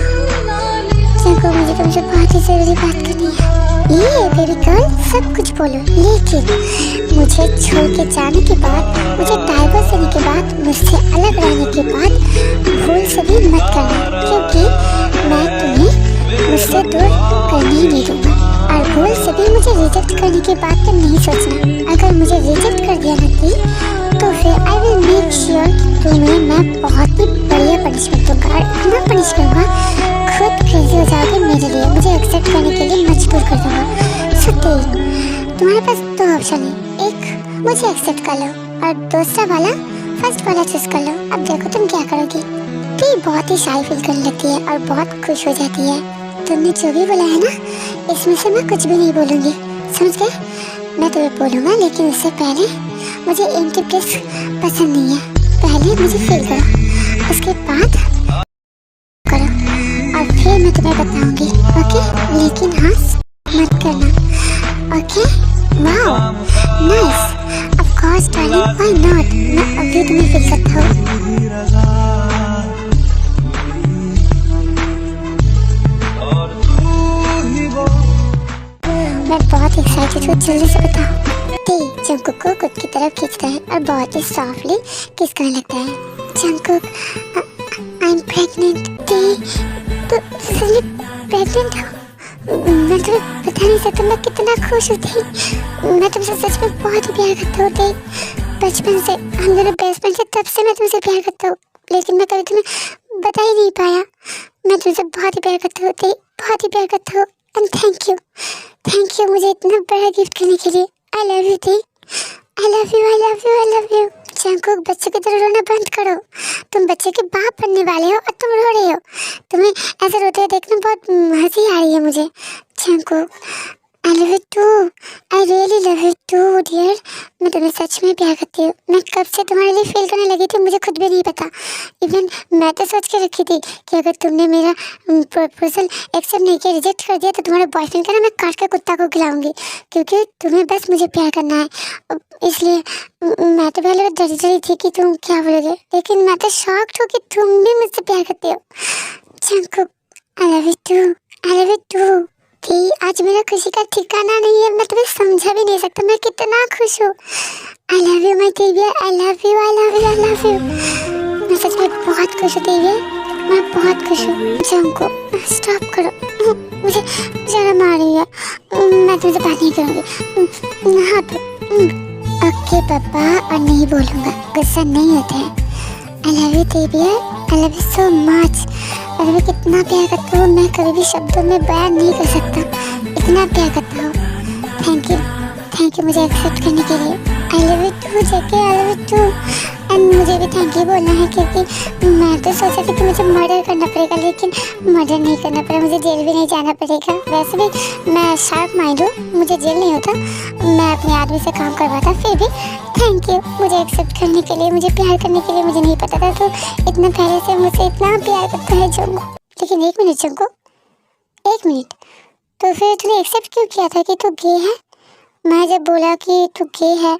देखो, मुझे तुमसे बहुत ही जरूरी बात करनी है. ये बेबी गर्ल, सब कुछ बोलो, लेकिन मुझे छोड़ के जाने के बाद, मुझे डाइवर्स देने के बाद, मुझसे अलग रहने के बाद भूल से भी मत करना, क्योंकि मैं तुम्हें मुझसे दूर करने ही नहीं दूंगा. और भूल से भी मुझे रिजेक्ट करने के बाद तो नहीं सोचना. अगर मुझे रिजेक्ट कर दिया ना तो फिर आई विल मेक श्योर कि तुम्हें मैं बहुत ही बढ़िया पनिशमेंट दूंगा. और इतना पनिश करूँगा खुद क्रेजी हो जाओगे मेरे लिए. मुझे एक्सेप्ट करने के लिए मजबूर कर दूंगा. सो तुम्हारे पास दो ऑप्शन है. एक, मुझे एक्सेप्ट कर लो, और दूसरा वाला, फर्स्ट वाला चूज कर लो. अब देखो तुम क्या करोगी. टी बहुत ही शाय फील करने लगती है और बहुत खुश हो जाती है. तुमने जो भी बोला है ना, इसमें से मैं कुछ भी नहीं बोलूँगी, समझ गए. मैं तुम्हें बोलूँगा, लेकिन उससे पहले मुझे एम्प्टी प्लेस पसंद नहीं है. पहले मुझे फील करो, उसके बाद करो, और फिर मैं तुम्हें बताऊँगी. ओके, लेकिन हाँ मत करना. Okay. Wow, nice. Of course darling, why not. मैं अभी तुम्हें फील करता हूँ. मैं बहुत एक्साइटेड हूँ, जल्दी से बताओ. टी जंकुक को खुद की तरफ खींचता है और बहुत ही सॉफ्टली किस करने लगता है. Jungkook, I am pregnant. T, तो सच्ची प्रेग्नेंट हो? मैं तुम्हें बता नहीं सकता मैं कितना खुश होती. मैं तुमसे सच में बहुत ही प्यार करता हूँ टी. बचपन से हम दोनों बेस्ट फ्रेंड थे, तब से मैं तुमसे प्यार करता हूँ, लेकिन मैं कभी तुम्हें बता ही नहीं पाया. मैं तुमसे बहुत ही प्यार करता हूँ टी, बहुत ही प्यार करता हूँ. एंड थैंक यू मुझे इतना बड़ा गिफ्ट करने के लिए. I love U T. I love you, I love you, I love you. Jungkook, बच्चे की तरह रोना बंद करो. तुम बच्चे के बाप बनने वाले हो और तुम रो रहे हो. तुम्हें ऐसे रोते हुए देखना बहुत हंसी आ रही है मुझे. Jungkook, I love you too. I really love you too dear. मैं तुम्हें सच में प्यार करती हूँ. मैं कब से तुम्हारे लिए फील करने लगी थी मुझे खुद भी नहीं पता. इवन मैं तो सोच के रखी थी कि अगर तुमने मेरा प्रपोजल एक्सेप्ट नहीं किया, रिजेक्ट कर दिया, तो तुम्हारे बॉयफ्रेंड का ना मैं काट के कुत्ता को खिलाऊंगी, क्योंकि तुम्हें बस मुझे प्यार करना है. इसलिए मैं तो पहले डरी थी कि तुम क्या बोलोगे, लेकिन मैं तो शॉक्ड हूँ कि तुम भी मुझसे प्यार करती हो. Jungkook, I love you too. I love you too. कि आज मेरा खुशी का ठिकाना नहीं है. मैं तुम्हें समझा भी नहीं सकता मैं कितना खुश हूँ. आई love you my TV. I love you, I love you, I love you. मैं सच में बहुत खुश हूँ टीवी. मैं बहुत खुश हूँ। जंको स्टॉप करो, मुझे शर्म आ रही है, मैं तुमसे बात नहीं करूँगी। हाँ तो ओके पापा, और नहीं बोलूँगा, गुस्सा नहीं होता है। आई लव यू देविया, I love you so much. और मैं कितना प्यार करता हूँ, मैं कभी भी शब्दों में बयान नहीं कर सकता, इतना प्यार करता हूँ। थैंक यू मुझे एक्सेप्ट करने के लिए। I love you too JK, I love you too. And मुझे भी थैंक यू बोलना है क्योंकि मैं तो सोचा था कि मुझे मर्डर करना पड़ेगा, लेकिन मर्डर नहीं करना पड़ा, मुझे जेल भी नहीं जाना पड़ेगा। वैसे भी मैं शार्प माइंड हूँ, मुझे जेल नहीं होता, मैं अपने आदमी से काम करवाता। फिर भी थैंक यू मुझे एक्सेप्ट करने के लिए, मुझे प्यार करने के लिए। मुझे नहीं पता था तो इतना पहले से मुझसे इतना प्यार करता है जंको। लेकिन एक मिनट जंको, एक मिनट, तो फिर तूने एक्सेप्ट क्यों किया था कि तू गे है? मैं जब बोला कि तू गे है,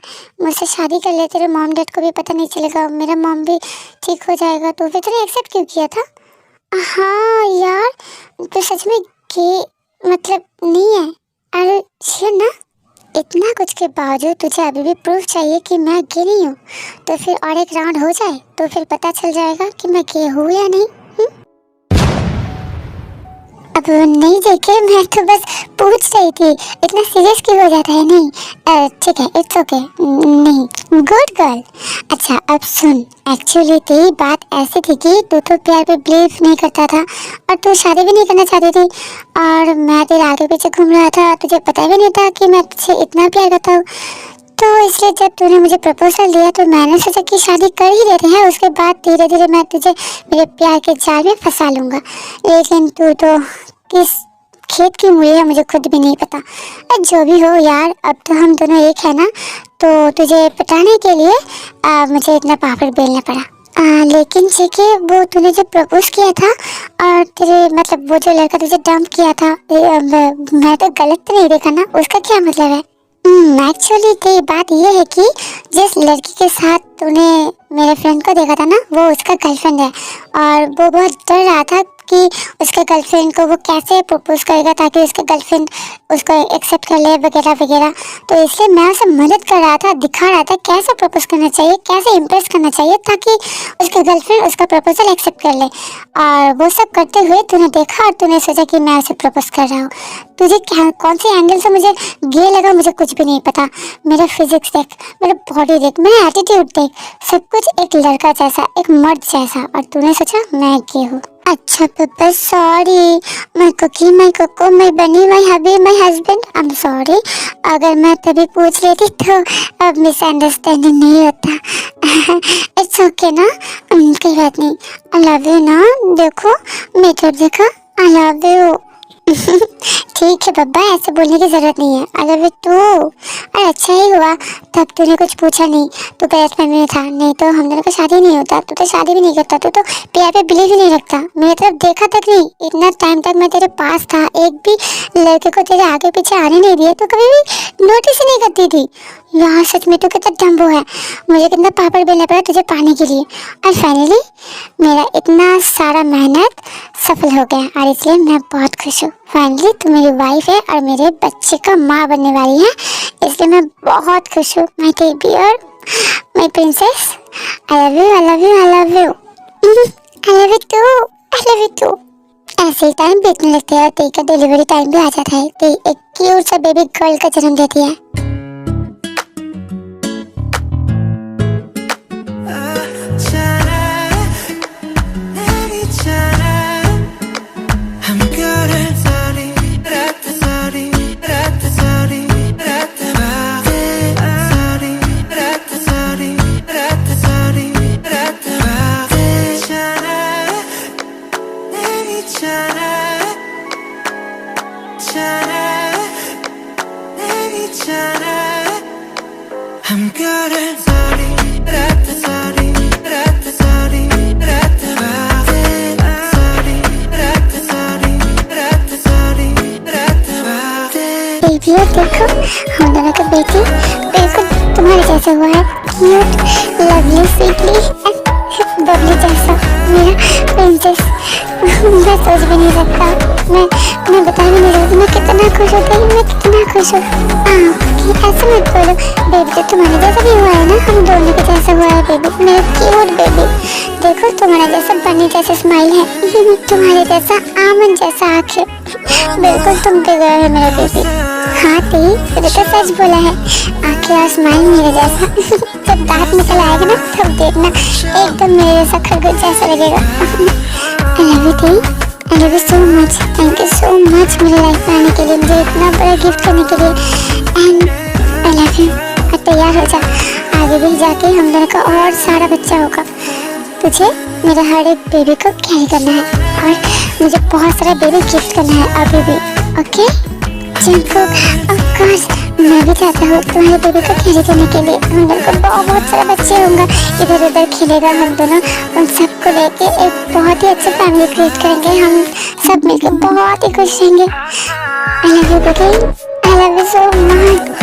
मुझसे शादी कर ले, तेरे मॉम डैड को भी पता नहीं चलेगा, मेरा मॉम भी ठीक हो जाएगा, तो फिर तूने एक्सेप्ट क्यों किया था? हाँ यार, तो सच में गे मतलब नहीं है? अरे श्योर ना? इतना कुछ के बावजूद तुझे अभी भी प्रूफ चाहिए कि मैं गे नहीं हूँ? तो फिर और एक राउंड हो जाए तो फिर पता चल जाएगा कि मैं गे हूँ या नहीं। अब नहीं देखे, मैं तो बस पूछ रही थी, इतना सीरियस क्यों हो जाता है? नहीं ठीक है, इट्स ओके, नहीं, गुड गर्ल। अच्छा अब सुन, एक्चुअली तेरी बात ऐसी थी कि तू तो प्यार पे बिलीव नहीं करता था और तू शादी भी नहीं करना चाहती थी, और मैं तेरे आगे पीछे घूम रहा था, तुझे पता भी नहीं था कि मैं तुझसे इतना प्यार करता हूँ। तो इसलिए जब तूने मुझे प्रपोजल दिया तो मैंने सोचा कि शादी कर ही लेते हैं, उसके बाद धीरे धीरे मैं तुझे मेरे प्यार के जाल में फंसा लूँगा। लेकिन तू तो किस खेत की मूली है मुझे खुद भी नहीं पता। जो भी हो यार, अब तो हम दोनों एक है ना, तो तुझे पटाने के लिए मुझे इतना पापड़ बेलना पड़ा। लेकिन जेके, वो तूने जब प्रपोज किया था और तेरे मतलब वो जो लड़का तुझे डंप किया था, मैं तो गलत तो नहीं देखा ना? उसका क्या मतलब है? एक्चुअली तो बात ये है कि जिस लड़की के साथ तूने मेरे फ्रेंड को देखा था ना, वो उसका गर्लफ्रेंड है, और वो बहुत डर रहा था कि उसके गर्लफ्रेंड को वो कैसे प्रपोज करेगा ताकि उसके गर्लफ्रेंड उसको एक्सेप्ट कर ले वगैरह वगैरह। तो इसलिए मैं उसे मदद कर रहा था, दिखा रहा था कैसे प्रपोज करना चाहिए, कैसे इम्प्रेस करना चाहिए ताकि उसके गर्लफ्रेंड उसका प्रपोजल एक्सेप्ट कर ले। और वो सब करते हुए तूने देखा और तूने सोचा कि मैं उसे प्रपोज कर रहा हूँ। तुझे कौन से एंगल से मुझे गे लगा मुझे कुछ भी नहीं पता। मेरा फिजिक्स देख, मेरा बॉडी देख, मेरा एटीट्यूड देख, सब कुछ एक लड़का जैसा, एक मर्द जैसा, और तूने सोचा मैं गे हूँ। अच्छा पापा sorry, my cookie, my coco, my bunny, my hubby, my husband, I am sorry. अगर मैं तभी पूछ लेती तो अब मिसअंडरस्टैंडिंग नहीं होता। इट्स ओके ना, कोई बात नहीं। आई लव यू ना, देखो मेथड देखा, आई लव यू। ठीक है बब्बा, ऐसे बोलने की जरूरत नहीं है। I love you too. अरे अच्छा ही हुआ तब तूने कुछ पूछा नहीं, तू गलतफहमी में था, नहीं तो हम दोनों का शादी नहीं होता। तू तो शादी भी नहीं करता, तू तो प्यार पे बिलीव ही नहीं रखता, मेरी तरफ देखा तक नहीं। इतना टाइम तक मैं तेरे पास था, एक भी लड़के को तेरे आगे पीछे आने नहीं दिया, तो कभी भी नोटिस ही नहीं करती थी। यार सच में तू कितना डम्बो है, मुझे कितना पापड़ बेलना पड़ा तुझे पाने के लिए, और फाइनली मेरा इतना सारा मेहनत सफल हो गया, और इसलिए मैं बहुत खुश हूँ। फाइनली तू मेरी वाइफ है और मेरे बच्चे का माँ बनने वाली है, इसलिए मैं बहुत खुश हूँ। My dear, my princess, I love you, I love you, I love you, I love you too, I love you too. ऐसे ही टाइम बीतने लगते हैं, तेरी का डिलीवरी टाइम भी आ जाता है, तेरी एक क्यूट सा बेबी गर्ल का जन्म देती है। बेबी देखो, हम दोनों का बेटी बिल्कुल तुम्हारे जैसे हुआ है, cute, lovely, sweetly and Babli जैसा, मेरा प्रिंसेस। मैं सोच भी नहीं सकता, मैं बता भी नहीं सकती मैं कितना खुश हो गई, मैं कितना खुश हो। ऐसे मत बोलो बेबी, तो तुम्हारे जैसा भी हुआ है ना, हम दोनों के जैसा हुआ है बेबी, मेरा क्यूट बेबी। देखो तुम्हारा जैसा बनी जैसा स्माइल है, तुम्हारे जैसा आमन जैसा आंखें, बिल्कुल तुम पे गया है मेरा बेबी। हाँ ती, तूने तो सच बोला है, आंखें और स्माइल मेरे जैसा। जब दांत निकल आएगा ना तब देखना एकदम मेरे जैसा खरगोश जैसा लगेगा। आई लव यू ती, आई love you so much, thank you so much मेरे लाइफ में आने के लिए, मुझे इतना बड़ा गिफ्ट करने के लिए। And I love you. और तैयार हो जा, आगे भी जाके हम दोनों का और सारा बच्चा होगा। तुझे मेरे हर एक बेबी को कैरी करना है और मुझे बहुत सारा बेबी गिफ्ट करना है अभी भी, ओके? जंगकुक, ऑफ कोर्स मैं भी चाहता हूँ तुम्हारे बेबी को कैरी करने के लिए। हम लोग को बहुत सारा बच्चे होंगे, इधर उधर खेलेगा, हम दोनों उन सबको लेके एक बहुत ही अच्छा फैमिली क्रिएट करेंगे, हम सब मिलकर बहुत ही खुश रहेंगे। आई love you baby, I love you so much.